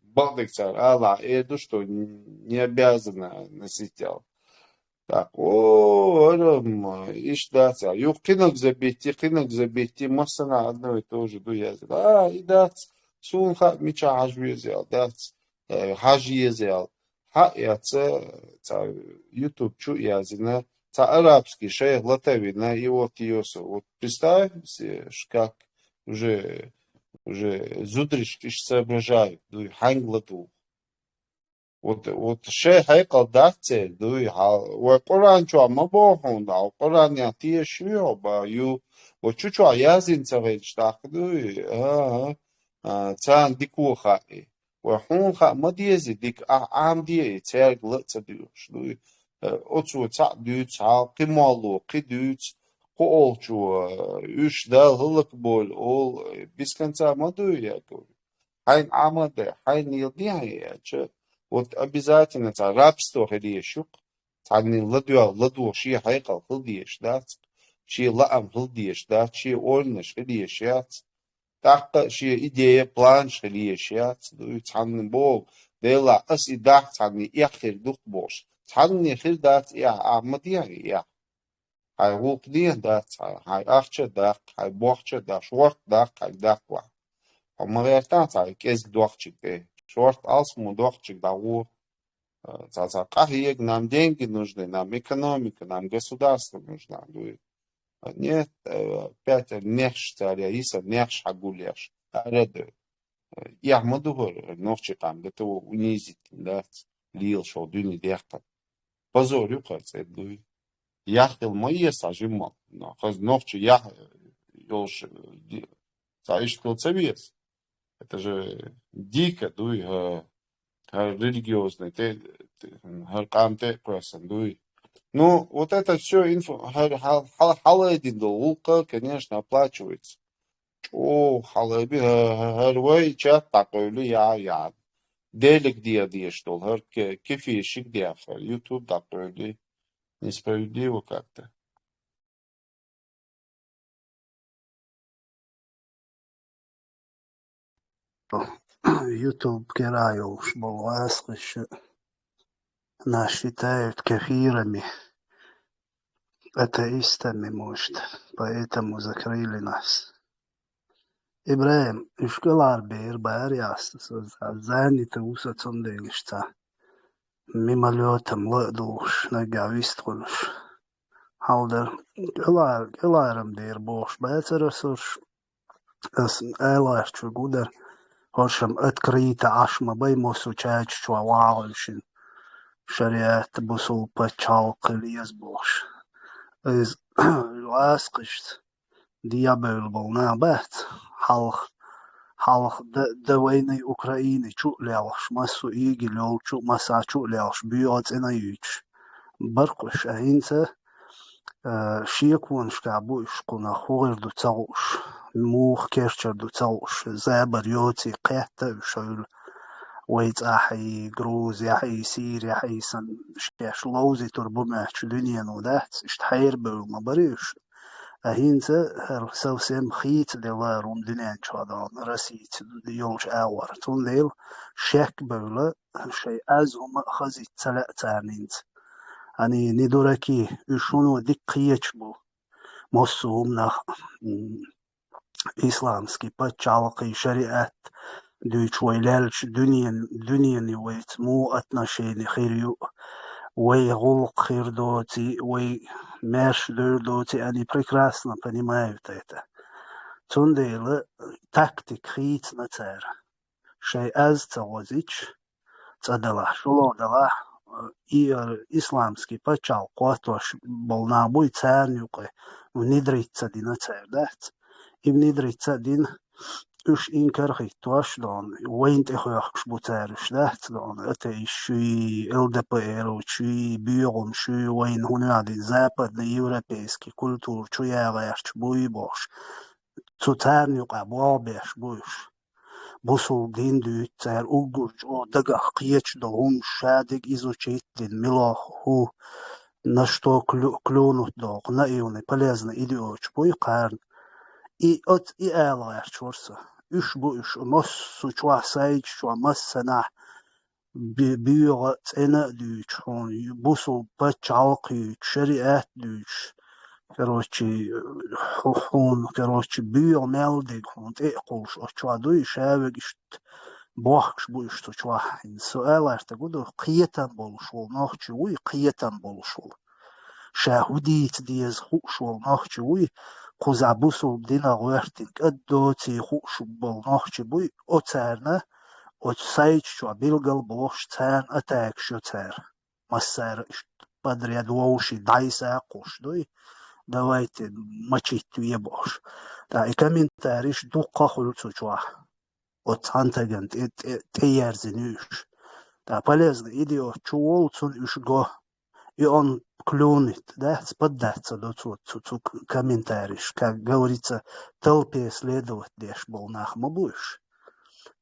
Балдексар, Аллах, это что, не обязано носить тело. Так, иштаться. Юг кинок забейти, масана одно и то же дуязит. И дац, сунха мича хажвезел, дац, хажьезел. Яца, YouTube чу язина, арабский шейх латавина, и вот Йосу. Вот представь себе, как уже зудришки соображают, хангладу. Вот шейх айкал датце, Qur'an чуа мабохун, Qur'an я тие швио ба ю, вот чучуа язин цавеч так, цан дику хаи. وحون خا ما ديزي ديك عام دي تاج لطا ديوش أتسو تاع ديوتس ها قمالو قديوتس قولشو يش دال هلك بول أول بيسكنتا ما دو ياكل حين عمده حين يضيع يا вот обязательно تاع рабство هديشوك تعني لدو شي حيقل هديش دات شي لأم هديش دات شي أولنش هديشات تاق شي إدية بلانش هديشات تعني بول ديلا أس إداح تعني يخير دوك بوش تعني خير دات يا عمدية يا هاي وقدية دات هاي أخشة داق هاي بوخشة داق شوارت داق هاي داق واحد ومغيرتان تاع كيز دوخشك دي شوارت ألسمو دوخشك داغو нам деньги нужны, нам экономика, нам государство нужно. Нет, опять нехш царя, иса нехш агуляш. Я мадугор, ночи там, готово унизить, да, лил, шо, дюни дехта. Позорю, кажется, дуй. Я хотел мои сажимал, но ночи я, ёлш, цариш колцевец. Это же дико, дуй, религиозный, харкамте person. Ну, вот это все халайдин улка, конечно, оплачивается. Халайби, харвай чат такой ли я. Делик диадия, что ли, кефишик диаха, YouTube такой ли. Несправедливо как-то. YouTube кераюш был асхыш, нас считают кефирами, атеистами, может, поэтому закрыли нас. Ибраим, ишкалар бир барястас, занято усацондейлишта, мимолетом ладуш, нагависткунуш. Halder, gelaaram deur boos beterus, as ēlēšķu gudar, hošam atkrīta ašma bai mūsu čēču vālšin, šariet busul pačalka lies boš. Es lēskišt diabēlbal nā, bet halk davajnai Ukraini čuļauš, masu īgi ļauču, masā čuļauš, bijots inajūč. Barkuš ahince, شيكون شكابو يشقونا خوغير دو تاوش موخ كيرشر دو تاوش زابر يوتي قيحتا وشاول ويت احي جروز يحي سير يحي سن شيش لوزي تربو ماش دنيا نودات اشتحير بو مبريش اهينتا هر سوسيم خيت ديلا روم دنيا چادان رسيت يوش اوار تون ديل شك بولا شي ازهم خزي تلق تانينت أني ندركي شنو دقيتش بو مصومنا إسلامسكي بتشالقي شريعة دوش ويلالش دنيا ويت مو أتناشيني خيريو وي غلق خير دوتي وي ماش دوتي أني прекрасно понимаю это. Цундейлы тактик خيت نتار شيء أز تغوزيش تدلا شلو دلا إسلامسكي بتشال قواتوش болнабуй царнюقы внидриться дина цардат и внидриться дин уж инкархи тош дон وين تخيخش بوتارش دات دون أتى شوي ЛДПР شوي بيوم شوي وين هنا دي западный европейский культур شوي غيرش بوي бош царнюقы болбеш буш بوصل دين دوتر أوجوج أو دقة قيتش دهم شادق изучить دين ملاه هو نشتو كلونو دوق نأيوني полезно идиоч بوي قارن и آلاير чурса үш буш мос сучва сайч шва массана бюро цена дуч он бусу пачалки шариат дуч короче бюро мелдик он эколш очваду и шавегишт бахш буш сучва суалар тагуду қиетан болушул нохчу уй қиетан болушул شاهوديت ديز خوش والناخش بوي قزعبوسو بدينا غوارتك أدوتي خوش بالناخش بوي أتارنا أتسايج شو بيلغل بلوش تان أتاك شو تار مسار بدري أدووشي دايسا قوش دوي دوايت مچيتو يبوش دا إكامين تاريش دوقا خلوتو جواه أتانتاقن تيارزنوش دا полезно إديو чуолцун уж го и он клюнет, да, поддаться до комментариев, как говорится, толпе следовать деш был нахмабуешь,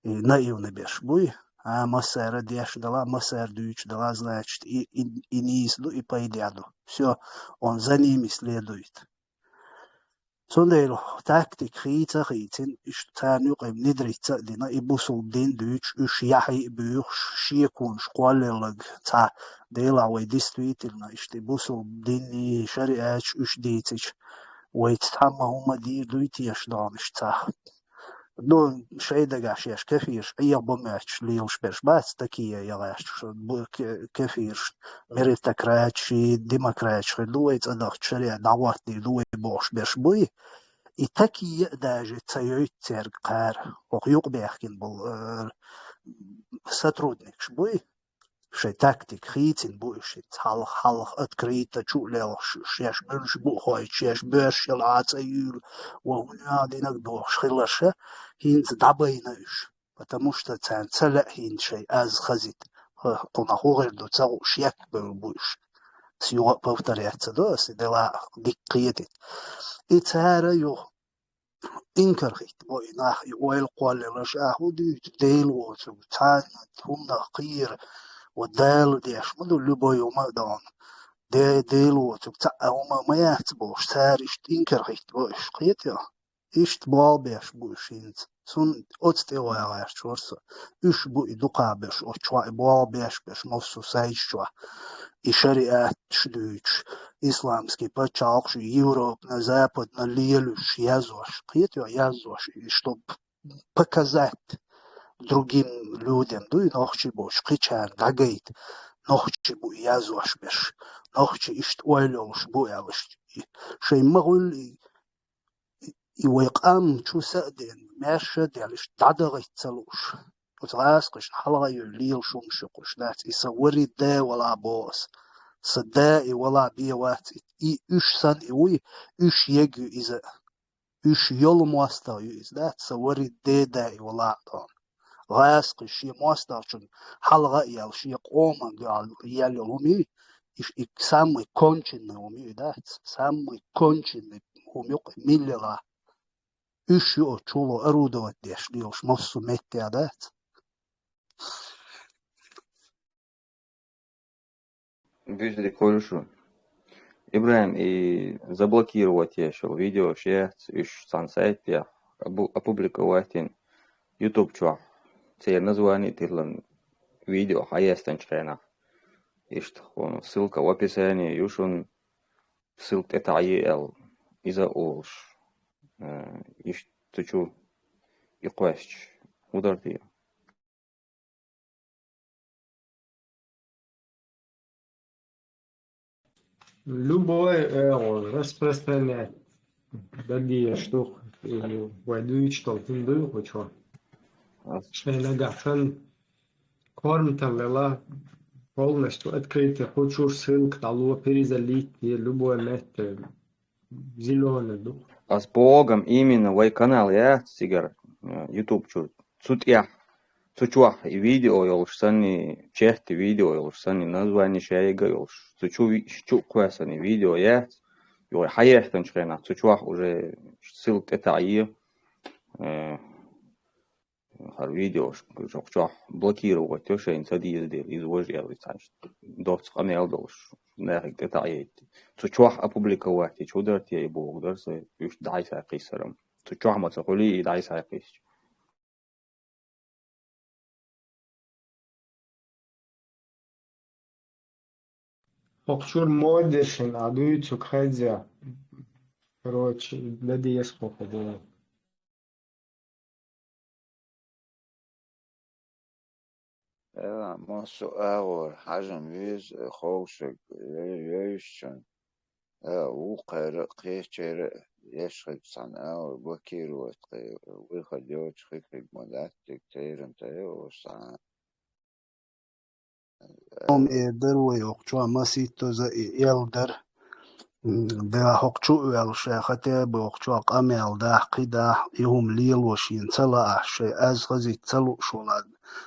и наивный беш буй, а массера деш дала, массер дюч дала, значит, и не изду, и поедяду. Все, он за ними следует. Цундейло, тактик хица хитин, иштанюк им нидрица дина, и бусул дин дюч, уж яхи бюх, шиекун, школелаг, ца, ديلا ويديستويتلنا اشتي بوسو ديني شريعش اش ديتش ويتتحمى هما دي دويتي يشدان اشتاخ دون شيء دقاش يش كفيرش اي بماتش ليلش برش بس تكية يغاش كفيرش مريتكراتشي ديمقراتش خلويت ادخت شريع دعوات دي لوي بوش برش بوي и такие даже цаёй церкар охюк бехкин был сотрудник шбуй شيء تكتيك خيتين بوشي حلخ открыто чулелш شيش منش بوخوي شيش برش يلعات ايول وهنا دينك دوخ خلشه هينز دابينش потому что цела هين شيء از خزيت طنخو غير دو цау شيك بوش سيو повторяется да сидела диккиетит и цара ё إنكرخت وإناح ويلقوال لشاهو ديل وتو تان هم نقير والدال دي أشمدو لبو يوم دان ديل وتبتع وما ما يحتبوش تار إشت إنكرخت بوش قيت يا إشت بابيش بوش إنت سون أتتوا يا غير شورسا إش بو إدوقا بيش أتشوا بابيش بيش نفسو سايشوا إشاريات شدوش إسلامسكي بتشالقش Европа на Запад на лелюш язош قيت يا язош чтобы показать другим людям, да и нахчи бош, кичар, дагайт, нахчи бу язуаш беш, нахчи ишт ойлолш бу ялш. Шей магул и вайкам чусаден, мяша делиш, дадагайт целуш. وتغاسقش حلقة يليل شمشقش ناس يصوري دا ولا بوس صدائي ولا بيوات إيش سن إيوي إيش يجو إذا إيش يوم واستو إذا تصوري دا ولا طان غاسق شيء ماسترشن حلقة يال شيء قوما قال يالهمي إيش سامي كونشن همي دات سامي كونشن همي ميللا إيش يو تشولو أرودو ديش ليش مصو متى دات Вижу, хорошо. Ибраим, и заблокировать я шел видео, шесть, иш сансайт, я опубликовать in YouTube чувак. Це название тирлан видео, хаястан чрена. ссылка в описании, юшун ссылка это АЕЛ из-за олш. Тучу и квест. Удар ты. Любой распространять другие штуки или войду что тинду хочешь. Шейнагашан корм талела полностью открытый. Хочешь ссылку талу перезалить и любое место зеленый дух. А с Богом именно вай канал я сигар YouTube чур. Суть я. Сучуах и видео ёлшсани чехти видео ёлшсани название шайга ёлш. Сучу квасани видео я. Ё хаяхтан чхена. Сучуах уже ссылка это АЕ. Хар видео чуах блокировать тёшейн садиз дел из вожья лицанш. Доц канал долш. Нахик это АЕ. Сучуах опубликовать. Чудер те Бог дарса юш дайса кисарам. Сучуах мацахули дайса кис. Хокчур модершин, а дуйцу кхайдзя. Короче, дади сколько было. ماسو أور حجم ویز خوشك يوشن او قيشر يشخد صن أور بكير وتقي ويخد يوش خيك مدات تكتيرن تيو صن إيدر ويوقشوا مسيتو زي يلدر ده حقشو الشيخته بوقشوا قامل ده قيده يوم ليل وشين تلا شيء از غزي تلو شولاد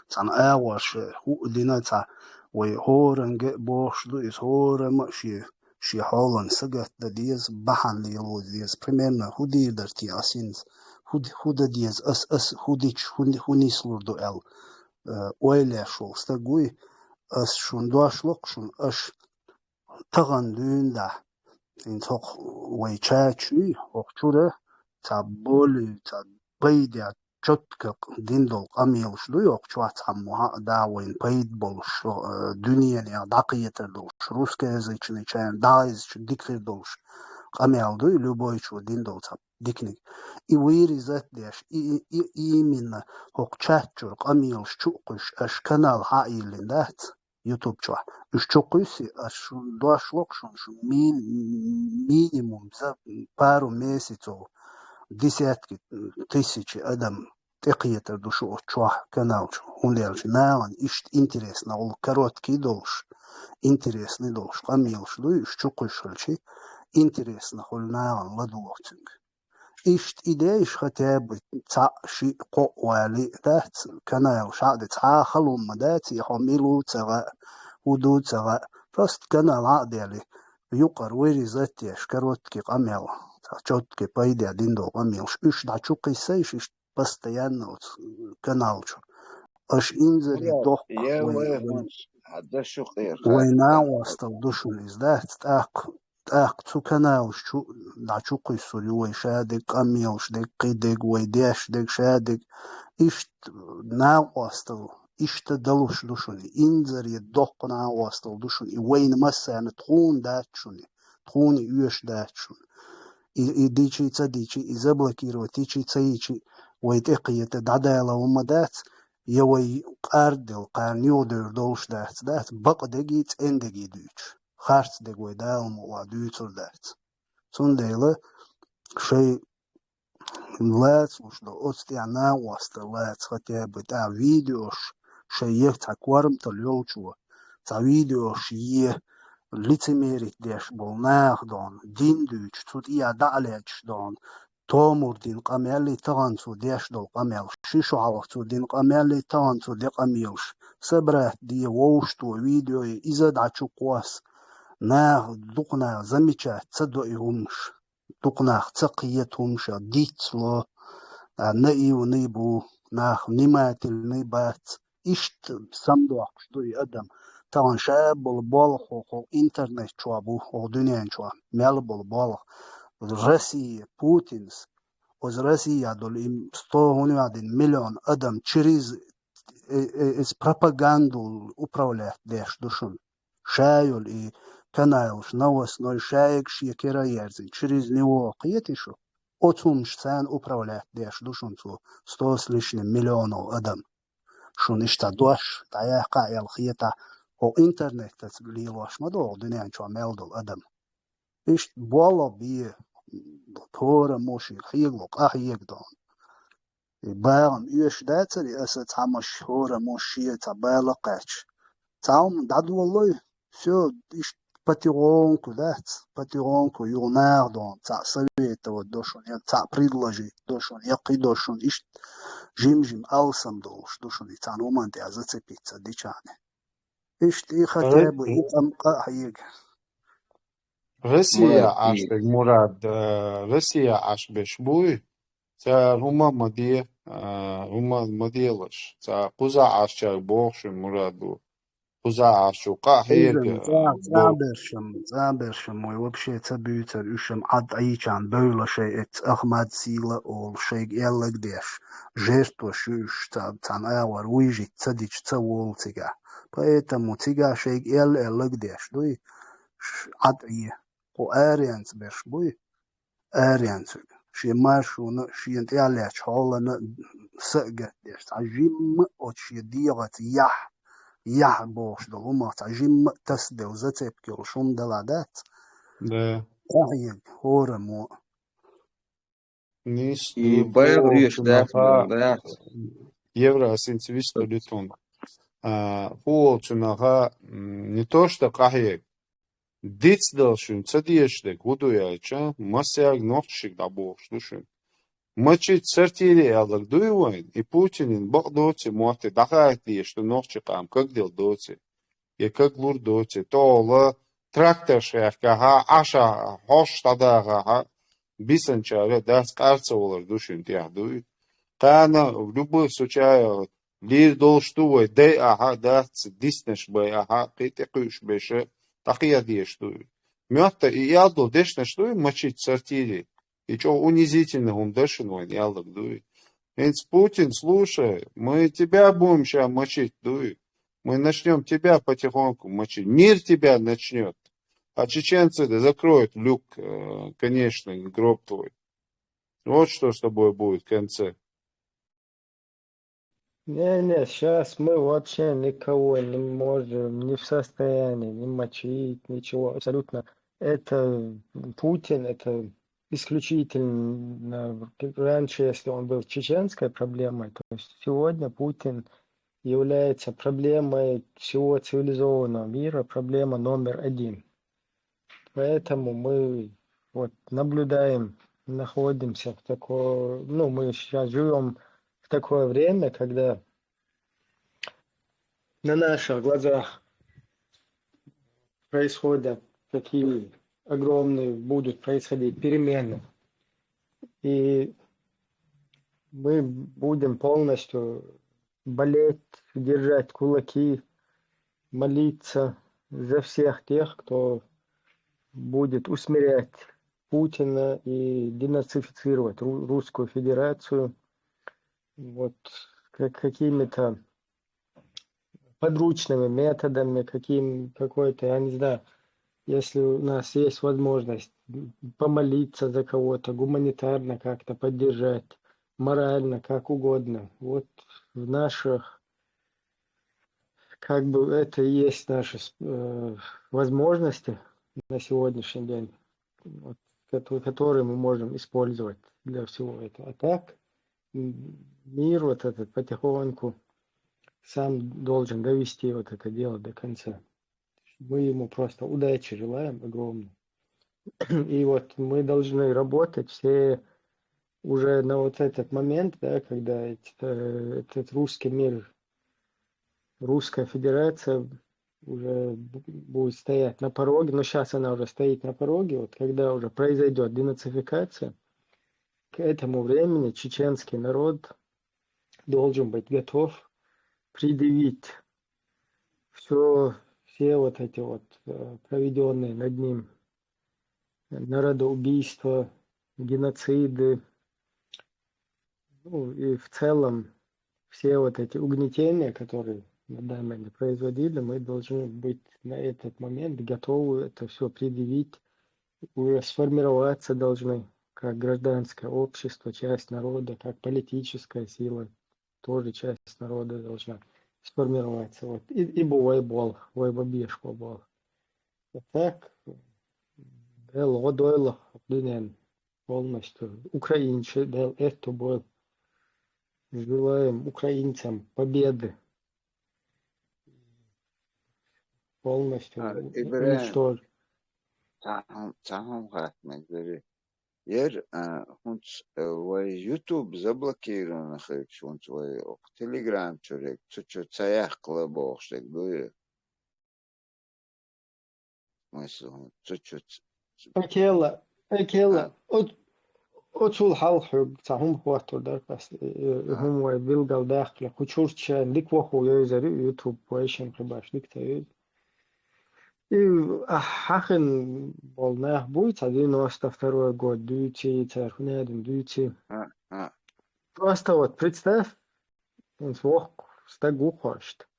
صن أوش هو دينتا ويهورنج بوش دو يهورم شي حالن سجت ده ديز بحن ليلو ديز primärna هو دي درتي أسينز هو ده ديز أس هو نيسلور دو ويلي شو استقوي أس شون دواش لقشون أش تغن دون ده این توق ویچه وقتوره تا بولی تا بیدی چطک دیندول قمیلش دوی وقتوه تا موها داوین بید بولش دنیا نیا دقیقه دولش روسکه ازیچنی چین دایزش دیکری دولش قمیل دوی لوبایچو دیندول تا دیکنی ای ویری زد دیش ای من وقتچه چور قمیلش چوقش اش کنال هایلین دهت يوتيوب شو إيش تقيسي أشون دواش لقشون شو минимум за пару месяцев десятки тысяч адам текиетер душу чуах канал он лежит наан ишт интересно ол короткий долж интересный долж камилш ду иш чукушульчи интересно хол наан ладугцинг ишт идеиш хотя бы ца ши قوالي دات канал شاد ца خلوم مدات يحملوا ца ودود ца просто канал عادي يقر ويري زاتيش كروتكي قميل تشوتكي بايدي عدين دو قميل إيش دعشوقي سيش إيش постоянно каналчу أش إنزري دوق يا ويهونش هذا شو خير وينا وستل دوشو لزدات تاق تو каналش شو دعشوقي سوري ويشادك قميلش دك قيدك ويديش دك شادك إيش نا وستل إيش تدلوش دوشوني إنزري دوق نا وستل دوشوني وين مسان تخون داتشوني تخوني يوش داتشون ديشي تديشي إزبلكيرو تيشي تيشي ويتقية دعدالة ومدات يوي قاردل قارنيو دولش دات بق دقيت إن دقي دوش خارت دقوي دالم وعدوتر دات سون ديلا شيء لات وش دو أستيعنا واستلات خطيا بتاع فيديوش شيء تاكورم تليوشو تا فيديوش лицемерить деш бол нахдон диндуч тут я далеч дон томурдин qameli tagansu dеш дол qamel шишу алахцу дин qameli tagansu де qamilш собрать ди воушту видео иза дачу кwas на дукна замечать цадо иумш дукна цaqiyatумш дицло на иунибу нах внимательный бат ишт самдуак что и адам طبعا شاب بالبالغ و интернет شوابو و دنيا شوا مال بالبالغ Россия Путинс из России дол 101 миллион адам через пропаганду управляет деш душун шаюл и каналш новостной шаек шекера ярзин. Через него киетишу. Отум шсан управлять деш душунцу 100 с лишним миллионов адам. Шун ишта дуаш тая каял хиета о интернет тацлилош мадо дунyan чо мелдул адам. Ишт бола бие тора моши хиглок ахиегдон. باغم يش داتري أسا تعمش هورا موشية تبالا قاتش تعم دادو والله سو إش باتيغونكو دات باتيغونكو يونار دون تاع سويتا ودوشون يا تاع بريدلاجي دوشون يقي دوشون إش جيم ألسم دوشون تاع نومان تاع زتي بيتزا ديشاني إش تي خاتابو إتم قاحيق Россия Мурат, и ашбек Мурад, Россия ашбеш буй, ца рума моделаш, ца куза ашчак бохши Мураду, куза ашу кахиег бо. زابرشم موي وبشي تبيتر اشم عد ايشان بولا شيء احمد سيلا اول شيء يلق ديش جيرتو شوش تان اور ويجي تديش تول تيغا поэтому تيغا شيء يلق ديش دوي عد ايه او اريانس برش بوي اريانس شي ماشو شي انت يالش هولنا سقت ديش عجيم او شي ديغت يح يح بوش دلوما تعجيم تسدي وزتب كيرشون دلادات Да, تحيق هورا مو nis и du байл риш дат fuolchunaha дат. Евросинц вистолитун. Fuolchunaha не то что кахиег, дицдалшун цадиештек гудуяча, масяг нохтшик да бохш душун. Мачит сартири алак дуйвайн, и Путинин бог доти муахте дахаят ли, что нохчикам, как дел доти, и как лур доти, то ла трактор шехка, аша хош тадага, бисанча, да скарцевалар душин тяхдуй. Тана в любых случаях лир долштувай, дай ага, да диснеш бай, ага, китекуш беше, такия дештуй. Мёта и ядл дешнеш дуй, мачит сартири. И что унизительно он дышит, ялок дует. Ведь Путин, слушай, мы тебя будем сейчас мочить, дует. Мы начнем тебя потихоньку мочить. Мир тебя начнет. А чеченцы закроют люк, конечно, гроб твой. Вот что с тобой будет в конце. Не, сейчас мы вообще никого не можем, не в состоянии не мочить, ничего, абсолютно. Это Путин, это исключительно раньше, если он был чеченской проблемой, то есть сегодня Путин является проблемой всего цивилизованного мира, проблема номер один. Поэтому мы вот наблюдаем, находимся в такое, ну, мы сейчас живем в такое время, когда на наших глазах происходят такие огромные, будут происходить перемены. И мы будем полностью болеть, держать кулаки, молиться за всех тех, кто будет усмирять Путина и денацифицировать Русскую Федерацию вот какими-то подручными методами, какой-то, я не знаю, если у нас есть возможность помолиться за кого-то, гуманитарно как-то поддержать, морально, как угодно. Вот в наших, как бы это и есть наши возможности на сегодняшний день, вот, которые мы можем использовать для всего этого. А так мир вот этот потихоньку сам должен довести вот это дело до конца. Мы ему просто удачи желаем огромной. И вот мы должны работать все уже на вот этот момент, да, когда этот русский мир, Русская Федерация уже будет стоять на пороге, но сейчас она уже стоит на пороге, вот когда уже произойдет денацификация, к этому времени чеченский народ должен быть готов предъявить все вот эти вот проведенные над ним народоубийства, геноциды, ну и в целом все вот эти угнетения, которые годами производили, мы должны быть на этот момент готовы это все предъявить, уже сформироваться должны как гражданское общество, часть народа, как политическая сила, тоже часть народа должна сформироваться. Вот. И бывает бол, бешко бол. Вот так, Лодойл, полностью. Украинцы, да, это был. Желаем украинцам победы, полностью إبراهيم уничтожить. تعهم خاتمك بري ير هونت وي يوتيوب заблокировано خيك هونت وي تليجرام чурек чуть-чуть цаях клабошек дуе смысл чуть-чуть أكيلا أتول حلحب تاهم خواتو در بس هم وي بيلقال داخل خشوش شان ديك وخو يوزر يوتيوب ويشن خباش ديك تايز حقن болнах будет 92 год, дույти, цархунядин, дույти. Просто вот представь, стагу хочет.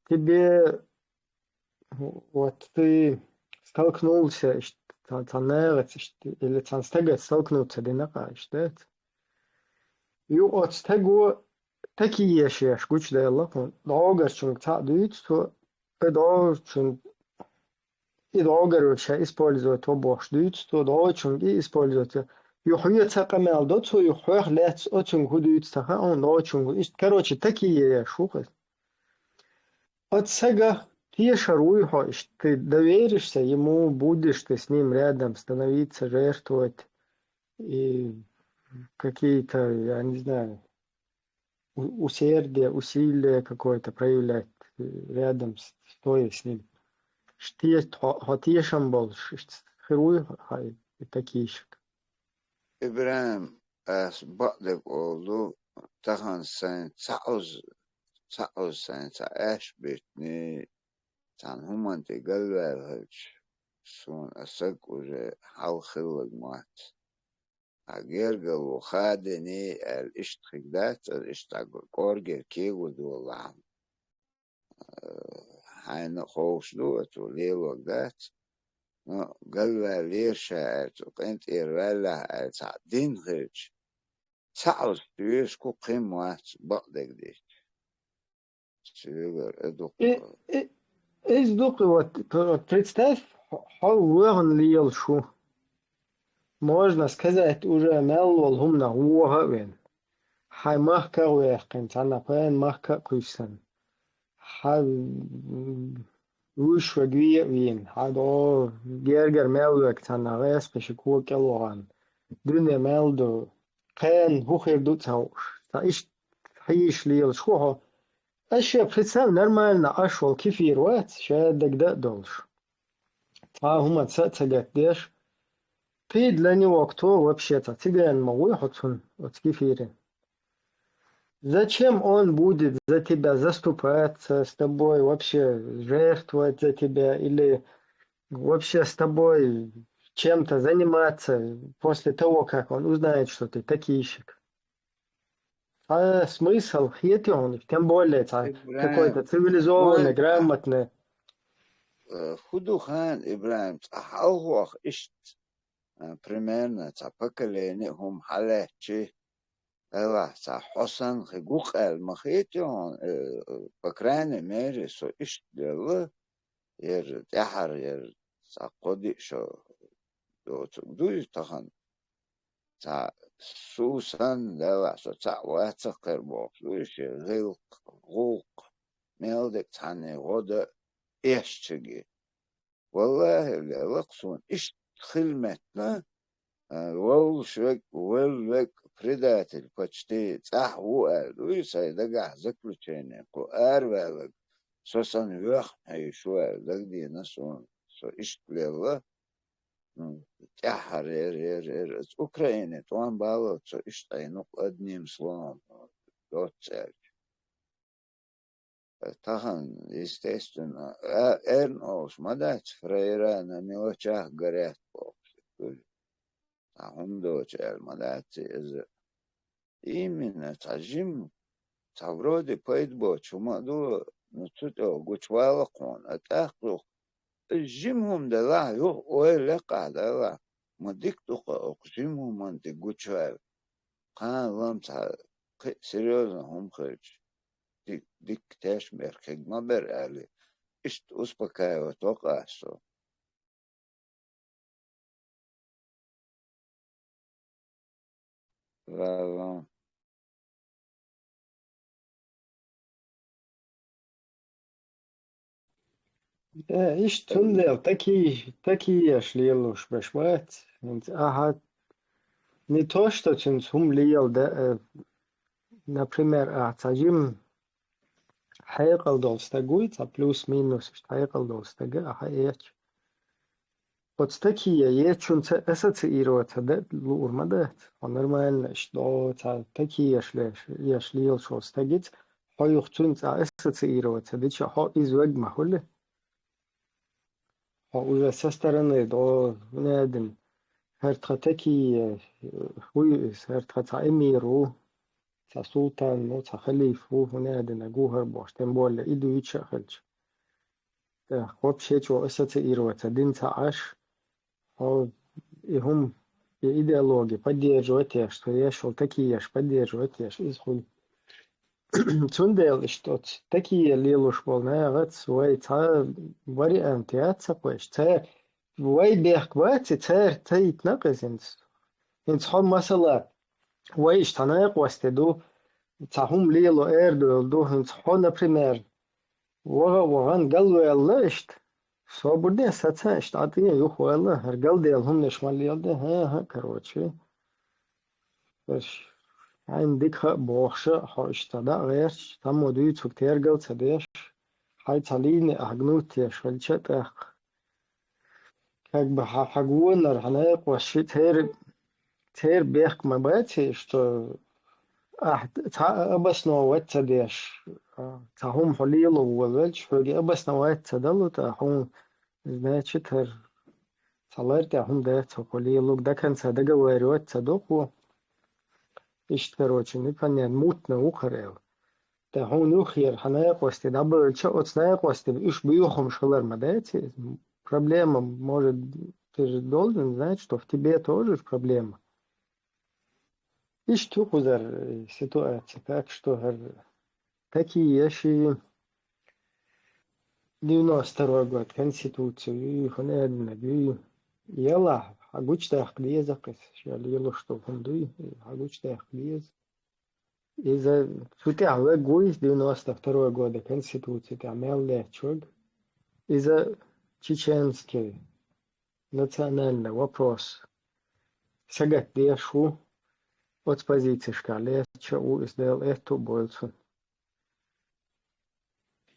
Тебе, вот ты столкнулся, или стагать столкнуться, да? И от стагу такие шеш, куч да лапон, долго чунг та дույти, и долго использовать обош дույти, долго чунг использовать. يحيى تقمال دوتو يحيى لاتس أتون هدوت تها он очень короче такие шухы от сега те шаруйхо ты доверишься ему будешь ты с ним рядом становиться жертвовать и какие-то я не знаю усердие усилие какое-то проявлять рядом стоя с ним что хотишь больше херуй хай такие إبراهيم بعدك oldu tahan sen تعوز sen تعيش بيتني تان همان تقلب سون أسق وجه حال خلق مات أجر قلو خادني الاشتخك ذات الاشتاق قورجر كي ودو الله حين خوش دوت وليلو ذات قلب لير شاعت وقنت إيروالا تعدين خيج تعوز تيش كو قيمات بعدك دي سيغر ادوق Из дупы вот представь, хауэн лил шу. Можно сказать уже мелвол хумна угавен. Хай махка уехкин, тана пен махка куйсан. Хай وش وين هذا جرجر مالك تنا غاس بشكو كلوان دنيا مالدو كان هو خير دو تاوش تايش حيش ليل شوها أشياء представь нормально أشوال كيفير وات شادك دا دولش هما تساعدت ديش пид для него кто вообще-то цыган могу хоть вот кефире. Зачем он будет за тебя заступаться, с тобой вообще жертвовать за тебя или вообще с тобой чем-то заниматься после того, как он узнает, что ты такийщик? А смысл? Есть он, тем более какой-то цивилизованный, грамотный. خدو خان إبراهيم تحوخ إشت примерно поколение هم حالاتي الله حسن خجوق المخيتون بكراني ميري سو إشت دل ير تحر ير قدي شو دوي تخن سوسن دل سو واتقر بوك دويش غلق غوق ميلدك تاني غدا إيشتجي والله لقصون إشت خلمتنا والشوك والوك предатель почти цахуа дуйса дага заключение ко арвелак сосан вах айшуа дагди насон со иштлела тяхар Украине туан бало со иштайну одним словом доцель тахан естественно эрнос мадать фрейра на мелочах горят هم دوچ المدات از именно تجیم вроде поэтбо чумаду ну цуто гучвала кон атахло жимхум дала ё ой лека дала мадикту жимхум манте гучвал кан ламца серьезно хум хыч дик тэш меркег мабер али ишт успокаивать только что ла Да, ich tundel, такие шлелуш бешмат. Ага, не то, что хум лел, да, например, цажим хайкал долстагуй, плюс-минус, хайкал долстага, ага, еч. Вот такие, ечунца ассоциироваться, да, лурма, да, нормально, что такие шлел, что стагиц, хойухчунца ассоциироваться, да, что извег махулли. уже со стороны до наден такие хуй та эмиру та султан ну та халифу наден агухар бош тем более иду и чахальч вообще что ассоциироваться дин та аш и хум идеологии поддерживать я что я шел такие аж поддерживать я из хуй Цундел, что такие лилуш волна, вот свой ца вариант я цапэш, ца вай бехквати ца тайт нaqasins. Инц хом масала вай штанайк вастеду цахум лилу эрду ду инц хо например ваган галвелла ишт свободен саца ишт атия юхвелла хер галдел хум нешмал ялда ха короче. عندك بوخشة حاشتدا غيرش تم دوی تكتير قل تديش هاي تاليني أغنوتيش فالشت как бы حقونا رحنايق وشي تير بيخ مباتي что أبس نوات تديش تهم حليلو وولش فوقي أبس نوات تدلو تهم значит تلار تهم دات حليلو ده كان صدقة واريوات تدوقو إيش короче непонятно мутно ухарел да он ухер ханаяк васте дабл че отснаяк васте иш бьюхом шалар мадайте проблема может ты же должен знать что в тебе тоже проблема иш тухузар ситуация так что такие ящи 92 год конституцию и ханядна и яла агучта хлезакс шалило что фондуй агучта хлез из-за сутя гуй с 92 года конституции тамел лечог из-за чеченский национальный вопрос сагат дешу от позиции шкале чау сделал эту больше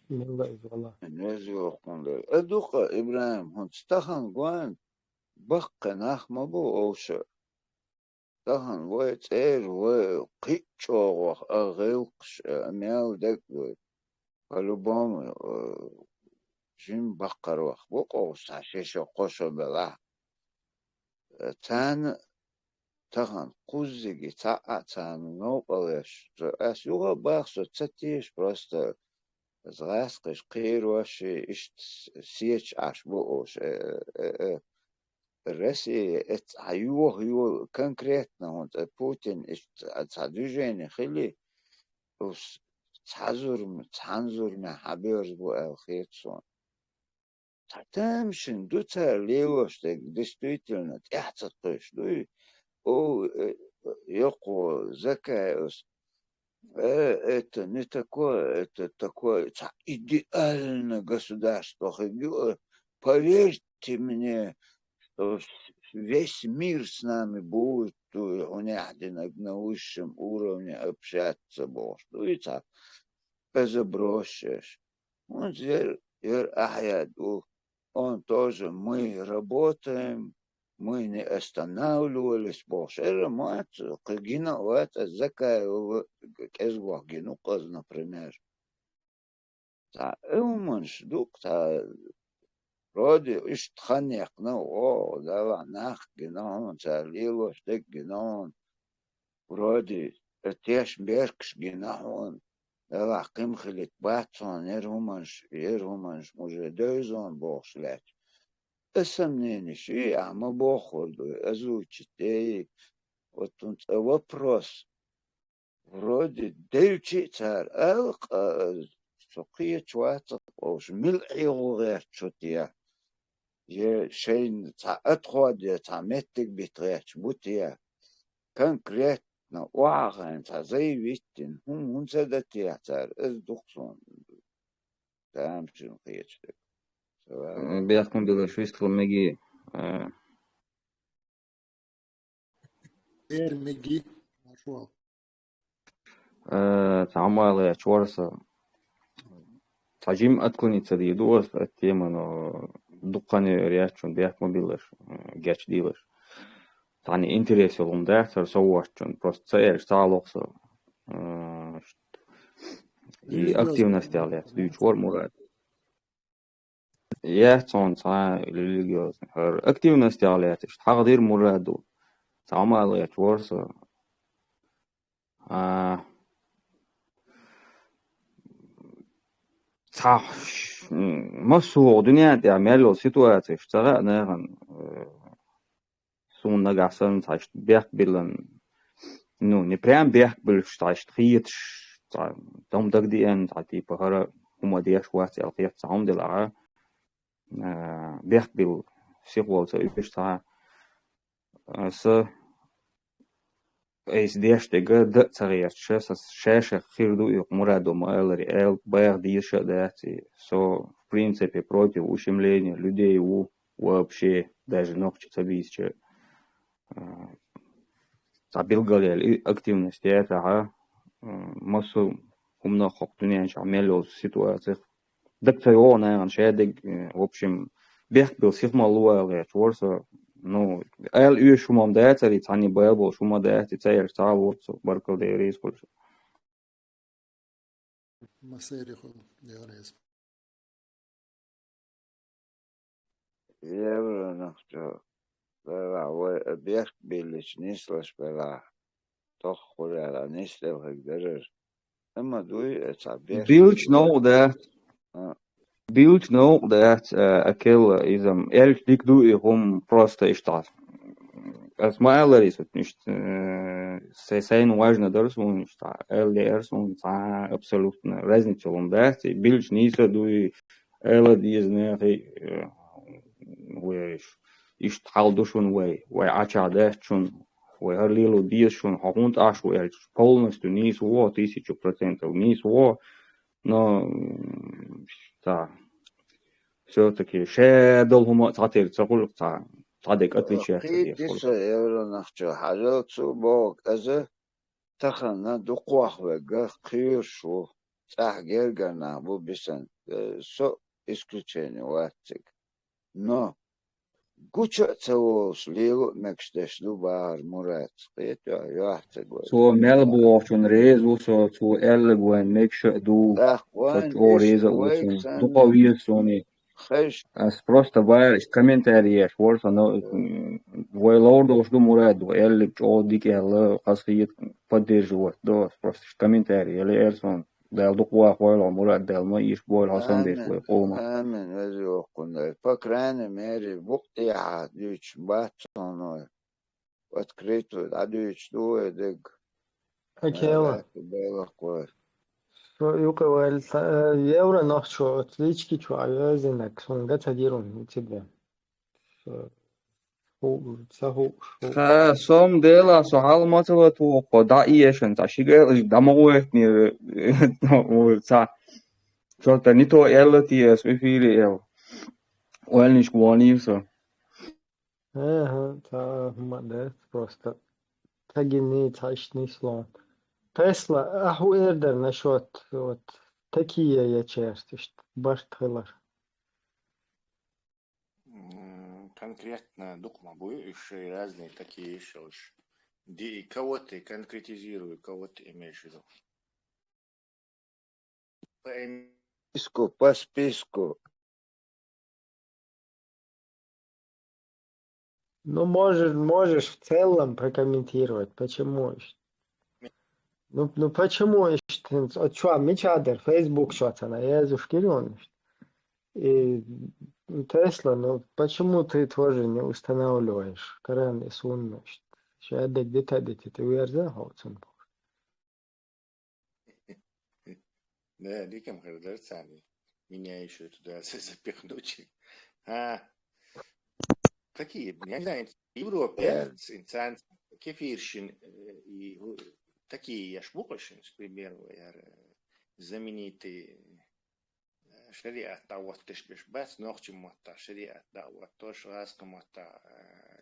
милла извала نزيو قندل أدوق إبراهيم هون استخن قوان بق ناخ مبو أوشا استخن ويت إير وقيتشو وخ أغيلقش أميال دك فلوبام جيم بقر وخ بوق أوشا شيشو قوشو بلا تان تخن قوزيجي تان نوقلش أس يوغا باخسو تتيش просто زغاسقش قيروش إشت سيتش عش بوش الرسي عيوه يو конкретно вот Путин إشت движение خلي وس цанзурно حبيرز بو الخيتسون تمشن دوتا ليوش действительно تحتقش دوي او يقو زكاة это не такое, это такое идеальное государство. Поверьте мне, что весь мир с нами будет на высшем уровне общаться. Ну и так, забросишь. Он он тоже, мы работаем, мы не останавливались, больше мать, кагина, вот, закая, кезгуах, гинуказ, например. Та, уманш, дук, та, роди, иш тханек, ну, дава, нах, гинон, та, лилош, дек, гинон, роди, теш, беркш, гинон, لا قيم خليت باتون يرهمنش مجرد دوزون بوخشلات اسمنيني شي عم بوخل ازوچ تي وتنت وبروس вроде девчи цар алк сокия чуаца ош мил иогер чутия je шейн ца атходе ца меттик битреч бутия конкретно уаген ца заявитин унцадатия цар ez духсон тамчин хечтек بيحكم بالشويستر ميجي Эрмиги нашел. تعمل شورسة تعجيم أتكوني تدي دوس التيمن دقني رياكشن بيحكم بالش جاتش ديلش تعني انتريس يوم ده سواشتن بروستير تعلقص и активности алят дүйчвор мурат я цон ца религиозный активности алят тагдир мураду تعمل شورسة مسو دنيا تعملوا سيتواتي اشتغل ناغن سون نجاسن تاش بيك بلن نو نبرام بيك بلش تاش تخيت تام دقدي ان تاعتي بهرا هما دياش واتي القيت تعم دلعا بيك بل سيقوال تايش تاع س ايس دياش تيجا د تغير شاشة خيردو يق مرادو مالري ال باغ ديش داتي سو в принципе против ущемления людей вообще даже ногти собисче табилгалел активности это массу умно хоктунян шамело ситуация дактайо наан шедик в общем бех был сифмалуа чворса ну эл үй шумам датери тани баебол шума дати цайр савурцу баркал де рискул Масериху диорез. евро нахчо бела бех билич нислаш бела toch хурала нислев гдерер эма дуй эца бех Bilch know that Bilch know that a kill is ehrlich dik du irum просто штат. Смайлерис вот nicht sein важно дорс он что LDRs он абсолютно разница он да Bilch ниса дуй эла дизне we ist haldo schon we acha да schon we лило диз schon хонт аш we полностью низ во 1000% низ во но та все-таки ше долго تعطير تقول صادق отличие قيدس евро нахчо حاجة بوك أزه تخنا دقوح وجه خير شو صح جرجنا بو بسن سو исключение واتك но Гуча цаос лего мекштеш дубар мурат это яхтаг so melbo schon rezu so zu elgwen meksh du so reza usun du повис сони as просто вайрс комментарии шворса но войлор должен мурат du элг чодик эл хасхит поддерживать да просто комментарии или эрсон دال دقوا خويل مراد دال ما يش بول حسن ديش قوما آمين وزيو قلنا فكران ميري بقتي عدوش باتونو واتكريتو عدوش دو دق Окева. Юка вайл евро нахчо отлички чу авязинак сонга тадирун тебе. سوم دلا سوال مثلا تو قدایشن تا شیگه دموه نی تا شو تا نیتو التی اس میفیری ال ولنش قوانيسو تا ماده просто تاگيني تاشني слон Tesla аху эрдер насчет вот такие я часто баштхылар конкретно докумабу еще разные такие еще уж. И кого ты конкретизируй, кого ты имеешь в виду? По списку. Ну, можешь в целом прокомментировать, почему? Ну почему что, мечадер, Facebook что-то, я изушкирен. И Тесла, ну почему ты тоже не устанавливаешь Коран и Сунну? Шаядек где-то ты уверза хауцен. Да, диким хардерцами. Меня еще туда запихнуть. А, такие, я не знаю, в Европе инсан кефиршин и такие яшбукашин, к примеру, знаменитый шариат дават тишбиш бas нохчи мота шариат дават тош раска мота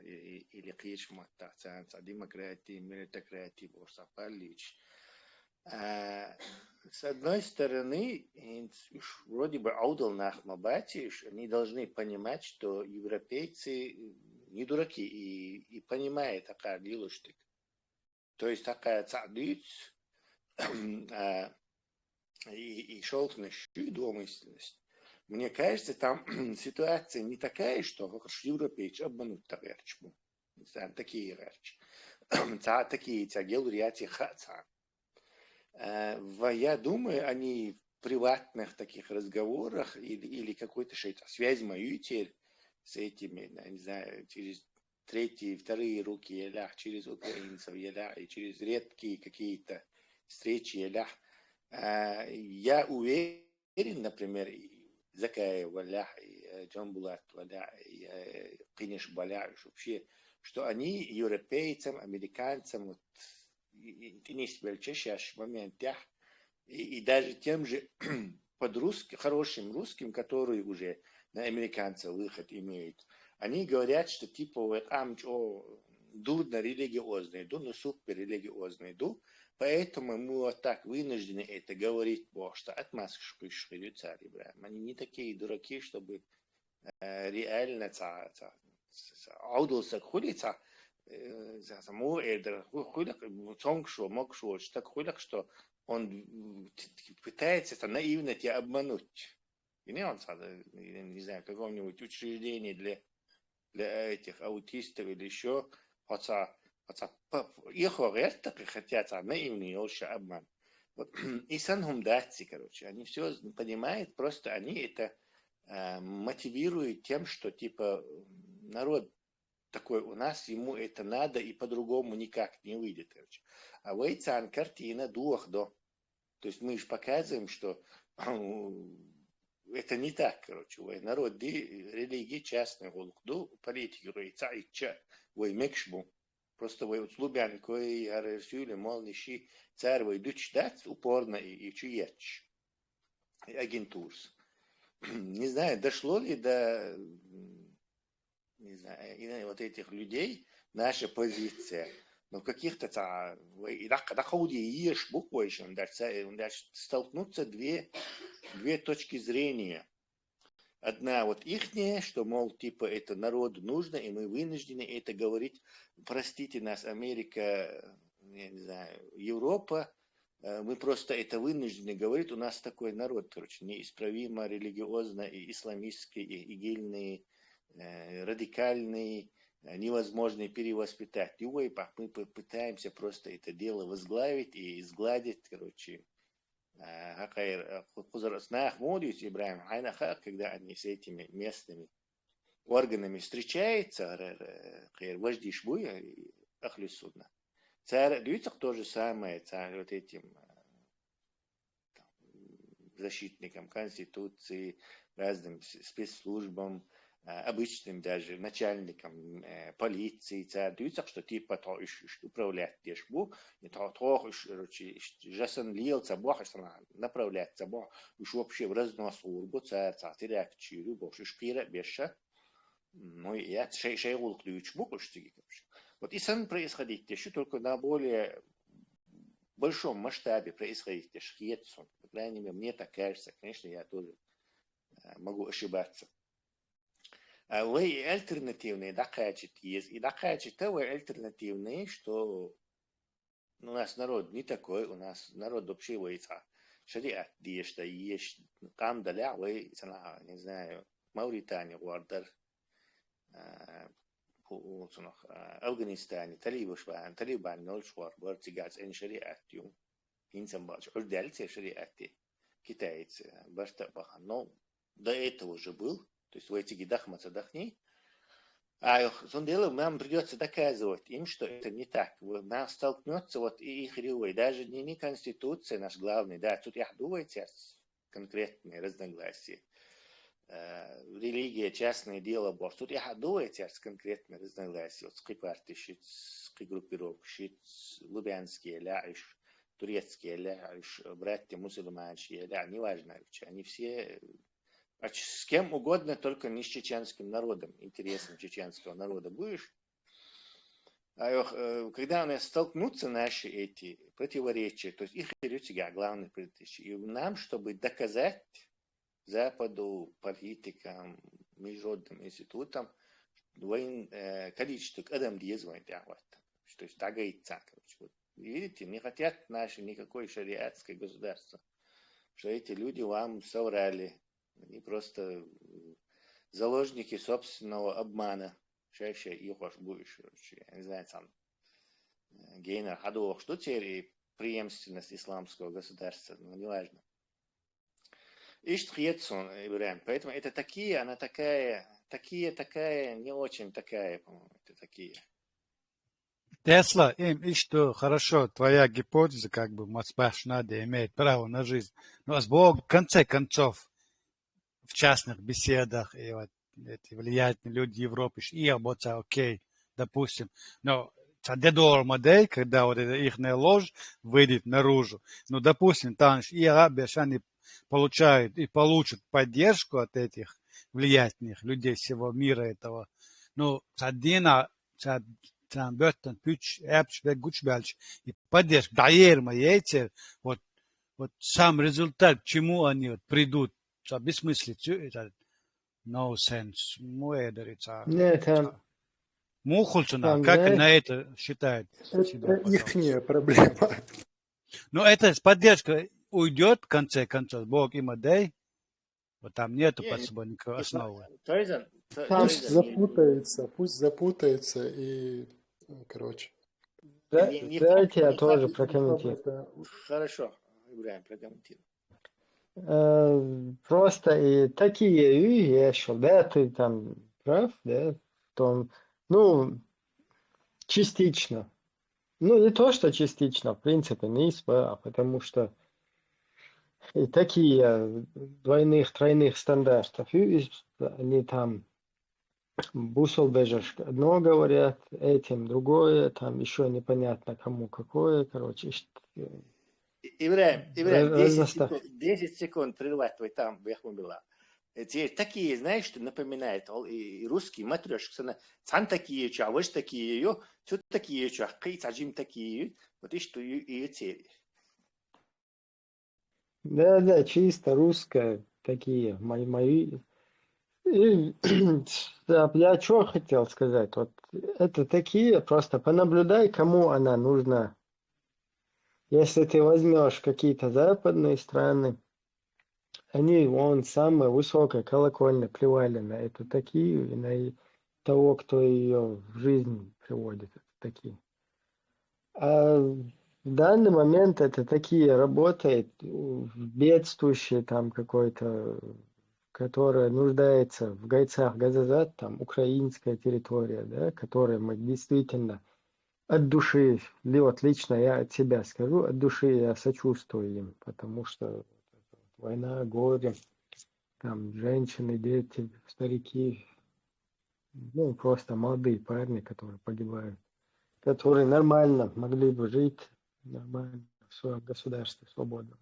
или киш мота цанца демократии, меритократии, борсапалич. С одной стороны, вроде бы аудал нахмабатиш, они должны понимать, что европейцы не дураки и понимают такая делуштик. То есть такая цадыц и шелкность и домысленность. Мне кажется, там ситуация не такая, что европейцы обманут таверчбу. Такие вещи. Такие тягел ряти хаца. Я думаю, они в приватных таких разговорах или какой-то связь мою теперь с этими, не знаю, через третьи, вторые руки через украинцев и через редкие какие-то встречи я уверен, например, и Закаев и Джон Булат и Кинеш вообще, что они европейцам, американцам, вот, момент, и даже тем же хорошим русским, которые уже на американцев выход имеют, они говорят, что типа дурно религиозный, ну супер религиозный, поэтому мы вот так вынуждены это говорить, что от маски царь Ибрахим. Они не такие дураки, чтобы реально аудулса хулица, само это что он пытается это наивно тебя обмануть. И не он, не знаю, в каком-нибудь учреждении для этих аутистов или еще, хотя их хотят наивный еще обман. Вот. И санхум датси, короче, они все понимают, просто они это мотивируют тем, что типа народ такой у нас, ему это надо и по-другому никак не выйдет, короче. А вейцан картина дуахдо. То есть мы же показываем, что это не так, короче. Народ религии частный голуду, политики рейца и ча, мекшбу. Просто вы с Лубянкой, Арсюли, Молниши, царь вы дать упорно и чуеч. Агентурс. Не знаю, дошло ли до, не знаю, вот этих людей наша позиция. Но в каких-то столкнутся две точки зрения. Одна вот ихняя, что, мол, типа это народу нужно, и мы вынуждены это говорить. Простите нас, Америка, я не знаю, Европа, мы просто это вынуждены говорить. У нас такой народ, короче, неисправимо религиозно и исламистский, и игильный, радикальный, невозможно перевоспитать. Мы пытаемся просто это дело возглавить и сгладить, короче. Когда они с этими местными органами встречаются, вожди шбуя и ахли судна. Царь то же самое, царь вот этим защитникам Конституции, разным спецслужбам, обычным даже начальникам полиции, царь что типа то управлять дешбу, и то жасан лил цабах направлять цабах, уж вообще в разнос урбу царь теряк чиру, больше шпира беша, ну и я шейгул ключ букушки. Вот и сам происходит еще только на более большом масштабе происходит шхетсон, по крайней мере мне так кажется, конечно я тоже могу ошибаться. Вы альтернативные докачет есть. И докачет того альтернативные, что у нас народ не такой, у нас народ вообще воится. Шариат что есть там даля, вы, не знаю, Мавритания, Уардар, Афганистане, Талибан, Нольшвар, Бартигаз, эн шариат юм. инсам балч, урдяльце шариате, китайцы, баштабаха. Но до этого уже был, то есть в этих дахмацадахни. А он дело, нам придется доказывать им, что это не так. Нам столкнется вот и их ревой. Даже не Конституция наш главный, да, тут я думаю, конкретные разногласия. Религия, частное дело, бог. Тут я думаю, конкретные разногласия. Вот ски партии, ски группировки, лубянские, ляиш, турецкие, ляиш, братья мусульманские, ля, неважно, они все... с кем угодно, только не с чеченским народом, интересом чеченского народа будешь. Когда у нас столкнутся наши эти противоречия, то есть их речи, главные противоречия, и нам, чтобы доказать Западу, политикам, международным институтам, количество адам диезвонит, то есть тагайца, короче. Видите, не хотят наши никакое шариатское государство, что эти люди вам соврали. Они просто заложники собственного обмана. Чаще их уж будешь, я не знаю, там, гейнер, ходовых, что теперь преемственность исламского государства, но неважно. Иштхетсон, Ибрахим, поэтому это такие, она такая, не очень такая, по-моему, это такие. Тесла, и что, хорошо, твоя гипотеза, как бы, Мацбаш надо имеет право на жизнь. Но Бог, в конце концов, в частных беседах, и вот эти влиятельные люди Европы, и работа, окей, допустим, но дедор модель, когда вот эта их ложь выйдет наружу, ну, допустим, там и Арабия, они получают и получат поддержку от этих влиятельных людей всего мира этого, ну, Садина, там бötten пüч, эпч, гучбальч, и поддержка, даерма, яйцер, вот сам результат, к чему они вот придут, бессмыслицу, это no sense, Нет, Мухульцина, там, как знаешь, на это считает себя потом? Ихняя проблема. Но эта поддержка уйдет, в конце концов, Бог им отдай, вот там нету под собой никакой основы. Пусть запутается и, короче. Дайте я тоже прокомментирую. Хорошо, Ибрахим, прокомментируй. Просто и такие еще, да, ты там прав, да, то, ну, частично. Ну, не то, что частично, в принципе, не ИСПА, потому что и такие двойных, тройных стандартов, и они там бусел-бежешь одно говорят, этим другое, там еще непонятно кому какое, короче. Ибрахим, 10 секунд прервать твой там, была. Такие, знаешь, что напоминает, и русский матрешка, цан такие, а вы такие, ее, все такие, а кайцаджим такие, вот и что и эти. Да, чисто русское, такие, мои. И, я что хотел сказать, вот это такие, просто понаблюдай, кому она нужна. Если ты возьмешь какие-то западные страны, они вон самые высокие колокольни плевали на эту такие и на того, кто ее в жизнь приводит. Это такие. А в данный момент это такие работает бедствующий там какой-то, который нуждается в гайцах Газазат, там украинская территория, да, которой мы действительно от души, вот лично я от себя скажу, от души я сочувствую им, потому что война, горе, там женщины, дети, старики, ну просто молодые парни, которые погибают, которые нормально могли бы жить, нормально в своем государстве свободно.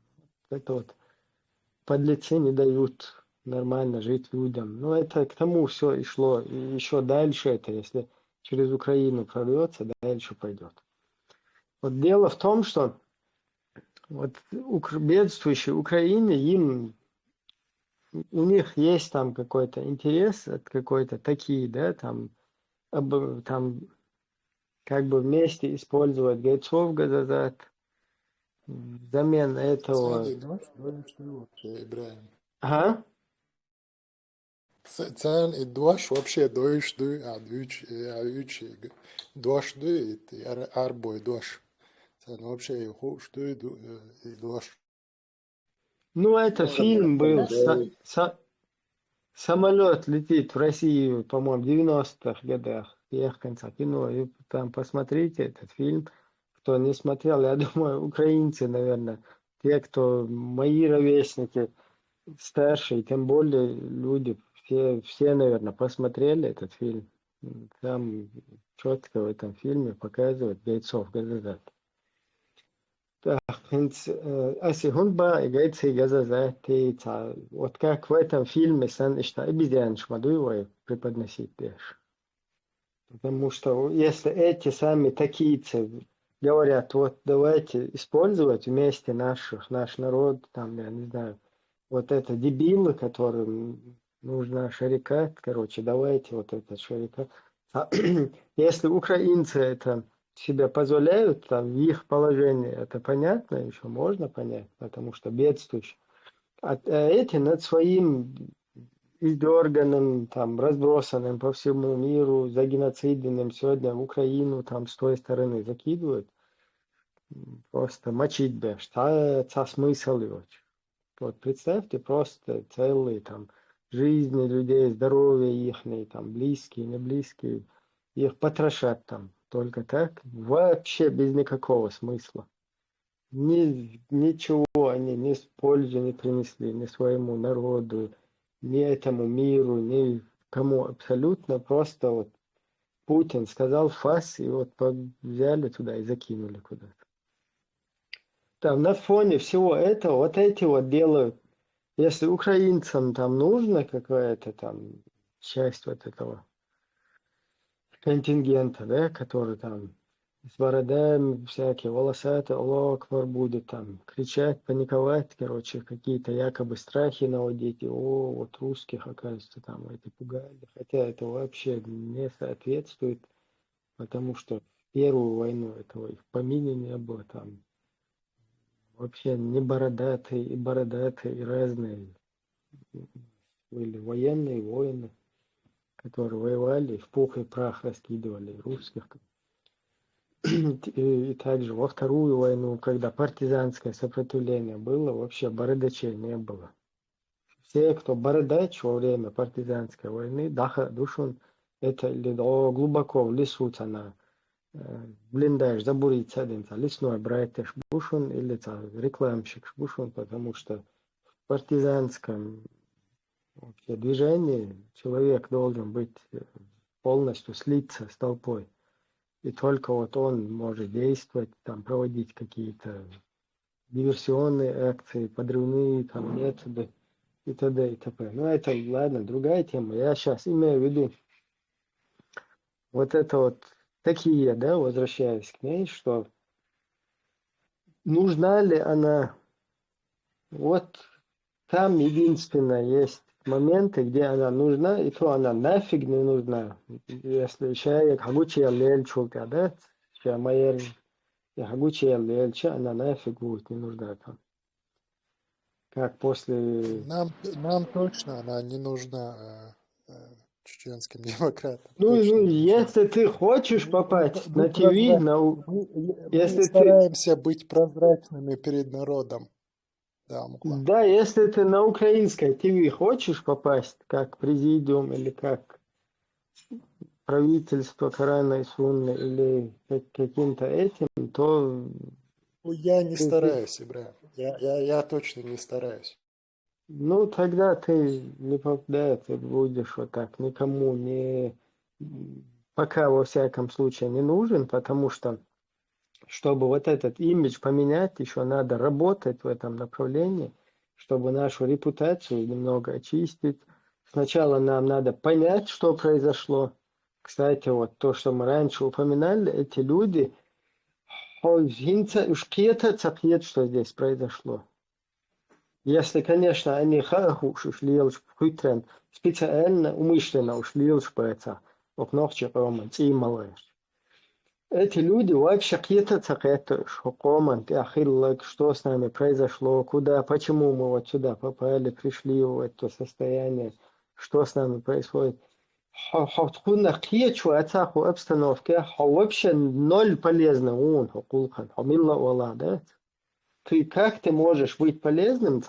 Это вот подлецы не дают нормально жить людям. Но это к тому все и шло. И еще дальше это, если через Украину прорвется, дальше пойдет. Вот дело в том, что вот бедствующие Украине, у них есть там какой-то интерес от какой-то такие, да, там как бы вместе использовать гайцов Газазат, взамен этого... Вообще, Ибрахим. Ага. Sen doş вообще doş, doş, doş, doş, arboy doş. ну вообще что иду, Ну, это фильм был. Самолет летит в Россию, по-моему, в 90-х годах. Эх, конца кино. И там посмотрите этот фильм. Кто не смотрел, я думаю, украинцы, наверное, те, кто мои ровесники, старшие, тем более люди, все, наверное, посмотрели этот фильм. Там четко в этом фильме показывают бойцов Газазет. Если гунба играется Газазет, вот как в этом фильме сан ишта обезьян шмадуевой преподносить дешь. Потому что если эти сами такийцы говорят, вот давайте использовать вместе наш народ, там, я не знаю, вот это дебилы, которым нужна шарикат, короче, давайте вот этот шарикат. А если украинцы это себе позволяют, там, в их положении, это понятно, еще можно понять, потому что бедствующие. А эти над своим издерганным, там, разбросанным по всему миру, загеноциденным сегодня в Украину, там, с той стороны закидывают, просто мочить бешь, та смысл его. Вот представьте просто целые там жизни людей, здоровье их, там, близкие, не близкие, их потрошат там, только так, вообще без никакого смысла. Ничего они ни с пользы не принесли ни своему народу, ни этому миру, ни кому абсолютно. Просто вот Путин сказал фас, и вот взяли туда и закинули куда-то. Там на фоне всего этого вот эти вот делают. Если украинцам там нужна какая-то там часть вот этого контингента, да, который там с бородами всякие, волосатый, Аллаху Акбар будет там кричать, паниковать, короче, какие-то якобы страхи наводить, и вот русских, оказывается, там эти пугали. Хотя это вообще не соответствует, потому что в Первую войну этого и в помине не было там. Вообще не бородатые, и бородатые, и разные были военные воины, которые воевали, в пух и прах раскидывали русских. И также во Вторую войну, когда партизанское сопротивление было, вообще бородачей не было. Все, кто бородач во время партизанской войны, даха душун, это глубоко в лесу, на блиндаж, забурить садинца, лесной братьяш бушун или рекламщик бушун, потому что в партизанском вообще движении человек должен быть полностью слиться с толпой. И только вот он может действовать, там, проводить какие-то диверсионные акции, подрывные там, методы и т.д. и т.п. Ну, это, ладно, другая тема. Я сейчас имею в виду вот это вот такие, да, возвращаясь к ней, что нужна ли она, вот там единственно есть моменты, где она нужна, и то она нафиг не нужна. Если человек хагучия лельчул, да, майер хагучия лельча, она нафиг будет не нужна там. Как после... Нам точно она не нужна чеченским демократам. Ну, Точно не нужна. если ты хочешь попасть на ТВ, мы стараемся быть прозрачными перед народом. Да, Муклан. Да, если ты на украинской ТВ хочешь попасть, как президиум или как правительство Корана и Сунны или каким-то этим, то... Я не стараюсь, Ибрахим. Я точно не стараюсь. Ну, тогда ты не попадешь, ты будешь вот так, никому не... Пока, во всяком случае, не нужен, потому что, чтобы вот этот имидж поменять, еще надо работать в этом направлении, чтобы нашу репутацию немного очистить. Сначала нам надо понять, что произошло. Кстати, вот то, что мы раньше упоминали, эти люди, что здесь произошло. Если, конечно, они специально, умышленно ушли шпеца, эти люди вообще что с нами произошло, куда, почему мы вот сюда попали, пришли в это состояние, что с нами происходит. Тхуна кьечу ацаху обстановке, вообще ноль полезно он, кулхан, милла вала, да? Как ты можешь быть полезным,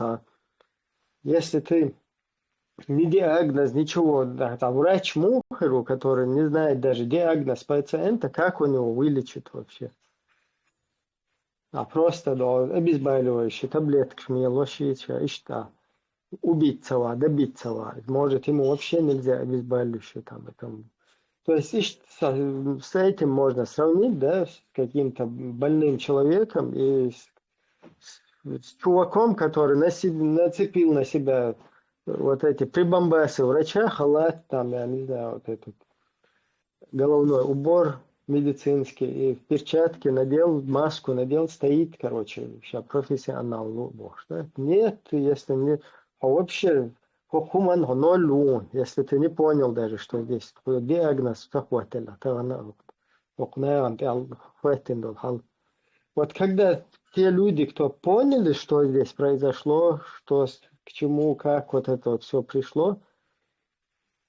если ты не диагноз, ничего, да, там врач мухару, который не знает даже диагноз пациента, как он его вылечит вообще? А просто да, обезболивающие таблетки лошить, и что? Убить цела, добить цела. Может, ему вообще нельзя обезболивающие там. То есть с этим можно сравнить, да, с каким-то больным человеком и с чуваком, который нацепил на себя вот эти прибамбасы врача, халат, там, я не знаю, вот этот головной убор медицинский, и в перчатке надел, маску надел, стоит, короче, сейчас профессионал, ну, бог, да? Нет, если не... А вообще, хуман ноль, если ты не понял даже, что здесь такой диагноз, захватила, то она, вот когда те люди, кто поняли, что здесь произошло, что, к чему, как вот это вот все пришло,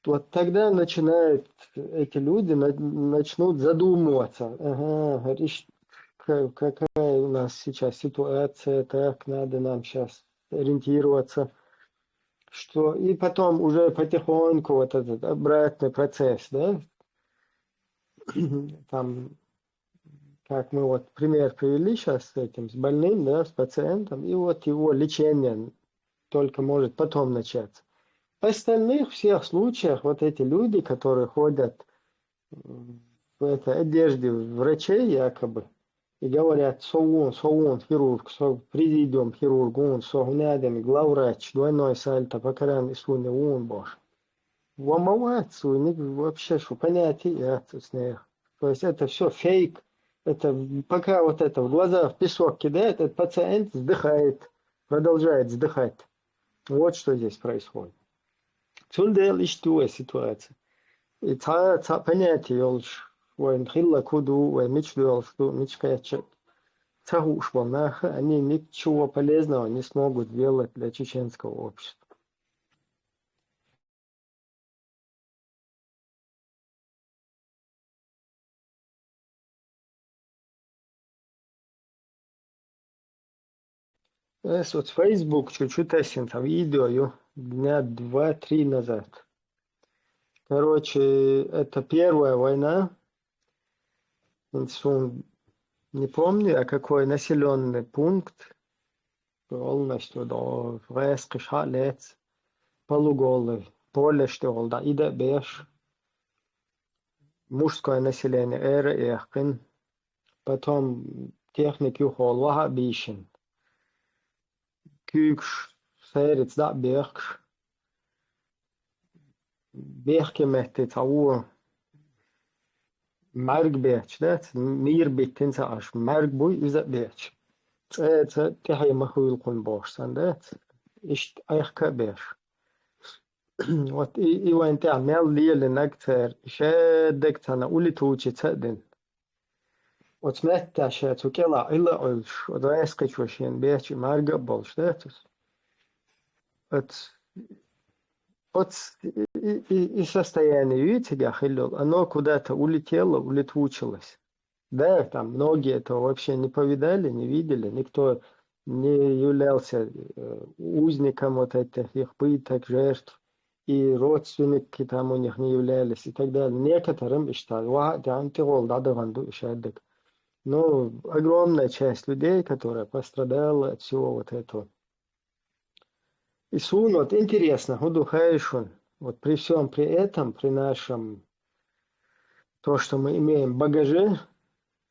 вот тогда начинают эти люди начнут задумываться. Ага, говоришь, какая у нас сейчас ситуация, так надо нам сейчас ориентироваться. Что, и потом уже потихоньку вот этот обратный процесс, да, там, как мы вот пример привели сейчас с этим, с больным, да, с пациентом, и вот его лечение только может потом начаться. В остальных всех случаях вот эти люди, которые ходят в этой одежде врачей якобы, и говорят, соун, хирург, президиум хирург, он, согнадами, главврач, двойной сальто, покаран и суни, он, боже. Вамовать, вообще, что понятие, то есть это все фейк, это пока вот это в глаза в песок кидает, этот пациент вздыхает, продолжает вздыхать. Вот что здесь происходит. Цундел иштуя ситуация. И понятие ёлш, войн хилла куду, войн мечдуэл, что мечкаячет. Цахуш волнаха, они ничего полезного не смогут делать для чеченского общества. Вот Facebook чуть-чуть эсен там видео дня 2-3 назад. Короче, это первая война. Не помню, а какой населенный пункт. Полностью до врезки шалец. Полуголый. Поле, что да, ида беш. Мужское население, эра эхкин. Потом техники ухол, бишен. Кюкш, серец, да, бехкш. Бехке мехте цаур. Marg beach, dat meer bitin sa as marg boy is dat beach. Het تحي مخويل قن باش سندات إشت أيخ beach. وات إيوان تعمل لي لنكتر شادك تنا أولي توجي تدين. وتمتع شاتو كلا إلا أولش ودراسك شوشين beach marg بالش داتس. И состояние, видите, Гахилёл, оно куда-то улетело, улетучилось. Да, там многие этого вообще не повидали, не видели, никто не являлся узником вот этих их пыток, жертв, и родственники там у них не являлись и так далее. Некоторым но огромная часть людей, которая пострадала от всего вот этого. И вот интересно, вот при всем при этом, при нашем, то, что мы имеем багаже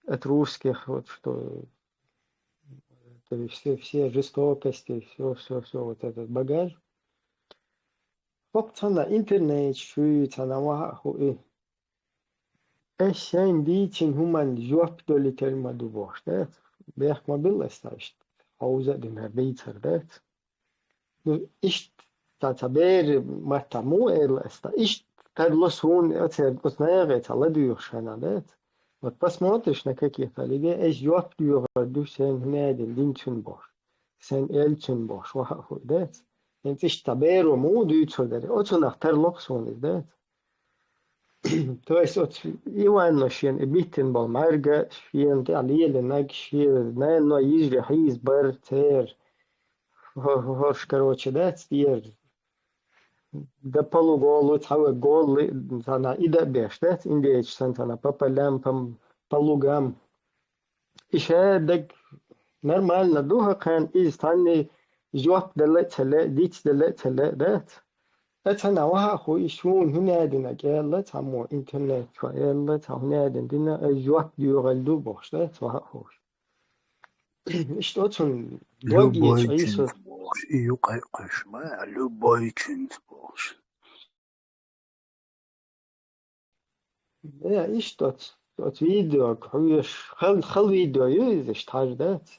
от русских, вот что все жестокости, все вот этот багаж. Фактана интернет, шуйцана вахуи. Эшен дичин хуман жуап долитер мадубош, да? Бех мобил эсташт, хауза динар бейтер, да? Ну, ишт تعتبر محتمو الاستا إيش تدلسون أتناغت على ديوشانات вот посмотришь на каких-то людей эш ёп дюр сен хнеден динчун бош сен элчун бош ваху дет эн тиш таберу му дюцодер очунах терлоксон дет То есть вот Иван шен битен был марга шен алиеле наг шен но изре хиз бертер хорш короче да стир да полуголу цава гол зана ида беш да индеч сантана папалям пам полугам ише так нормально духа кан из тани жок дала цале дич дала цале да أنا وها يشون هنا دينا كلا تامو إنترنت فيلا تامو دينا أجوات ديوغل بوشت وها خوش إشتوتون دوغيش Любой عيسو чинт boş. İyi kaşma. Любой чинт boş. يا إشتوت فيديو كويش خل فيديو يوزش تاجدات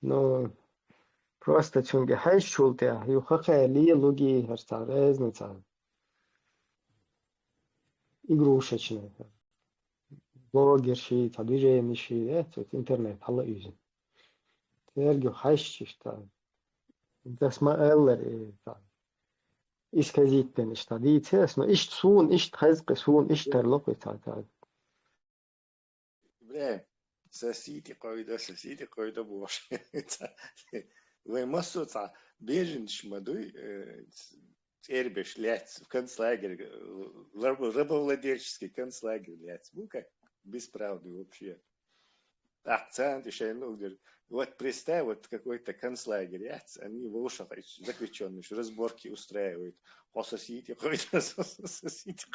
نو просто чунге хайш шулте юхаха ли луги херстарез нца игрушечные блогерши движенияши это интернет хала юзин терги хайш что дасма эллер исказиттен что дитес но ишт сун ишт хазк сун ишт терлок это بله ساسيتي قويدة بوش ومسو تا بيجن شمدوي эрбеш ляц в концлагерь рабовладельческий концлагерь ляц ну как бесправный вообще акцент еще ну вот представь вот какой-то концлагерь ляц они в ушах заключенные разборки устраивают сосите какой-то сосите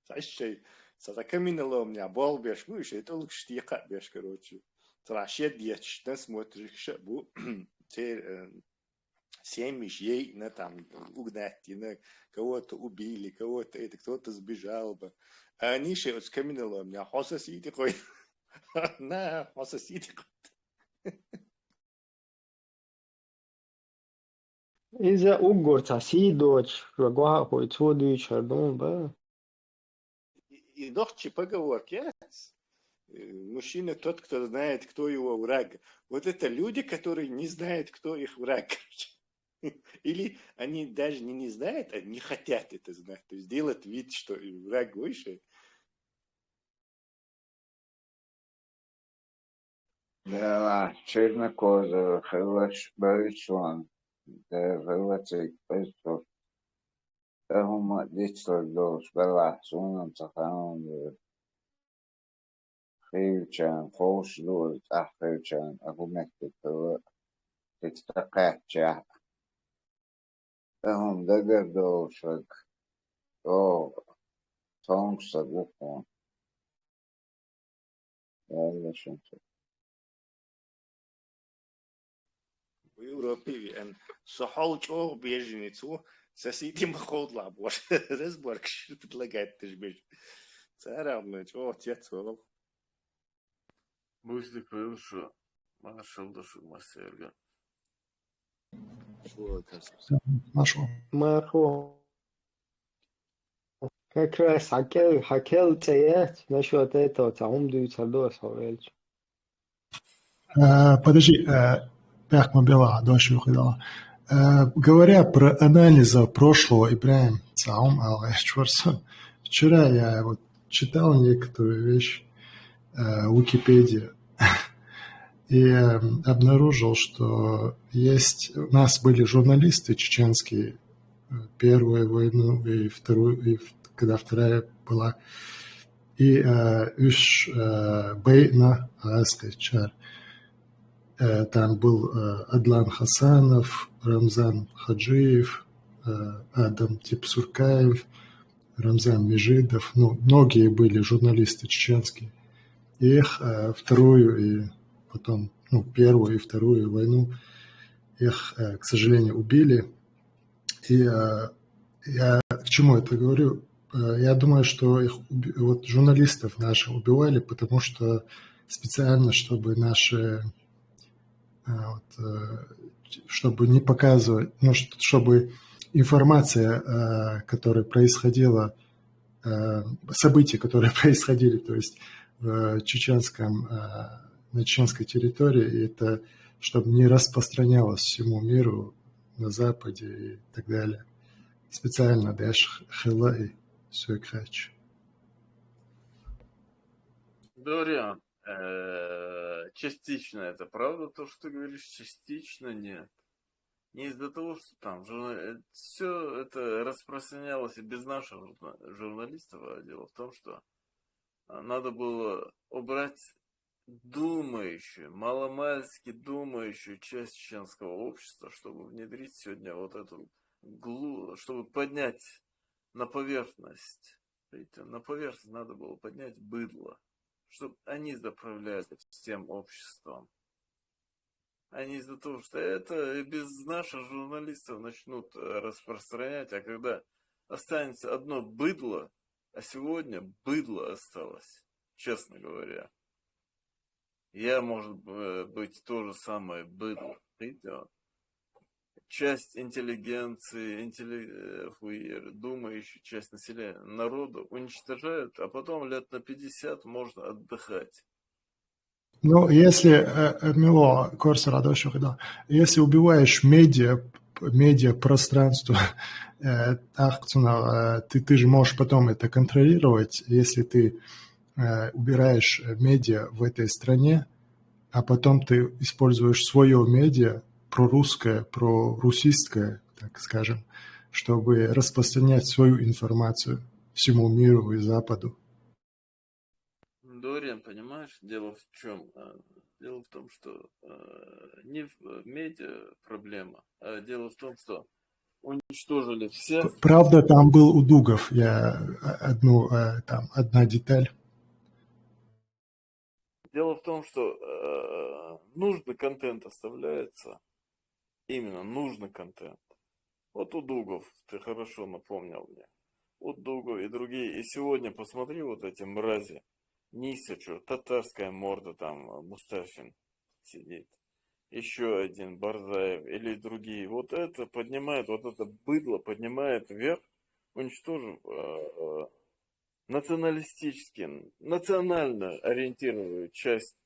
сащей сатакаминало у меня бол беш ну еще это лучше штика беш короче трашет дьяч да смотришь бу теперь семьи ей на там угнать, на кого-то убили, кого-то это, кто-то сбежал бы. А они еще вот с каменолом, меня хососите кой, на хососите кой. из-за угорца сидоч рогоха хой цодуй чардон ба И дохчи поговорки, мужчина тот, кто знает, кто его враг. Вот это люди, которые не знают, кто их враг. Или они даже не знают, а не хотят это знать. То есть делают вид, что враг выше. Да, чернокожий, хилаш баричлан, да хилачик песто. Тахума дичтор дош, бала, сунам цахаун, хилчан, хош дош, ахилчан, ахумектик, титакача. Тахум дагар дошак, о, томса гухон. Ялашанчик. В Европе сахал чох беженецу, соседи махот лабош. Разборг предлагает ты ж беж. Царам чох отец волов. Мысли хорошо. Машал душу мастерга. Нашел. махо как раз хакел цеет насчет этого цаум дуется до совельч Подожди, Пяхма Бела, дочь выходила. Говоря про анализы прошлого, Ибрахим Цаум Ал-Эшчварса, вчера я вот читал некоторую вещь в Википедии и обнаружил, что у нас были журналисты чеченские, первую войну и вторую, и когда вторая была, и Бейна Аскачар. Там был Адлан Хасанов, Рамзан Хаджиев, Адам Типсуркаев, Рамзан Межидов. Ну, многие были журналисты чеченские. И их вторую и потом, первую и вторую войну их, к сожалению, убили. И я к чему это говорю? Я думаю, что их вот журналистов наших убивали, потому что специально, чтобы наши чтобы не показывать, чтобы информация, которая происходила, события, которые происходили, то есть на чеченской территории, это чтобы не распространялось всему миру на Западе и так далее. Специально Дэш Хилай Sökreç. Дориан, частично это правда, то, что ты говоришь, частично нет. Не из-за того, что там все это распространялось и без наших журналистов, а дело в том, что надо было убрать думающую, маломальски думающую часть чеченского общества, чтобы внедрить сегодня вот эту чтобы поднять на поверхность. Видите, на поверхность надо было поднять быдло, чтобы они заправляли всем обществом. Они из-за того, что это без наших журналистов начнут распространять, а когда останется одно быдло, а сегодня быдло осталось, честно говоря. Я, может быть, то же самое быдло. Видите, часть интеллигенции, думающая часть населения, народа уничтожают, а потом лет на 50 можно отдыхать. Ну, если, Мило, Корса Радошев, да, если убиваешь медиапространство, ты же можешь потом это контролировать, если ты убираешь медиа в этой стране, а потом ты используешь свое медиа, прорусское, прорусистское, так скажем, чтобы распространять свою информацию всему миру и Западу. Дориан, понимаешь, дело в чем? Дело в том, что не в медиа проблема, а дело в том, что уничтожили все. Правда, там был у Дугов, одна деталь. Дело в том, что нужный контент оставляется, именно нужный контент. Вот у Дугов, ты хорошо напомнил мне, у Дугов и другие, и сегодня посмотри вот эти мрази, Нисачу, татарская морда там, Мустафин сидит, еще один Барзаев или другие, вот это поднимает, вот это быдло поднимает вверх, уничтожив национально ориентированную часть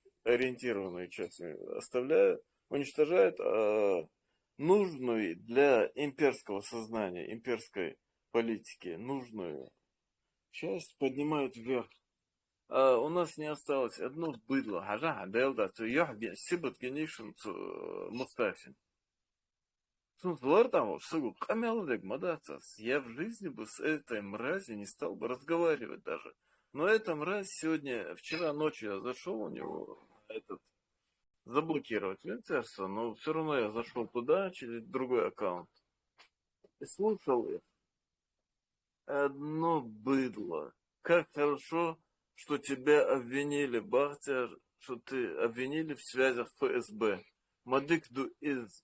оставляет, уничтожает нужную для имперского сознания, имперской политики, нужную часть поднимают вверх. А у нас не осталось одно быдло. Мустафин. Я в жизни бы с этой мразью не стал бы разговаривать даже. Но эта мразь сегодня, вчера ночью я зашел у него, заблокировать министерство, но все равно я зашел туда через другой аккаунт. И слушал их. Одно быдло. Как хорошо, что тебя обвинили, Бахтияр, что ты обвинили в связях ФСБ. Мадыкду из...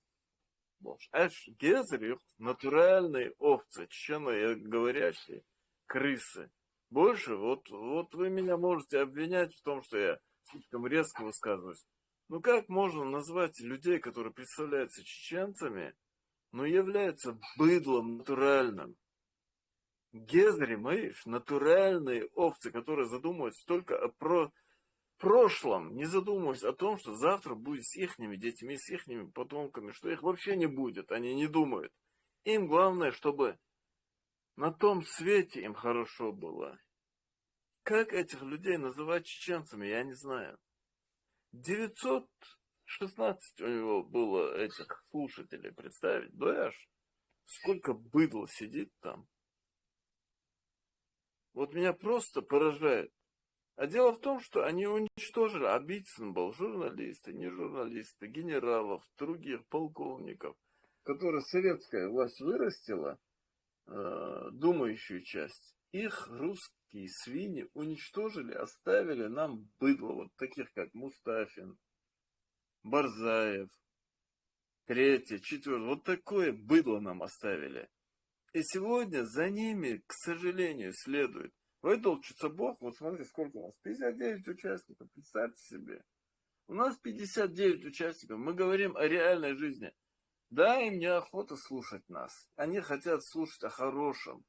Аж Гезрих, натуральные овцы, говорящие крысы. Больше, вот вы меня можете обвинять в том, что я слишком резко высказываюсь. Ну как можно назвать людей, которые представляются чеченцами, но являются быдлом натуральным? Гезри, моишь, натуральные овцы, которые задумываются только о прошлом, не задумываясь о том, что завтра будет с ихними детьми, с ихними потомками, что их вообще не будет, они не думают. Им главное, чтобы на том свете им хорошо было. Как этих людей называть чеченцами, я не знаю. 916 у него было этих слушателей, представить, Дояш? Сколько быдла сидит там. Вот меня просто поражает. А дело в том, что они уничтожили, Абицын был, журналисты, не журналисты, генералов, других полковников, которые советская власть вырастила, думающую часть. Их русские свиньи уничтожили, оставили нам быдло, вот таких как Мустафин, Барзаев, третье, четвертое, вот такое быдло нам оставили. И сегодня за ними, к сожалению, следует. Выдолчится Бог, вот смотри, сколько у нас, 59 участников, представьте себе. У нас 59 участников, мы говорим о реальной жизни. Да, им неохота слушать нас, они хотят слушать о хорошем.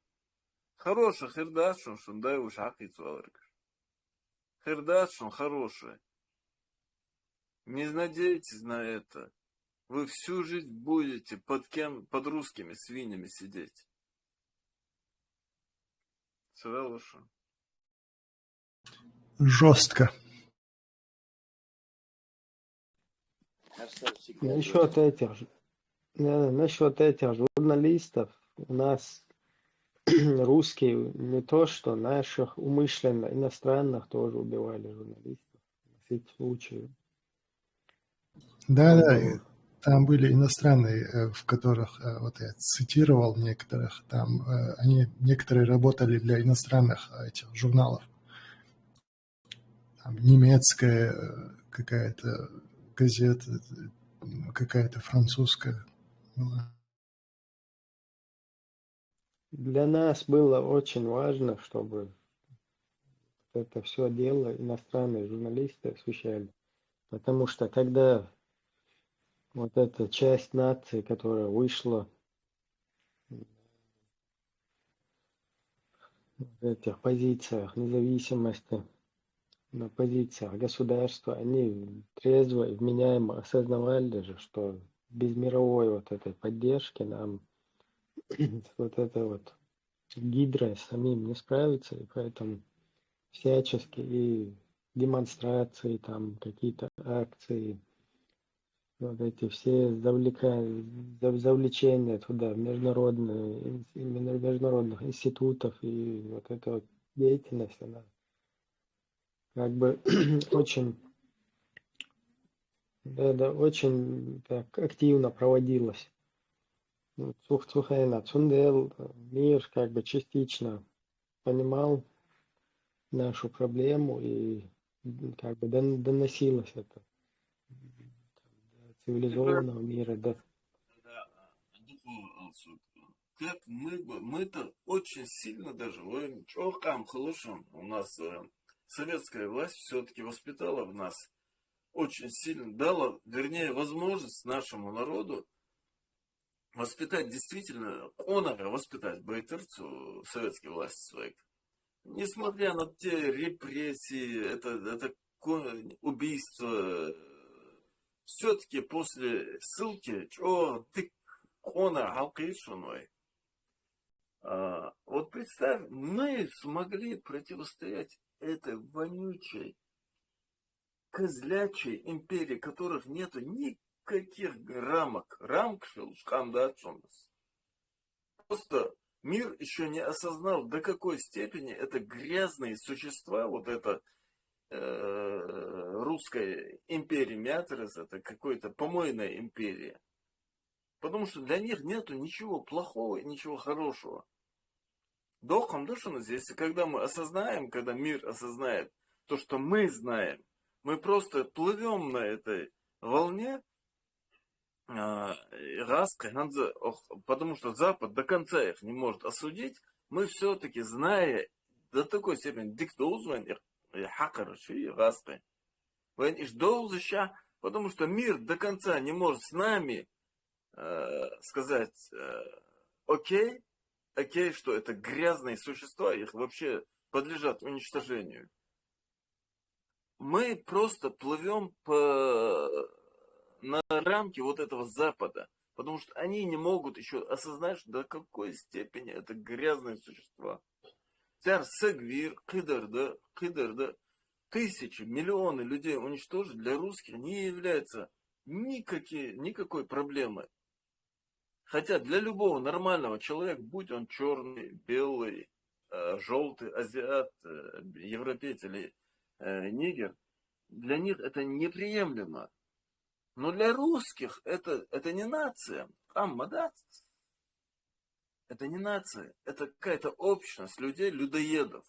Хороший хирдашун, шундай уж акицуалрик. Хирдашун хороший. Не надейтесь на это. Вы всю жизнь будете под русскими свиньями сидеть. Свелыша. Жестко. Насчет этих журналистов у нас русские не то что наших умышленно иностранных тоже убивали журналистов. Эти случаи. Да, там были иностранные, в которых, вот я цитировал некоторых, там они некоторые работали для иностранных этих журналов. Там немецкая какая-то газета, какая-то французская была. Для нас было очень важно, чтобы это все дело иностранные журналисты освещали. Потому что когда вот эта часть нации, которая вышла в этих позициях независимости, на позициях государства, они трезво и вменяемо осознавали даже, что без мировой вот этой поддержки нам вот это вот гидрой самим не справиться, и поэтому всячески и демонстрации, там какие-то акции, вот эти все завлечения туда международных институтов, и вот эта вот деятельность, она как бы очень, очень так активно проводилась. Цухайна Цундел, мир как бы частично понимал нашу проблему и как бы доносилось это до цивилизованного мира, да. Как мы-то очень сильно даже, у нас советская власть все-таки воспитала в нас, очень сильно дала, вернее, возможность нашему народу воспитать действительно, воспитать байтырцу советской власти своих. Несмотря на те репрессии, это убийство, все-таки после ссылки, ты вот представь, мы смогли противостоять этой вонючей, козлячей империи, которых нету никаких рамок. Просто мир еще не осознал, до какой степени это грязные существа, вот это русская империя Мятрес, это какая-то помойная империя. Потому что для них нету ничего плохого и ничего хорошего. Дохом душено здесь, когда мы осознаем, когда мир осознает то, что мы знаем, мы просто плывем на этой волне, потому что Запад до конца их не может осудить, мы все-таки, зная до такой степени, потому что мир до конца не может с нами сказать, окей, что это грязные существа, их вообще подлежат уничтожению. Мы просто плывем на рамки вот этого Запада, потому что они не могут еще осознать, до какой степени это грязные существа. Тысячи, миллионы людей уничтожить для русских не является никакой проблемой. Хотя для любого нормального человека, будь он черный, белый, желтый, азиат, европеец или нигер, для них это неприемлемо. Но для русских это не нация. Это не нация. Это какая-то общность людей, людоедов.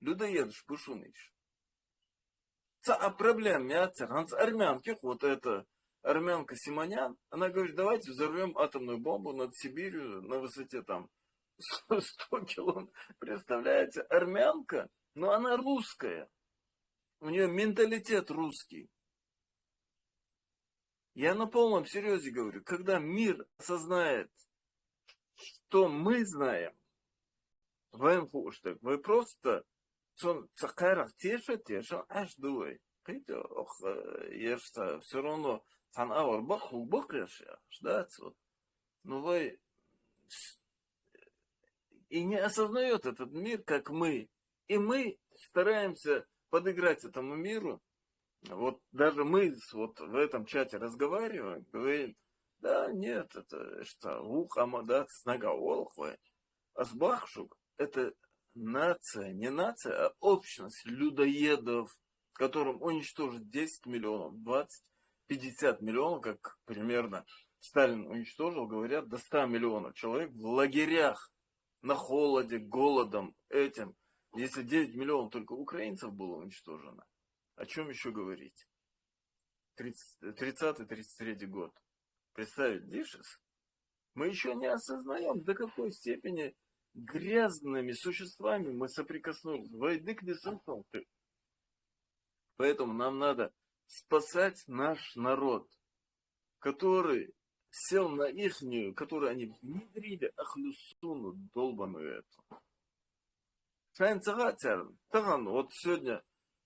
Людоедов, пушуныш. А проблема, армянки, вот это армянка Симонян, она говорит, давайте взорвем атомную бомбу над Сибирью на высоте там 100 километров. Представляете, армянка, но она русская. У нее менталитет русский. Я на полном серьезе говорю, когда мир осознает, что мы знаем, вы просто аж дуй. Все равно но вы и не осознает этот мир, как мы. И мы стараемся подыграть этому миру. Вот даже мы вот в этом чате разговариваем, говорим, да нет, это что, ухамадат снагаолхвай. Асбахшук – это нация, не нация, а общность людоедов, которым уничтожить 10 миллионов, 20, 50 миллионов, как примерно Сталин уничтожил, говорят, до 100 миллионов человек в лагерях, на холоде, голодом, этим. Если 9 миллионов только украинцев было уничтожено, о чем еще говорить? 30-33 год. Представить, дишес? Мы еще не осознаем, до какой степени грязными существами мы соприкоснулись. Войдык не сумел ты. Поэтому нам надо спасать наш народ, который сел на ихнюю, которую они внедрили, ахлюсуну долбаную эту. Таган, вот сегодня,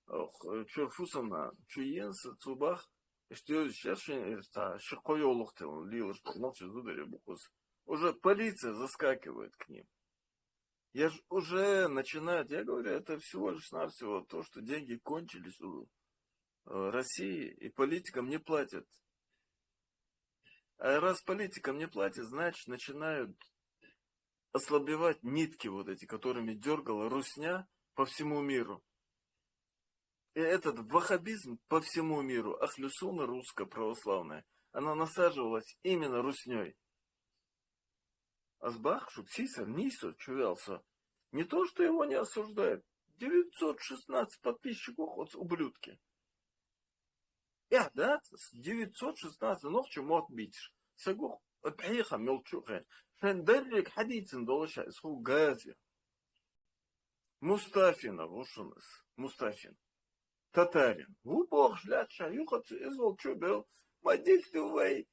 что фусана, что енса, цубах, что сейчас шикоёлухтел, лила, что молча зудари букус. Уже полиция заскакивает к ним. Я же уже начинаю, я говорю, это всего лишь навсего то, что деньги кончились у России, и политикам не платят. А раз политикам не платят, значит, начинают ослабевать нитки вот эти, которыми дергала русня по всему миру. И этот ваххабизм по всему миру, ахлюсуна русская православная, она насаживалась именно русней. Азбахшук, Сисар, Нису, чувялся. Не то, что его не осуждают. 916 подписчиков, вот ублюдки. Да, 916, ну в чем отбитишь. Сагух, отъеха мелчуха. Шендерлик хадицин долоша, исху гази. Мустафина, вушунас, Мустафин. Татарин. Бог шляча, юхат извол чубел, мадик ты вей.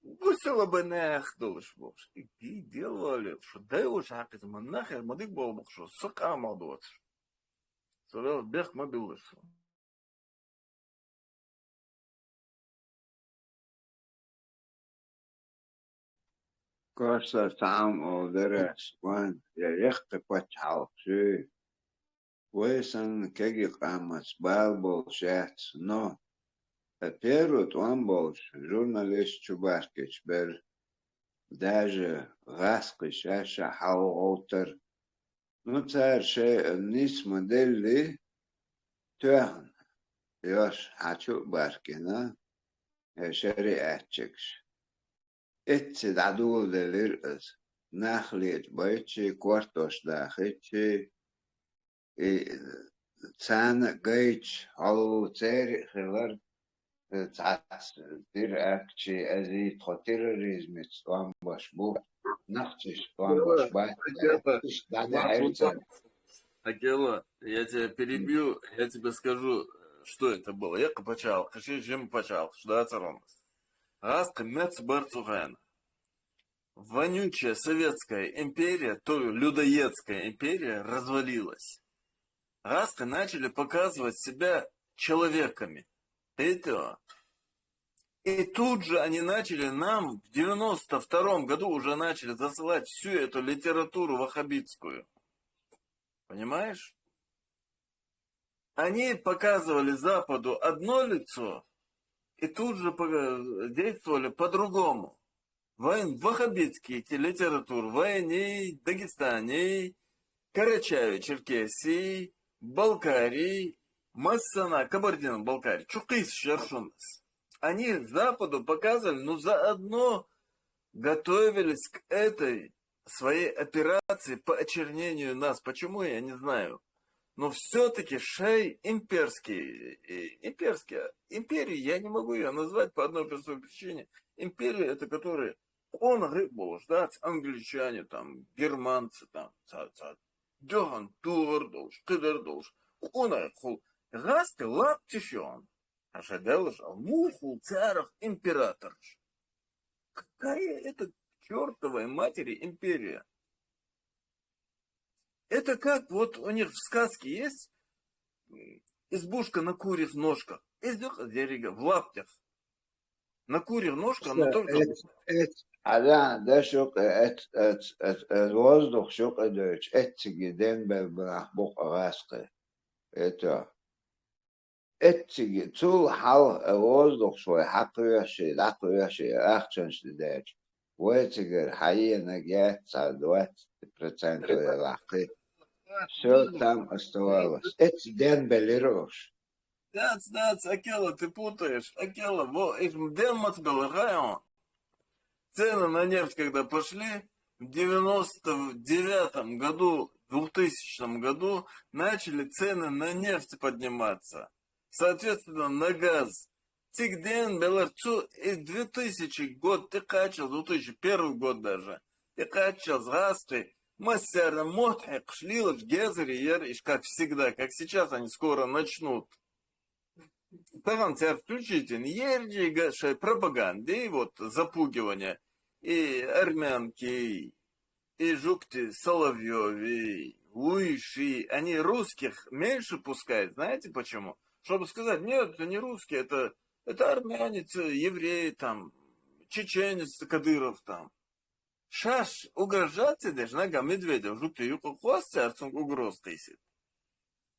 Высела бы нахдолыш бож. И делали, что дай уж хакет нахер мадик бол бохшо, сака мадуатш. Сорел бех мобилыш. Коса там одерес, ван, я рехта пачал, ши. Вейсан кеги камас, бал бол шец, но. Первый он был журналист Чубаркич, бер даже раскиш, аша хаутер. Ну, царь ше нис модели тюан. Ёш, а Чубаркина, шери атчикш. Эти дадул делирс, нахлит бойчи, квартош дахичи, и цан гейч, алу царь хилар, دير أكشي أزيد خطيريزم توان باش بو نختش توان باش باي بعد عرفت Акела, я тебя перебью, я тебе скажу, что это было. Я копачал, каши жим пачал, что это ромас. Раз кмец барцуган. Вонючая советская империя, то людоедская империя развалилась. Раз начали показывать себя человеками. Это. И тут же они начали нам в 92-м году уже начали засылать всю эту литературу ваххабитскую. Понимаешь? Они показывали Западу одно лицо и тут же действовали по-другому. Ваххабитские литературы, войны Дагестане, Карачаеве, Черкесии, Балкарии, Массана, Кабардино-Балкарии, Чукис, Шершунас. Они Западу показывали, но заодно готовились к этой своей операции по очернению нас. Почему, я не знаю. Но все-таки шей имперские. Империи я не могу ее назвать по одной простой причине. Империя это которые он рыбу ждать, англичане, там, германцы, там, Дёган, Тугардолш, Кыдардолш, он хул. Раз ты лаптишон, а шаделыш, а мухул царах император. Какая это чертовой матери империя? Это как вот у них в сказке есть избушка на курьих ножках, издюха дерега в лаптях. На курьих ножках, но только... ده شوق الوزدخ شوق دوش اتجدين بالبحبوق غاسقي اتا اتجد طول حال الوزدخ شوي حقو يشي اخشنش داش واتجر حقيقة نجات سعدوات برسنت العقي شو там оставалось اتجدين بالروش That's, Акела, ты путаешь. Акела, их демот был район. Цены на нефть, когда пошли, в 99 году, 2000 году начали цены на нефть подниматься. Соответственно, на газ. Тигден, Беларцу, и 2000 год, ты качал, 2001 год даже, ты качал с газкой, мастер, мотхек, шлилов, гезер, и как всегда, как сейчас они скоро начнут. Тогда теперь включите, ерджи пропаганды, вот запугивание, и армянки, и жукти Соловьёви, Уиши, они русских меньше пускают, знаете почему? Чтобы сказать, нет, это не русские, это армянец, евреи там, чеченец, Кадыров там. Шаш, угрожать даже нога Медведев, жукти юко хвост, угроз тысяч.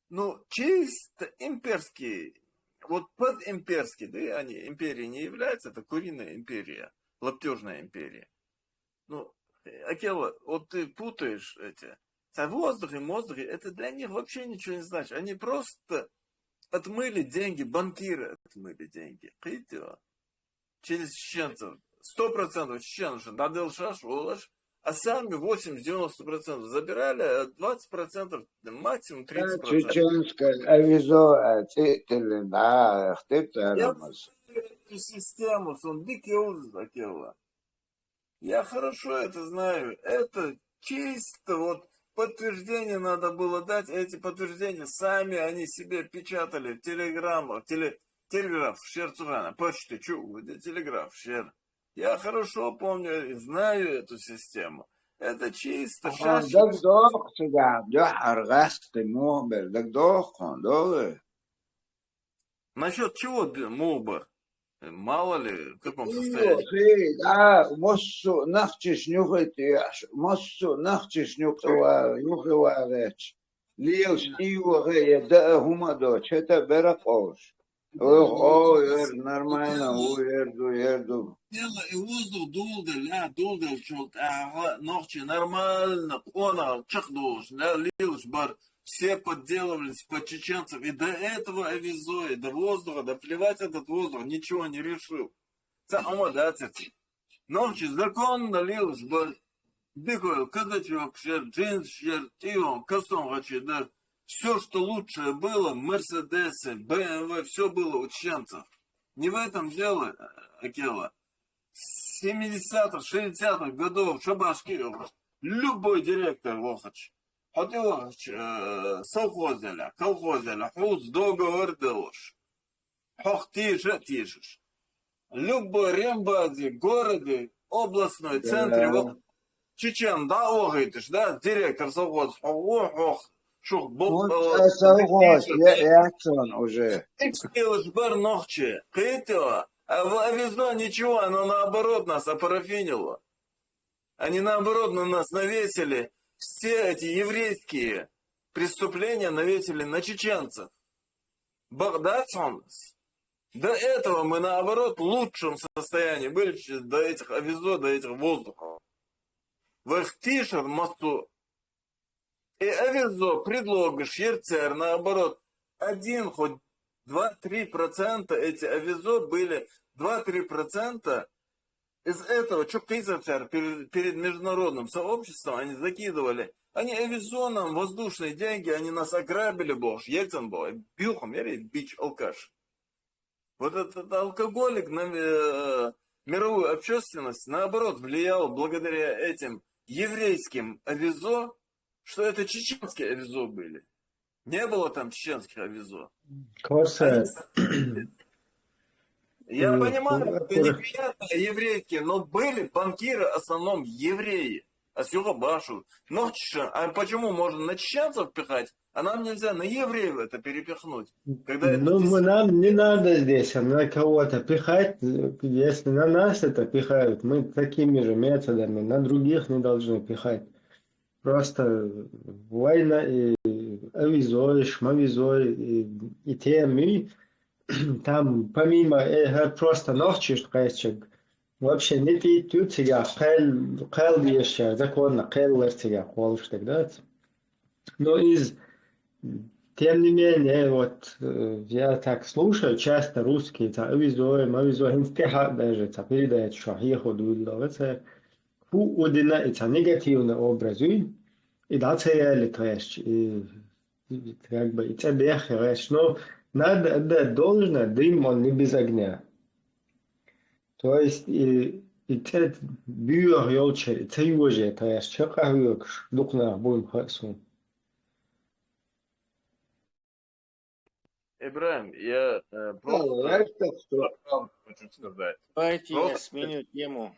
Ну, чисто имперский. Вот под имперский, да, они империей не являются, это куриная империя, лаптежная империя. Ну, Акела, вот ты путаешь эти. А воздухи, это для них вообще ничего не значит. Они просто отмыли деньги, банкиры отмыли деньги. Видите? Через чеченцев. 100% чеченцев надел шаш, волош, а сами 80-90% забирали, а 20%, максимум 30%. чеченское авизо титили, да, Я эту систему, он дикий ужас, Акела. Я хорошо это знаю. Это чисто вот подтверждение надо было дать. Эти подтверждения сами они себе печатали в телеграммах, телеграф, Шерцугана, почты, телеграф, Шер. Я хорошо помню и знаю эту систему. Это чисто шашки. Насчет чего Мубар? Мало ли, в каком состоянии? Да, моссу нахчиш нюхивареч. Лилш иваре, да гумадо, чета беракош. Ой, нормально, ерду. Дело и воздух долго, что ночи нормально, он чахдуш, лилш бар. Все подделывались под чеченцев. И до этого авизо, и до воздуха, да плевать этот воздух, ничего не решил. Ночью закон налилось, дыхал, когда чувак шер, джинс шер, тион, костом вообще, да. Все, что лучшее было, Мерседесы, БМВ, все было у чеченцев. Не в этом дело, Акела. С 70-х, 60-х годов Шабашки, любой директор Лохач. Хотелось совхозеля, колхозеля, хуз договор делаешь. Хох тишешь. Любой рембазе, городе, областной центре, вот чечен, да, охайтыш, да, директор совхоза, шух, совхоз, я уже. Экспилыш бар ногче, кайтила, а в авизно ничего, оно наоборот нас опарафинило. Они наоборот на нас навесили. Все эти еврейские преступления навесили на чеченцев. Багдадс. До этого мы, наоборот, в лучшем состоянии были до этих авизо, до этих воздухов. В их тишер мосту. И авизо, предлога, шерцер, наоборот, один, хоть 2-3% эти авизо были, 2-3%. Из этого, что Кейзерцер перед международным сообществом они закидывали, они авиационным воздушные деньги, они нас ограбили, боже, Ельцин был, бюхом, бич, алкаш. Вот этот алкоголик на мировую общественность, наоборот, влиял благодаря этим еврейским авизо, что это чеченские авизо были. Не было там чеченских авизо. Я понимаю, это неприятно еврейские, но были банкиры в основном евреи. а с юга башу. Но а почему можно на чеченцев пихать, а нам нельзя на евреев это перепихнуть? Когда это Ну, нам не надо здесь на кого-то пихать. Если на нас это пихают, мы такими же методами на других не должны пихать. Просто война и авизой, шмавизой и темы. Там помимо просто ночи, шкайчик, вообще не пить тебя, кэл еще, законно, кэл тебя, холш тогда. Но тем не менее, вот я так слушаю часто русские, авизой, мавизой, инстихак даже, передает, что я ходу, это удина, это негативный образ, и да, цели, то есть, и как бы, и тебе, но надо отдать должное, дым он не без огня. То есть, и те бюр елче, и те юже, то есть, чекахуек, духна, будем хасу. Ибраим, я Я просто так что... хочу сказать. Давайте я Просто сменю тему.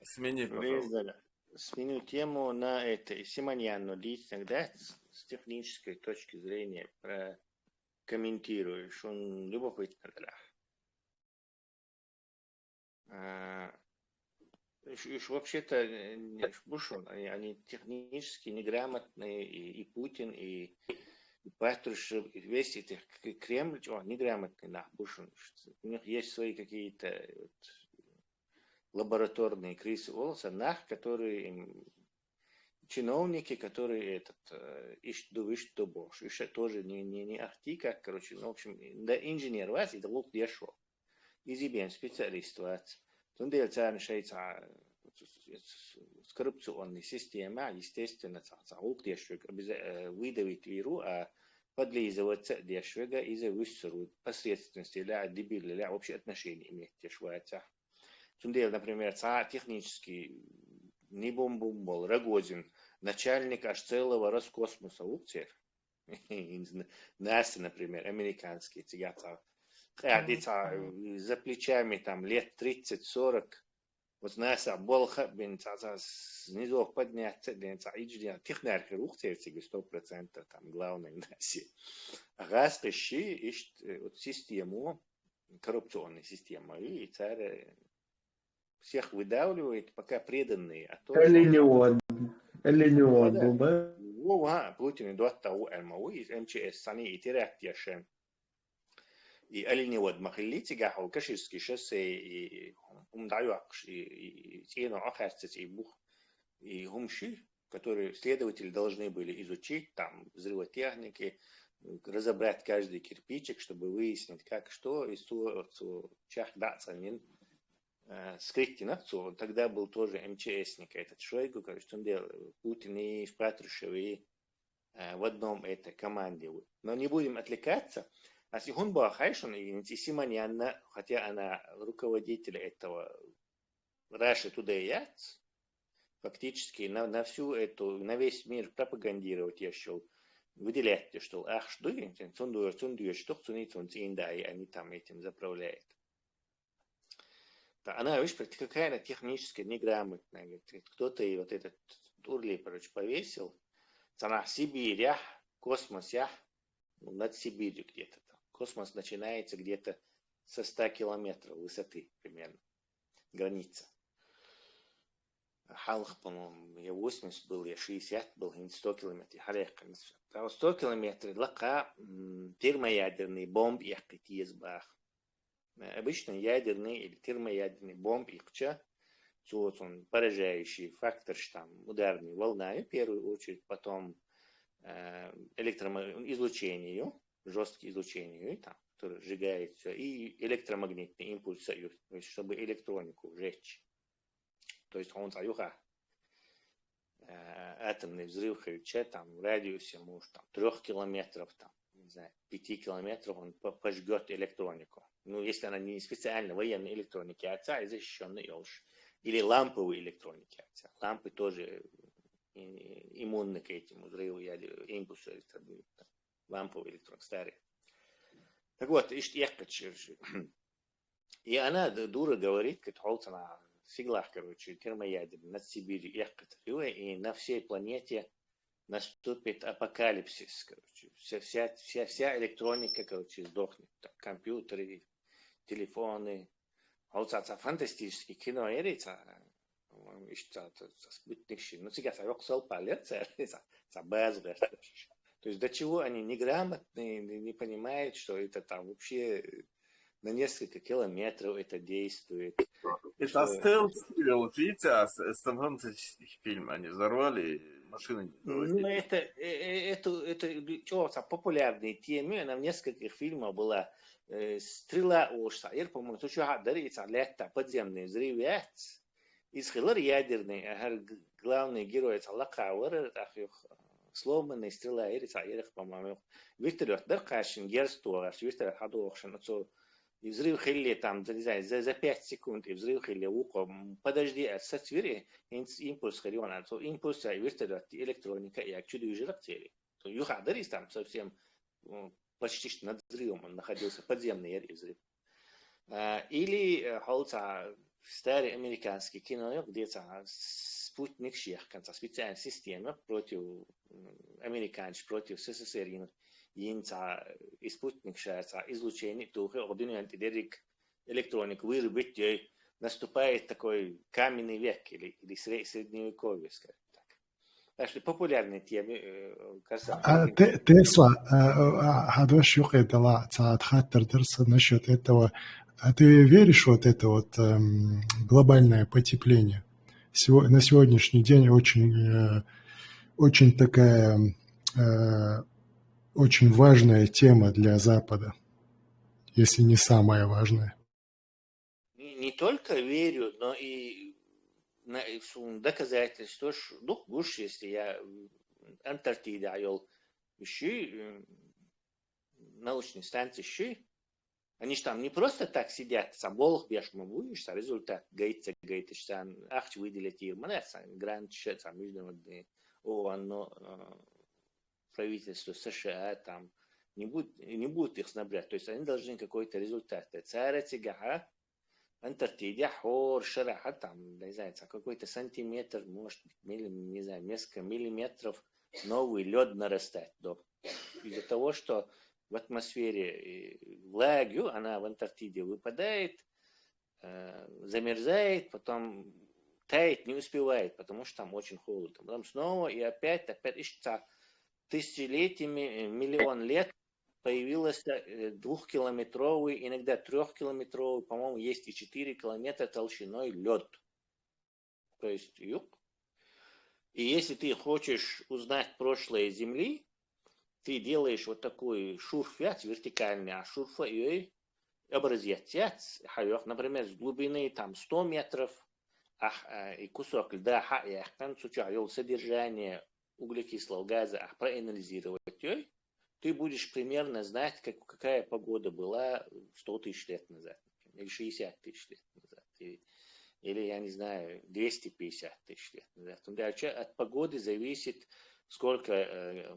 смени, пожалуйста. Резаля. Сменю тему на это. Симоньяну лично, да, с технической точки зрения прокомментируешь. Он любопытно. Вообще-то, Бушон, они технически неграмотные, и Путин, и Патрушев, и весь этот Кремль, неграмотный, да, Бушон. У них есть свои какие-то лабораторные крысы волоса, которые чиновники, которые ищут больше. Еще тоже не ахти, как, короче, ну, в общем, да инженер вас, и да лук дешево. Изибен специалист вас. Тундел царь шейца с коррупционной системой, естественно, лук дешево выдавить виру, а подлизываться дешево из-за высору посредственности, для дебиля, для общих отношений иметь дешеваться. Тундел, например, технически не бомбул Рогозин, начальник аж целого Роскосмоса, Лукцер, НАСА, например, американский, цыгата, за плечами там лет 30-40, вот НАСА болха, снизу подняться, технарки Лукцер, 100%, там главное в НАСА. А газ ищет систему, коррупционную систему, и царь всех выдавливает, пока преданные. А то, Или не он был бы. Путин идет того альмауи из МЧС, сани и терактияшен. И оленевод махлити гахал каширский шоссе, и даюакш, и цену ахарцец, и бух, и гумши, которые следователи должны были изучить, там, взрывотехники, разобрать каждый кирпичик, чтобы выяснить, как что, и чах дацанин, скрытый нацу, тогда был тоже МЧСник, этот Шойгу, что он делал, Путин и Патрушев, и в одном этой команде. Но не будем отвлекаться. А Сихун Бахайшин и Симоньяна, хотя она руководитель этого Russia Today Ads, фактически на всю эту, на весь мир пропагандировать еще, выделять, что ах, что они там этим заправляют. Она, видишь, какая-то технически неграмотная. Кто-то и вот этот Урли, короче, повесил. Она в Сибири, космос, над Сибирью где-то там. Космос начинается где-то со 100 километров высоты примерно. Граница. Халх, по-моему, я 80 был, я 60 был, 100 километров. Там 100 километров лака термоядерный бомб яхкати избах. Обычно ядерный или термоядерный бомб ихча, вот он поражающий фактор, что там ударной волной в первую очередь, потом электроизлучение, жесткие излучения, там, которые сжигают все, и электромагнитный импульс, то есть чтобы электронику сжечь. То есть он саюха атомный взрыв, там в радиусе, может, там, 3 километров, там, не знаю, 5 километров он пожгет электронику. Ну, если она не специально военной электроники, а защищенный елш. Или ламповые электроники. Лампы тоже иммунны к этим взрыву импульсу электроники. Ламповые электроники старые. Так вот, и она дура говорит, сиглах, короче, термоядерный над Сибирью, и на всей планете наступит апокалипсис, короче. Вся электроника, короче, сдохнет. Там, компьютеры, телефоны. А вот это фантастическое кино, это спутник, ну, сейчас я оксал палец, это базовое. То есть до чего они неграмотные, не понимают, что это там вообще на несколько километров это действует. Это стелс-фильм, вот видите, фантастический фильм, они взорвали, машины не Ну, заводили. это популярные темы, она в нескольких фильмах была. Стрела Ошсайр, по-моему, то, что дарится лето, подземный взрыв, исхилар ядерный, главный герой, это Лакауэр, сломанный стрела, по-моему, вертолет, Беркашин, Герстуар, вертолет Хадошин, и взрыв хилли там, не знаю, за 5 секунд, и взрыв хилли уко, подожди, сотвери, импульс хариона, то импульс, вертолет, электроника, и чудо жирок цели. То юхадарис там совсем почти что над взрывом он находился, подземный взрыв. Или холца старый американский кино, где спутник Шехканца, специальная система против американцев, против СССР, Инца и спутник Шеца, излучение, тухи, обдумывает электроник, вырубить, наступает такой каменный век или средневековье, скажем так. Так что популярные темы, кажется. Тесла, Хадваш Юхай дала Цаадхаттер Дерса насчет этого. А ты веришь вот это вот глобальное потепление? На сегодняшний день очень такая очень важная тема для Запада, если не самая важная. Не только верю, но и доказательства, что, ну, уж если я Антарктида айол еще научные станции еще, они же там не просто так сидят, сам волх бешмо будешь, а результат гейта, что ахч выделить им, грант, там международные ООН, правительство США там не будут их снабжать, то есть они должны какой-то результат. Царя тяга, Антарктида, хор, шараха, там, не знаю, какой-то сантиметр, может быть, не знаю, несколько миллиметров новый лед нарастать. Из-за того, что в атмосфере влагу, она в Антарктиде выпадает, замерзает, потом тает, не успевает, потому что там очень холодно. Потом снова и опять ищется тысячелетиями, миллион лет появился 2-километровый, иногда 3-километровый, по-моему, есть и 4 километра толщиной лед. То есть юг. И если ты хочешь узнать прошлое Земли, ты делаешь вот такой шурфят вертикальный, а шурфа и образец, например, с глубины там 100 метров, и кусок льда, и содержание углекислого газа, проанализировать ее, ты будешь примерно знать, какая погода была 100 тысяч лет назад, или 60 тысяч лет назад, или я не знаю, 250 тысяч лет назад. От погоды зависит, сколько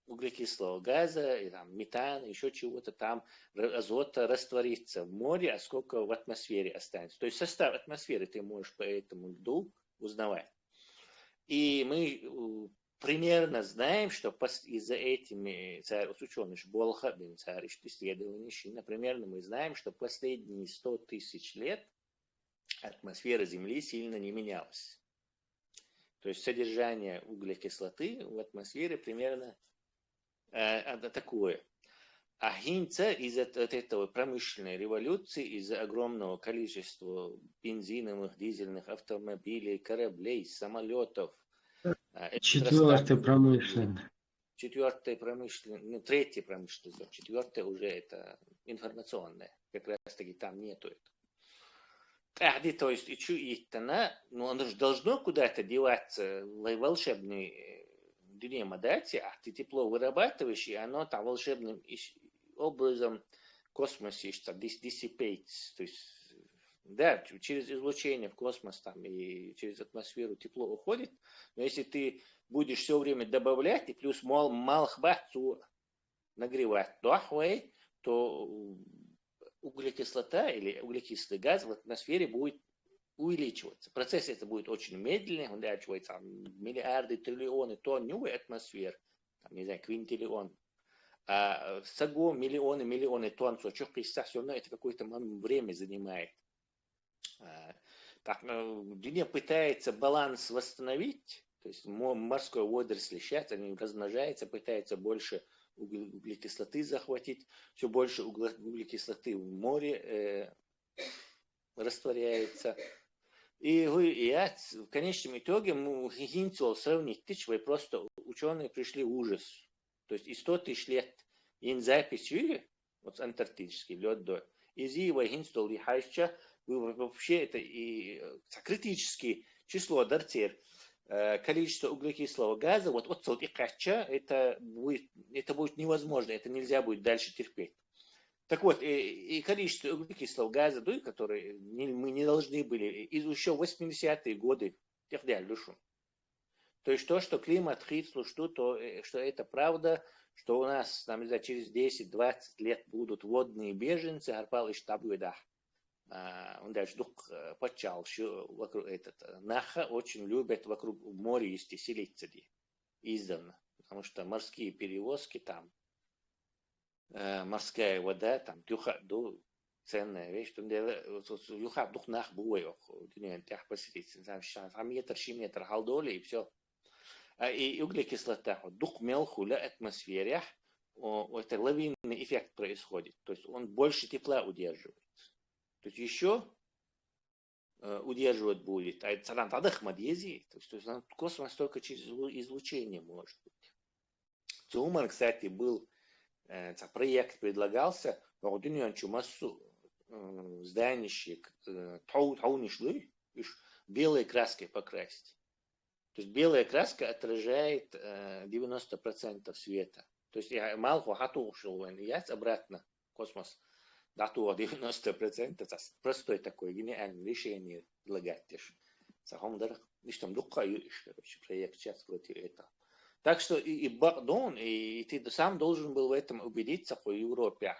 углекислого газа, и там метана, еще чего-то там, азота растворится в море, а сколько в атмосфере останется. То есть состав атмосферы ты можешь по этому льду узнавать. И мы примерно знаем, что из-за этими ученых Болха, исследований, примерно мы знаем, что последние 100 тысяч лет атмосфера Земли сильно не менялась. То есть содержание углекислоты в атмосфере примерно такое. А гинца из-за этого промышленной революции, из-за огромного количества бензиновых, дизельных автомобилей, кораблей, самолетов, Четвертый промышленный. Четвертая промышленная, третья промышленная, четвертая уже это информационная. Как раз таки там нету этого. То есть, но оно же должно куда-то деваться в волшебный динамодате, а ты тепло вырабатываешь, и оно там волшебным образом в космосе диссипейтс, то есть да, через излучение в космос там, и через атмосферу тепло уходит, но если ты будешь все время добавлять, и плюс малхбацу нагревать, то углекислота или углекислый газ в атмосфере будет увеличиваться. Процесс это будет очень медленный, он дальше миллиарды, триллионы тонн новой атмосферы, там, не знаю, квинтиллион. А саго миллионы тонн, это какое-то время занимает. Так, Дуня пытается баланс восстановить, то есть морской водоросль сейчас, они размножаются, пытаются больше углекислоты захватить, все больше углекислоты в море растворяется. И в конечном итоге Хинцел сравнить тысячу, просто ученые пришли в ужас. То есть и 100 тысяч лет in запись вот антарктический лед до, из его Хинцел и Хайча, вообще это и критическое число дартер, количество углекислого газа, вот от и кача, это будет невозможно, это нельзя будет дальше терпеть. Так вот, и количество углекислого газа, которые мы не должны были, еще в 80-е годы, то есть то, что климат хитслу, что это правда, что у нас там, через 10-20 лет будут водные беженцы, арпал и штаб-видах. Он дальше почал, что вокруг Наха очень любят вокруг моря есть селиться издавна, потому что морские перевозки там, морская вода, там тюха ценная вещь, юха дух нах буй, там метр халдоли и все. И углекислота, дух мелху ля атмосфере, это лавинный эффект происходит, то есть он больше тепла удерживает. То есть еще удерживать будет. А это то есть космос только через излучение может быть. Цуман, кстати, был проект предлагался, массу зданий белой краской покрасить. То есть белая краска отражает 90% света. То есть я малку хатушил, обратно космос. Дату 90%, это простое такое гениальное решение предлагать. Проект сейчас против этого. Так что и Бардон, и ты сам должен был в этом убедиться по Европе.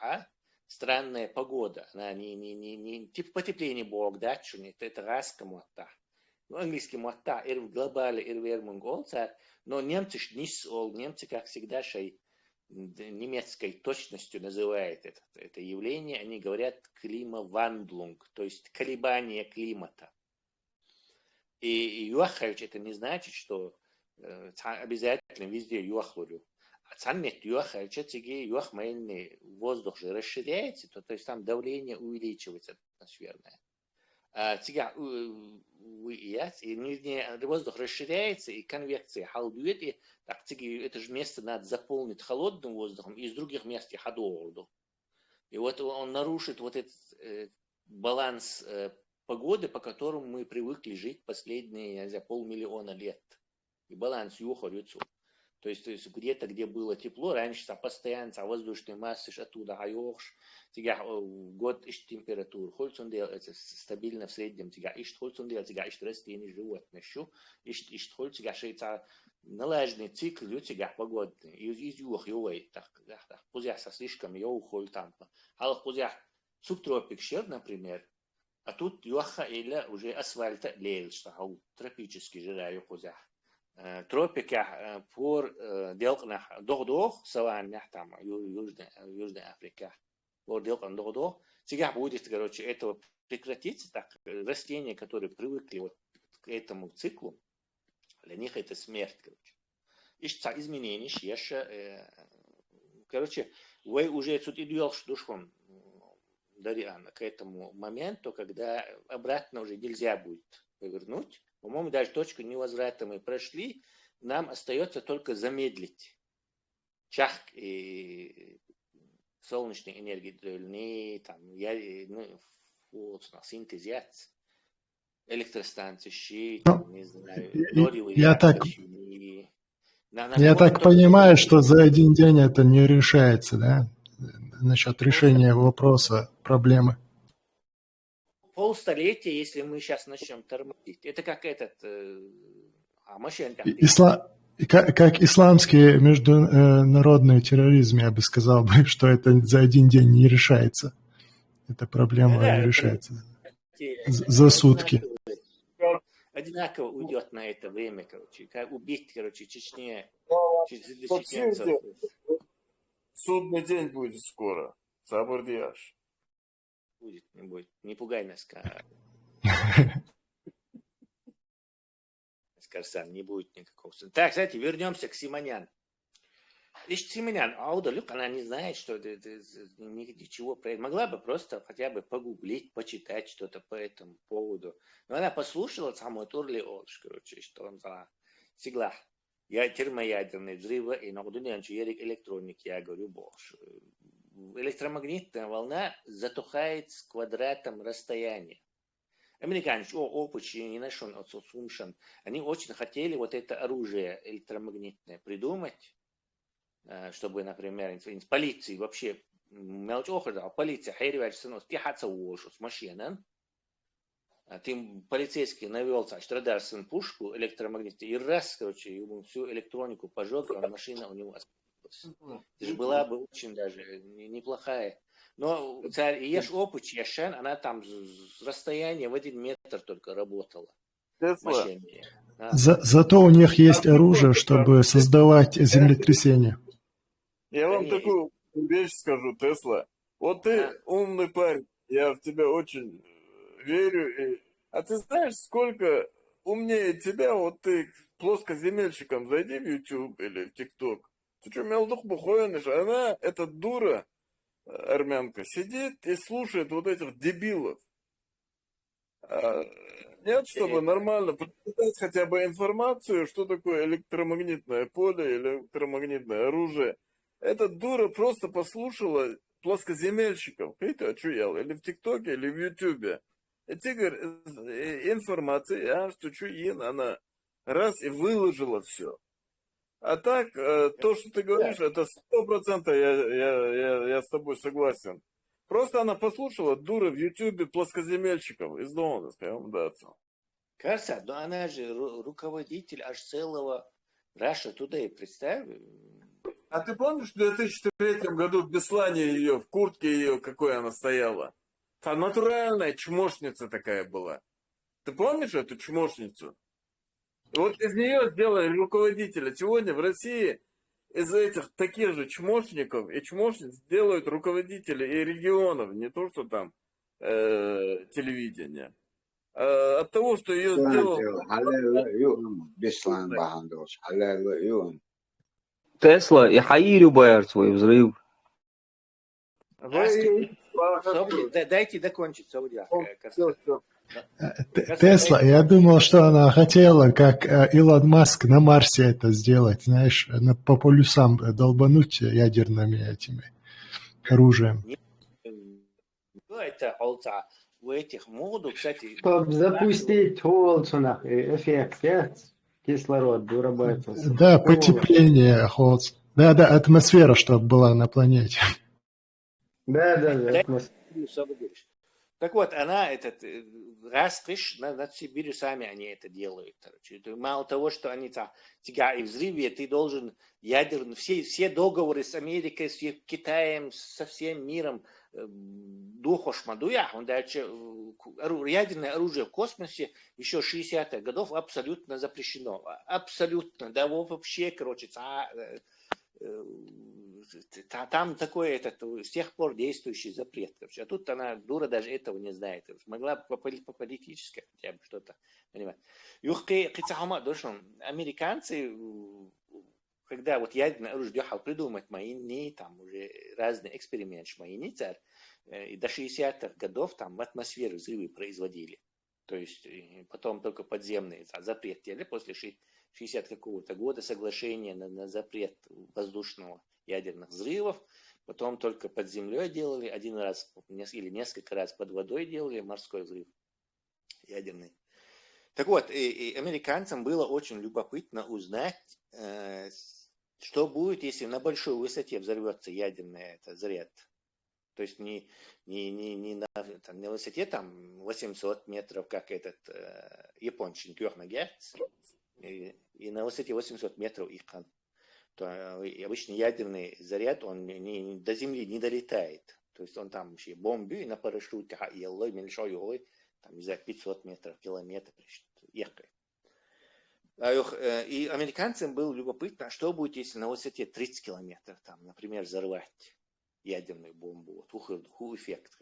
Странная погода. Она не типа потепление Бог, да, это раска мотта. Английский мотта, в глобале, в вермунголцар, но немцы, как всегда, немецкой точностью называют это явление, они говорят климавандлунг, то есть колебание климата. И юахальч это не значит, что обязательно везде юахлурю. А цаннет юахальч, юахмельный воздух же расширяется, то есть там давление увеличивается атмосферное. И воздух расширяется, и конвекция халдует, и так, это же место надо заполнить холодным воздухом, и из других мест и хадорду. И вот он нарушит вот этот баланс погоды, по которому мы привыкли жить последние, 500 000 лет. И баланс юхорюцу. То есть где-то, где было тепло, раньше постоянно воздушные массы оттуда айохш, год ищет температуру, хольцундел это стабильно в среднем, ищет хольцундел, ищет растения, животные, ищет хольцундел, шейца налаженный цикл, погодный, из юх ювей, так, пузяса слишком юхоль там, халах пузях субтропик щер, например, а тут юха или уже асфальта лейл, что тропический жира юхузях. Тропика пор делкна дох саваннах там Южная Африка пор делкна дох сега будет, короче, этого прекратится, так растения, которые привыкли вот к этому циклу, для них это смерть, короче. Ищется изменения, короче, вы уже тут идешь душом к этому моменту, когда обратно уже нельзя будет повернуть. По-моему, даже точку невозврата мы прошли, нам остается только замедлить чах и солнечной энергии, там, синтезиация, электростанции, не знаю, я так понимаю, что за один день это не решается, да? Насчет решения вопроса, проблемы. Полстолетия, если мы сейчас начнем тормозить. Это как как исламский международный терроризм, я бы сказал, что это за один день не решается. Эта проблема не решается за сутки. одинаково уйдет на это время, короче. Как убить, короче, Чечне, По чеченцев. всем судный день будет скоро. Сабурдияш. Будет, не будет. Не пугай нас, Карсан, не будет никакого. Так, кстати, вернемся к Симонян. Ишь, Симонян, Аудалюк, она не знает, что ничего про это. Могла бы просто хотя бы погуглить, почитать что-то по этому поводу. Но она послушала самую Турли Олш, короче, что он за сигла. Я термоядерные взрывы, и на Ерик электроники, я говорю, боже. Электромагнитная волна затухает с квадратом расстояния. Американцы, они очень хотели вот это оружие электромагнитное придумать, чтобы, например, полиции вообще, полиция, с машиной, полицейский навел радар пушку электромагнитную и раз, короче, ему всю электронику пожег, а машина у него осталась. Это же была бы очень даже неплохая. Но ешь опыт, Яшен, она там с расстояния в 1 метр только работала. Зато у них есть оружие, чтобы создавать землетрясения. Я вам такую вещь скажу, Тесла. Вот ты умный парень, я в тебя очень верю. А ты знаешь, сколько умнее тебя, вот ты плоскоземельщиком зайди в YouTube или в TikTok. Ты что, мелдух бухоешь? Она, эта дура, армянка, сидит и слушает вот этих дебилов. Нет, чтобы нормально прочитать хотя бы информацию, что такое электромагнитное поле, электромагнитное оружие. Эта дура просто послушала плоскоземельщиков, или в ТикТоке, или в Ютубе. И тигр информация, что чуин, она раз и выложила все. А так, то, что ты говоришь, это 100% я с тобой согласен. Просто она послушала дура в Ютубе плоскоземельщиков из Донецка, я вам даться. Кажется, но она же руководитель аж целого Russia Today, представь. А ты помнишь, в 2003 году в Беслане ее, в куртке ее, какой она стояла? Та натуральная чмошница такая была. Ты помнишь эту чмошницу? Вот из нее сделали руководителя. Сегодня в России из этих таких же чмошников и чмошниц делают руководители и регионов, не то что там телевидение. От того, что ее сделал... Тесла и Хаирю боят свой взрыв. Дайте докончить, Саудия. Тесла, я думал, что она хотела, как Илон Маск, на Марсе это сделать, знаешь, по полюсам долбануть ядерными этими оружием. Это у этих моду, кстати... Чтобы запустить холцунах эффект, кислород вырабатывался. Да, потепление, холод. Да, атмосфера, чтобы была на планете. Да, атмосфера. Так вот, она над Сибирью сами они это делают. Мало того, что они тебя и взрыве, ты должен ядерно, все договоры с Америкой, с Китаем, со всем миром, духош мадуя, он дальше ядерное оружие в космосе еще 60-х годов абсолютно запрещено. Абсолютно, да вообще, короче, там такой с тех пор действующий запрет. А тут она, дура, даже этого не знает. Могла по политической хотя бы что-то понимать. Американцы, когда вот ядерное оружие придумать майни, там уже разные эксперименты майни, и до 60-х годов там в атмосфере взрывы производили. То есть потом только подземные запрет делали после 60 какого-то года соглашение на запрет воздушного ядерных взрывов, потом только под землей делали, один раз или несколько раз под водой делали морской взрыв ядерный. Так вот, и американцам было очень любопытно узнать, что будет, если на большой высоте взорвется ядерный заряд. То есть не на высоте там 800 метров, как этот япончин Кёрнагерц, и на высоте 800 метров Ихан. То обычный ядерный заряд, он до Земли не долетает. То есть он там вообще бомбю и на парашюте, там за 500 метров, километр ехает. И американцам было любопытно, что будет, если на высоте 30 километров, там, например, взорвать ядерную бомбу. Вот эффект.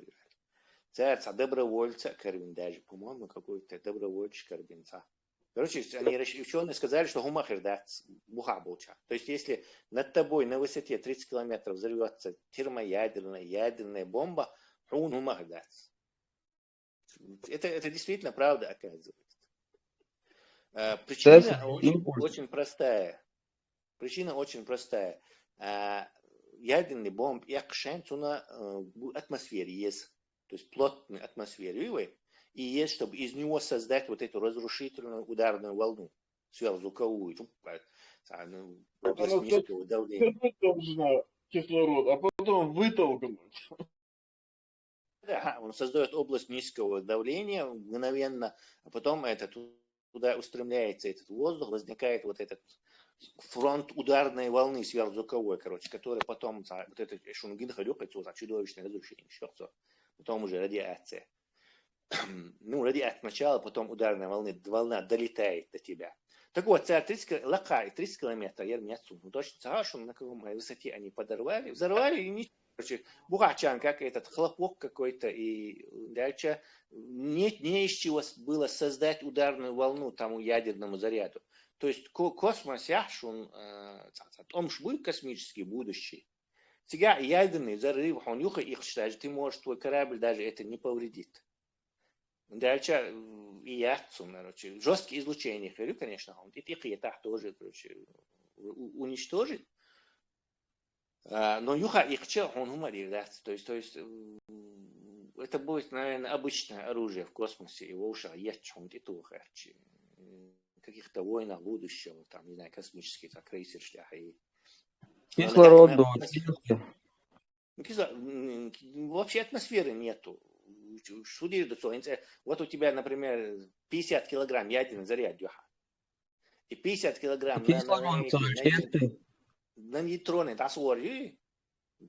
Царь добровольца, Карвин даже, по-моему, какой-то добровольчик Карвинца. Короче, ученые сказали, что гумахердац, бухабулча. То есть, если над тобой на высоте 30 километров взорвется ядерная бомба, он гумахердац. Это действительно правда, оказывается. Причина очень простая. Ядерный бомб, як шанс на атмосфере есть, то есть плотной атмосфере, и есть, чтобы из него создать вот эту разрушительную ударную волну, сверхзвуковую, область низкого давления. Должна кислород, а потом вытолкнуть. Да, он создает область низкого давления мгновенно, а потом туда устремляется этот воздух, возникает вот этот фронт ударной волны сверхзвуковой, который потом, вот это чудовищное разрушение, потом уже радиация. Радиация сначала, потом ударная волна долетает до тебя. Так вот, 30 километров, я не отсюда, точно, на какой высоте они подорвали, взорвали, и ничего. Бухачан, как этот хлопок какой-то, и дальше не из чего было создать ударную волну тому ядерному заряду. То есть космос, он будет космический будущий. Сега ядерный взрыв, он их считает, ты можешь, твой корабль даже это не повредит. Дальше жесткие излучения, конечно, он и тоже, уничтожит. Но он уморит, то есть это будет, наверное, обычное оружие в космосе, его уже есть каких-то войнах будущего, там, не знаю, космические, так, крейсершлях и... Кислород, вообще атмосферы нету. Вот у тебя, например, 50 килограмм ядерный заряд, и 50 килограмм на нейтроны,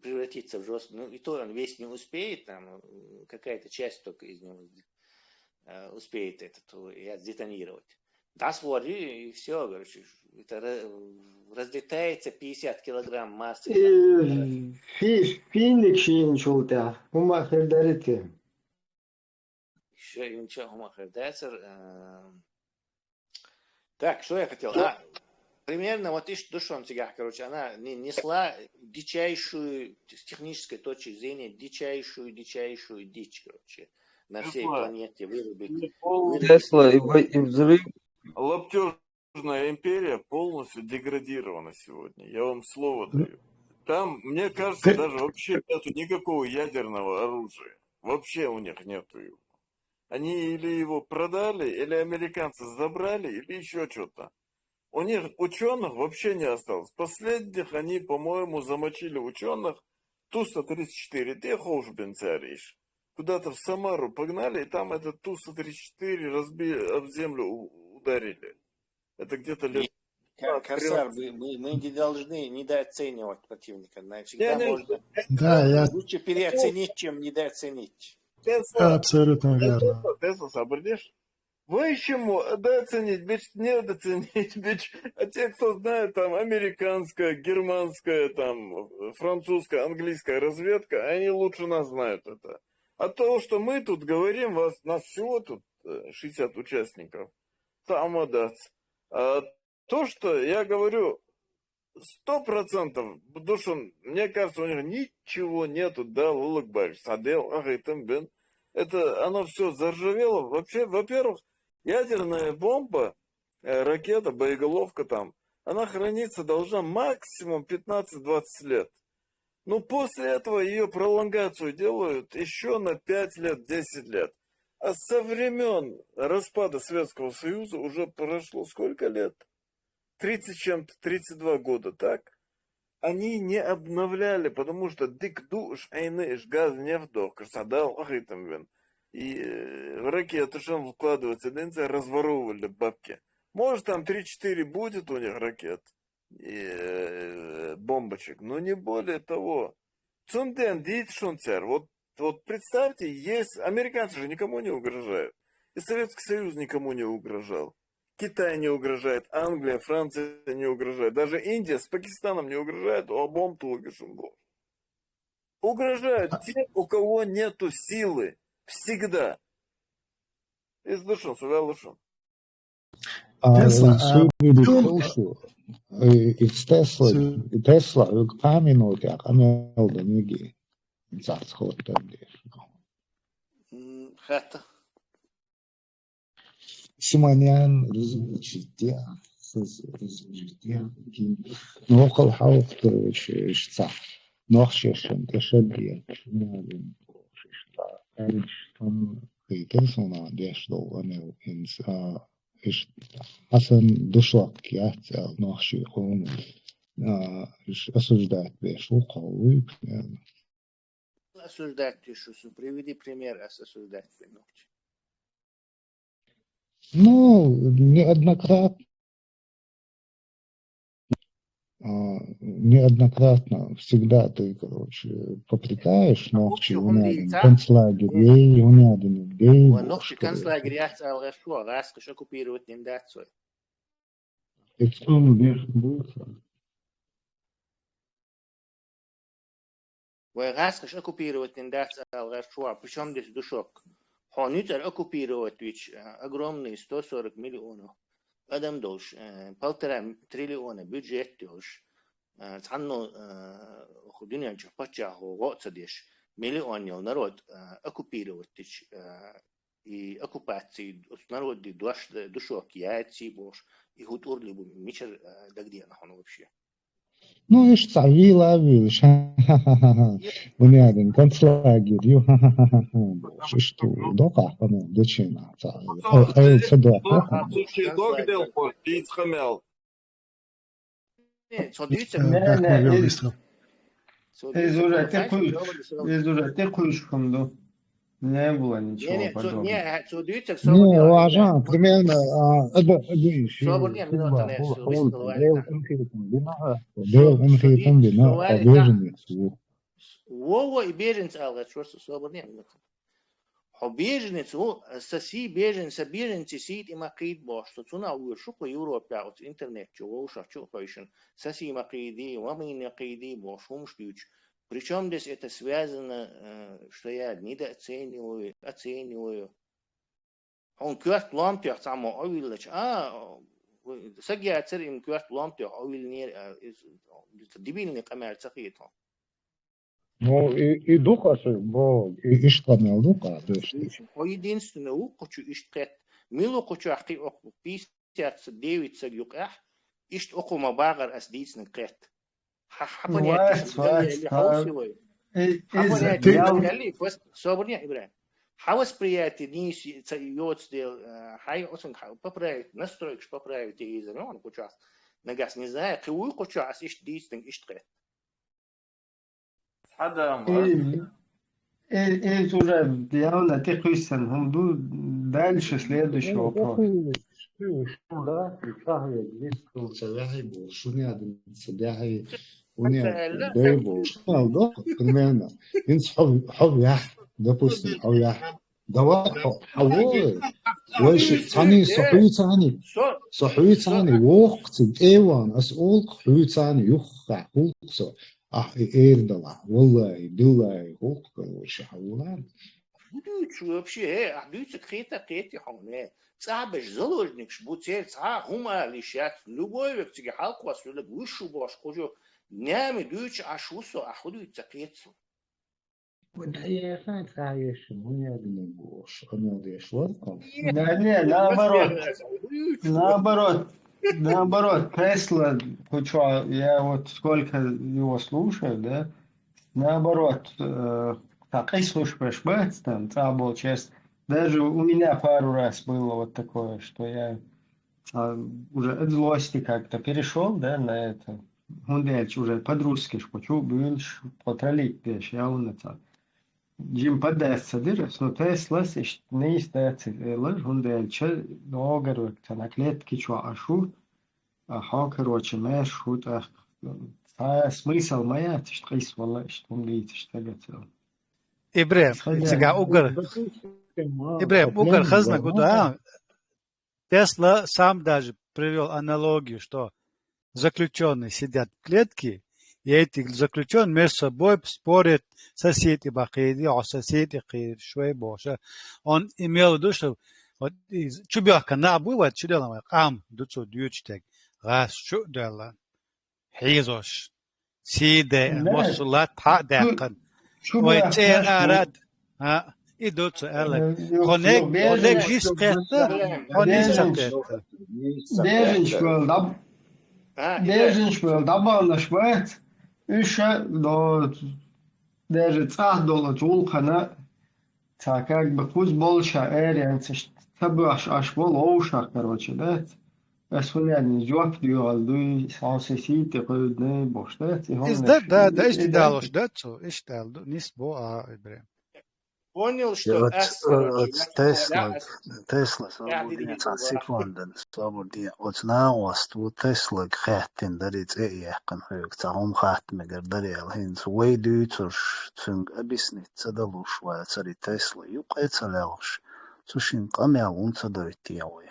превратиться в жесткий, и то он весь не успеет, там какая-то часть только из него успеет сдетонировать. И все, короче, это разлетается 50 килограмм массы. Финик шинчулта, умахердарите. Еще ничего умахердацер. Так, что я хотел? Примерно вот Душон Цигах, короче, она несла дичайшую, с технической точки зрения, дичайшую дичь, короче, на всей планете вырубить. Тесла и взрыв. Лаптежная империя полностью деградирована сегодня, я вам слово даю. Там, мне кажется, даже вообще нету никакого ядерного оружия. Вообще у них нету его. Они или его продали, или американцы забрали, или еще что-то. У них ученых вообще не осталось. Последних они, по-моему, замочили ученых Ту-134. Ты хоушбен царишь. Куда-то в Самару погнали, и там этот Ту-134 разбили, об землю ударили. Это где-то лет... Корсар, мы не должны недооценивать противника. Лучше переоценить, чем недооценить. Абсолютно верно. Тесла, собрались? Вы чему дооценить, недооценить, а те, кто знает, там, американская, германская, там, французская, английская разведка, они лучше нас знают это. А то, что мы тут говорим, нас всего тут 60 участников, самодац. А то, что я говорю, 100%, Душан, мне кажется, у них ничего нету, да, Лулакбарь, Садел, Агайтамбен. Это, оно все заржавело. Вообще, во-первых, ядерная бомба, ракета, боеголовка там, она храниться должна максимум 15-20 лет. Ну, после этого ее пролонгацию делают еще на 5 лет, 10 лет. А со времен распада Советского Союза уже прошло сколько лет? 30 чем-то, 32 года, так? Они не обновляли, потому что дик душ, айныш, газ, нефть, красадал, ахитамвен. И в ракеты, что вкладывается, разворовывали бабки. Может, там 3-4 будет у них ракет и бомбочек, но не более того. Цунден, шунцер. Вот представьте, есть американцы же никому не угрожают. И Советский Союз никому не угрожал. Китай не угрожает, Англия, Франция не угрожает. Даже Индия с Пакистаном не угрожает, обом тугишем. Угрожают те, у кого нету силы. Всегда. Из души, сюда лучше. Tesla, Sūdību kolšu, it's Tesla, pāminot, jak amelda nīgi, tāds hot tādieši. Хата. Simanian rızgıçıtya, sız rızgıçıtya, noqal hawt şsa, noqşeşen teşeddiye, şunadın, şsa, elçtan kıytın sona deşdo, anel, ins, Hasan duşlak ya, noqşi qonu, осуждать вешу, qawı, Осуждать ты что? Приведи пример осуждать ты ночь. Ну, неоднократно всегда ты, короче, попрекаешь ногчи, концлагерей, людей. Ногчи концлагерей, я сказал, что раз, что оккупировать не дать. Это он бежит. Раз, что оккупировать не дать, что, причем здесь душок. Хонитер оккупировать ведь огромные 140 миллионов. Адам долж, 1,5 триллиона бюджет долж. Цанно худиня чапача год садиш. Миллион народ оккупировать и оккупации народ душок яйци бош. И худ урли бы мичер дагдия нахуй вообще. Ну, и что, вил, уняден, концлагерь, что, дока, дочина, Не было ничего подобного. Не, уважаем, примерно, Вова и беженцы, что соборнее. Беженцы, соси беженцы сидят и макрит бош, что цуна уйшуку Европе, от интернет, чего уж чухающим, соси макриди, вамин макриди бош, умштюч. Причем здесь это связано, что я недооцениваю. Он кверт лампер там овиллач, сагиацер им кверт лампер овиллнер, дебильный камер цахитом. Ну, и духа же, бо, и что не духа, то есть. Единственное, у хочу ищет, мило хочу ахи оку, 59 сагюк ищет оку мабагар асдицный крет. Восприятие низ йодстел, хай осен поправить, настроишь поправить и он кучас. Нагас не знаю, куй кучас ищет дистинг ищет крет. Это уже дело, ты хуйсан, дальше следующий вопрос. Примерно. Допустим, давай, ثاني صحوي ثاني وقت ايوان اسئول صحوي ثاني يخع قلص ايردلا والله بالله حقوق وش حولان شو вообще даются какие-то хауне цабеш заложник шбуцер ца хума лишат любой к тебе халку вас любит вышу бош кожу днями даются ашусо аходуются кецу. Я знаю, знаешь, мне не бош, а не дошло. Не, наоборот, Тесла, я вот сколько его слушаю, да, наоборот, так и слушаешь, там, был честно. Даже у меня пару раз было вот такое, что я уже от злости как-то перешел, да, на это. Гундельч уже по-дружески шпочу, більш потралить, більш, я унеца. Jim padēs direkt, no Teslas не īstēci, lai Gundельча догарвек, tā на клетки чё ашу, короче, mēs šūt, смысл моя, что есть, валла, что он видит, что tagad. Ibrahim, цигā ugar, Ibrahim, ugar khazna gudā, Тесла сам даже привел аналогию, что заключенные сидят в клетке, и эти заключенные между собой спорят, соседи бахиди, а соседи хиди, швей боша. Он имел в виду, что вот чубяка на бывает, что делаем, ам, дуцу дючтек, газ, что делаем, хизош, сиде, Да, мосулат, хадекан, шубах ويتير наш أراد ها إدوت ألك yok خونك ديس قهتا خونيس Bežinš, قهتا Bežinš vēl Bežinš vēl dabāna švēc, Iša do даже цахдола жулхана та как бы хуз больше эренц табаш аш бол оуша короче да اسفني جواب ديو алду сансисите кодне бошта да إيش تدالوش داتسو إيش تالدو نيس بو إبراهيم Понял, что С, короче, Tesla svobodnica sekunden svobodija. Od znalost u Tesla khettin darit kan hög ta hom khatmegar darel hin så way dutur tung abisnit tadalush wa tsari Tesla yuqetsalaush sushin qamya untsadariti yawe.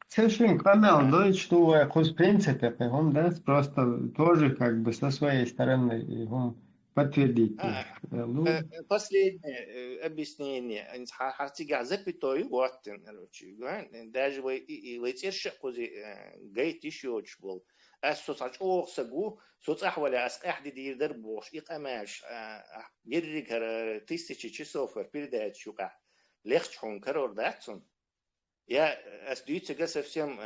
Совершенно канал, да, что в принципе, он да, просто тоже как бы со своей стороны его подтвердить. Ну, последнее объяснение. Хартига запятой вот, короче, даже вы летишь, кузи гайт еще был. السوساج أو سجو صوت أحوال أسقح دي دربوش إقامش يريك تيستي سوفر بيردات شوكا ليخش حون كرور داتسون я остаются совсем,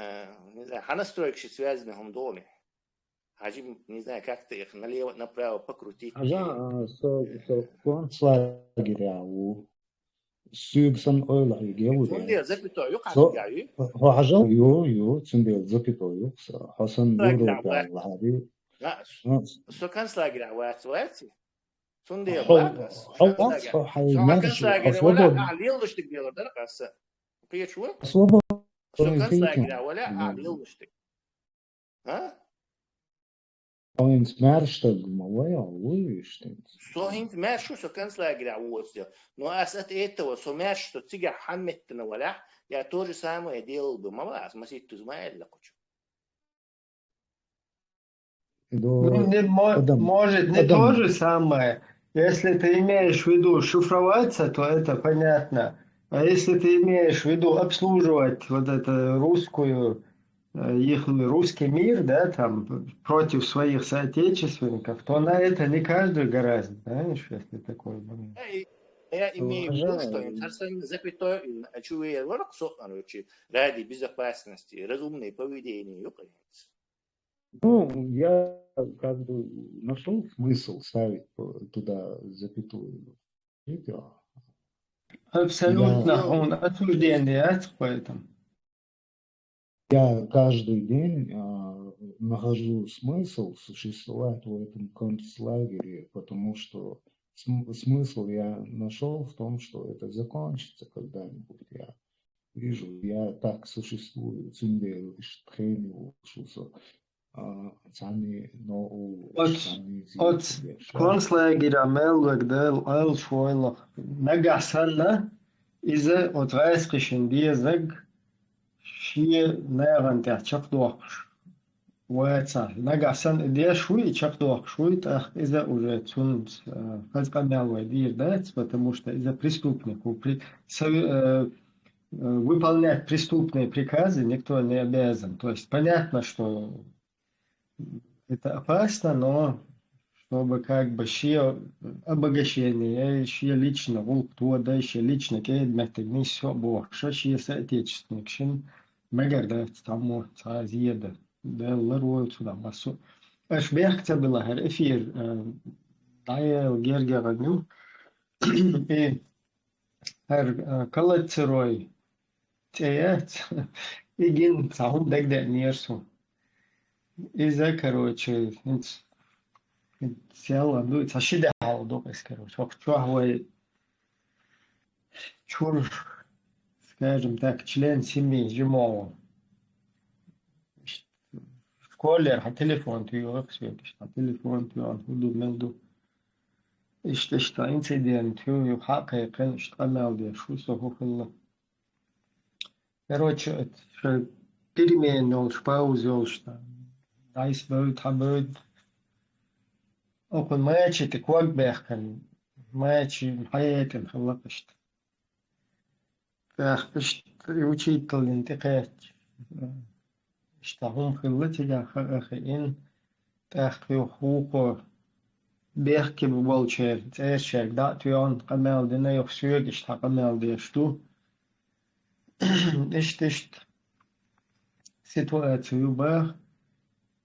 не знаю, настроек связанным доме. Хажим, не знаю, как-то их налево-направо покрутить. Konstlagerja u Sydsan öyle geliyor. Çünkü zapitoyu kalıyor. Haja yo çünkü zapitoyu Hasan burada Allah'ı. So kanslagerja vats. Çünkü bak. So kanslagerja ولا عليلش تقدر درقس. شو؟ شو كان ساقرا ولا عادل مشتك ها؟ Viņš mērštag mavajā uištins. So hint mēršu so كان ساقرا ووصل. No أسأت إيتوا so mēršu تيجي حمتنا ولا يا тоже самое делал бы мавас. Мы сидим тузмаем лакуч. Может не то же самое. Если ты имеешь в виду шифроваться, то это понятно. А если ты имеешь в виду обслуживать вот это их русский мир, да, там, против своих соотечественников, то на это не каждый гораздо, знаешь, если такое момент. Я имею в виду, что им запятой, чувствуя ворксо, ради безопасности, разумное поведение, украинцев. Ну, я как бы нашел смысл ставить туда запятую. Абсолютно, он осужденный, поэтому. Я каждый день нахожу смысл существовать в этом концлагере, потому что смысл я нашел в том, что это закончится когда-нибудь. Я вижу, я так существую, От концлагеря Мелвек дел Элшвойлах Нагасана из-за от Райскишен Диезег شيء ناغن تحت دوقش واتسا ناغسان دي شوي تشق دوق شوي تاخ إذا уже цун фазкамялвай дир дать, потому что из-за преступников выполнять преступные приказы никто не обязан. То есть понятно, что это опасно, но чтобы как бы ще обогащение, ще лично волк да еще лично кедмет не все бог, ще соотечественник, шин мегардать тому цазиеда, да ларуют сюда массу. Аж бехта была хер эфир, дая гергераню и хер коллецерой теет и гин цаум дегде нерсу. И короче, села, ну, сашида халдокас, короче, чухвай, чур, скажем так, член семьи Жимова. Школер, а телефон ты его светишь, а телефон ты он худу мелду. إيش إنسيدنت هو حقيقة إيش قمال ده شو سوف الله Короче, перемен olmuş, pauz olmuş da. Dayıs böyle tabi okun maçı tekvak bekken maçı hayatın خلق işte. işte учитель انتقاد işte هم خلتي جا خاخين تاخي حقوق بيحكي ببولشير تيرشير داتيون قمال دينا يخسيوك işte قمال ديشتو işte situaciju bă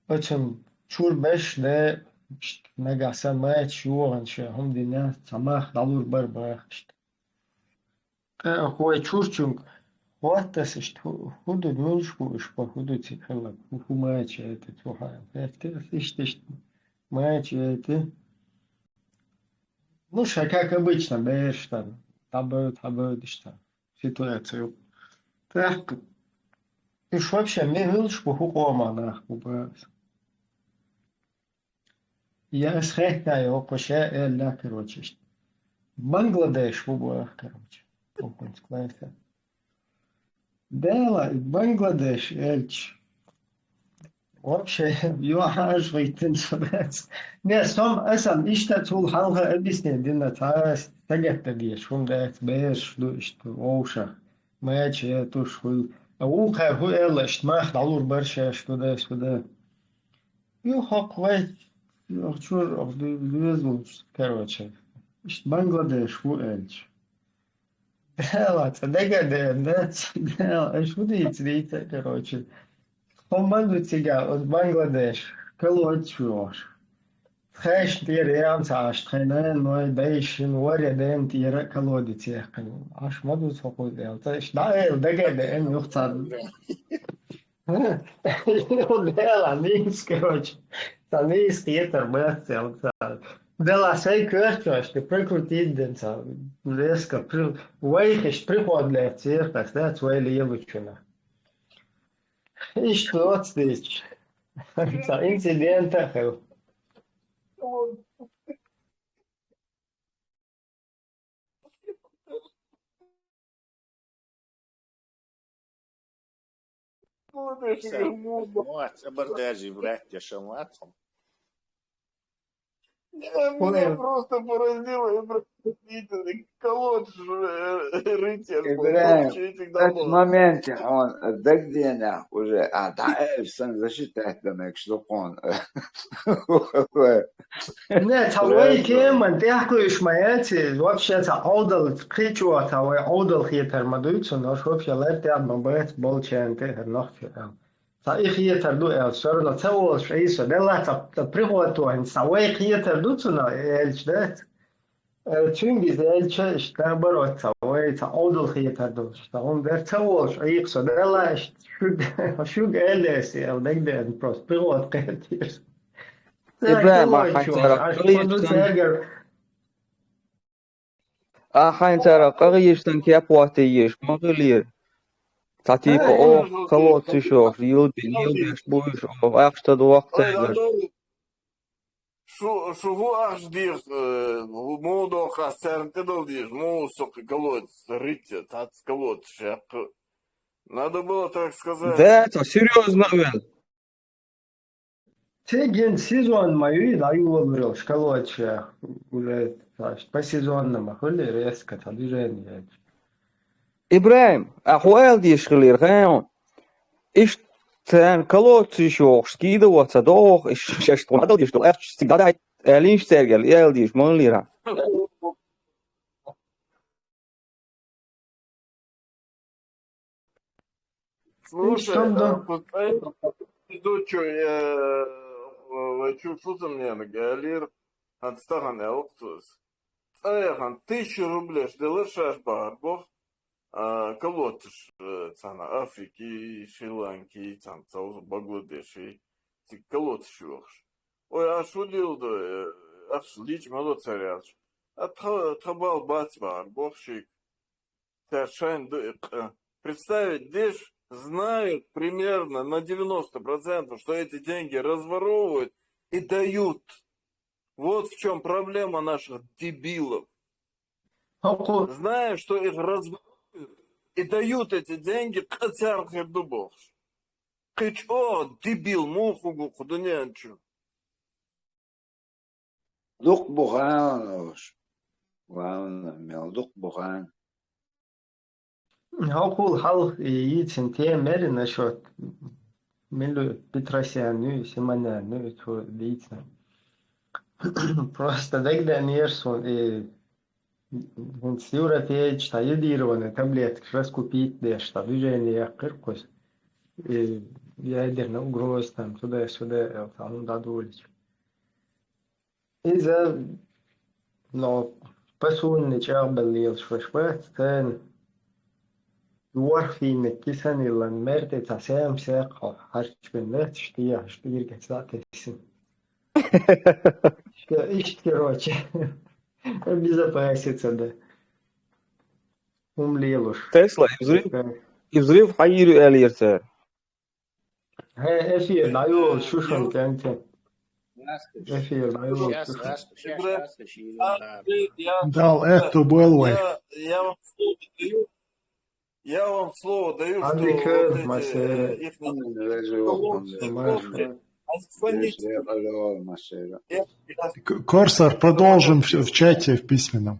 açım çur beş de işte negasa maç yuvan şey hum dina samah dalur bar bă işte هو çurçung وقتس işte hudud mulş bu iş bu hudud sikhala hu maç ete tuha işte maç ete ну как обычно бэш там табы işte ситуацию так и ж вообще мне вилш bu hukoma нах bu bă я схехна опоше элла короче işte Бангладеш bu bă короче окунсквайся Дела Бангладеш эльч вообще يوحاش غيتن شبات ne som asam işte tul halka ebisne dinle tas taget diye şum da beş du işte oşa maç ya tuşul او hu ela işte mah dalur barşa что да Yo hak vay çur düz короче işte Bangladeş bu elç Дела taget да дела что дите короче Команду тебя от Бангладеш колочуш Хэш дир янцаш тхэнэн мой дэйшин варя дэн тира колоди тиэхкэн аш маду цокуй дэл тэш даэл дэгэдэ эн юхцад Дела нис короче Танис тиэтэр бэцэл Дела сэй кërчош ты прикрутить дэн ца Леска вайхиш приходлэ циркас да цвэли елучуна И что здесь? Инцидента. Moats, абордажи, братья, шаматом. Меня просто поразило, колодж рытья, Ибраим, вообще этих в домов. этот момент он дагдена уже, сан защитать домик, что он Не, тавай кеман тяхкуш маячи, вообще це одал кричу, тавай одал хитер мадуйцу, но ж вообще летят мабет болчен тегер нахче. Та их хитер ду ел, сорла цеол шейсо, дела та приготу, ан тавай хитер дуцу на элч дет. Çünkü elçe işte barot тавай та одал хитер ду, işte он дер цеол шейсо, дела şu элес ел дегден просто пригот кертир. إبراهيم أحين ترى قريشتن كيف واتيش مغلير تعطيك أو خلاص تشوف يلبي بوش أو أخشى وقت شو аж дир модо хасцерн тедал дир мусок колодец рытья тац колодец шап надо было так сказать. Да, это серьезно, Вен. Tegen сезон мою даю выбрал школоче уже по сезонному хули резко движение. إبراهيم أحوال دي شغلير خيون إيش تان كلوت يشوخ سكيدو وتصدوخ إيش شاشتون هذا ديش تو إيش استقداد لينش ترجل يال ديش من ليرا Слушай, дочу что мне галер отстаган элктус. Айхан 1000 рублей делашаш барбов колотыш цана Африки, Шри-Ланки, там цаузу Бангладеши, ти колотыш юхш. Ой, аш улилды, аш лич молодцаряш. Табал бац барбов шик. Совершенно представить дешь знают примерно на 90%, что эти деньги разворовывают и дают. Вот в чем проблема наших дебилов. Зная, что их разворовывают, и дают эти деньги кацархе дубов. Кыч, о, дебил, мухугу, худунянчу. Дух Бухан, главное, мел дух Бухан. Хавкул хал яйцен те мери насчет милу Петросяну, Симоняну, то яйцен. Просто тогда нерсон и Европеец, та едированные таблетки раскупить, да, что движение кыркус. И ядерная угроза там туда-сюда, там дадулись. إذا لو بسون نجابل ليل شوشوات كان يورفي نكيسان إلا مرد تسام ساقه حرش بنات شتيا شتير كتسات السن اشتراك безопаситься да умлелуш Тесла и взрыв Хаиру Эльерца. эфир даю шушон кенте эфир даю Дал эту Белвей. Я вам слово даю, что Андрей вот Масера. эти их Корсар продолжим в чате в письменном.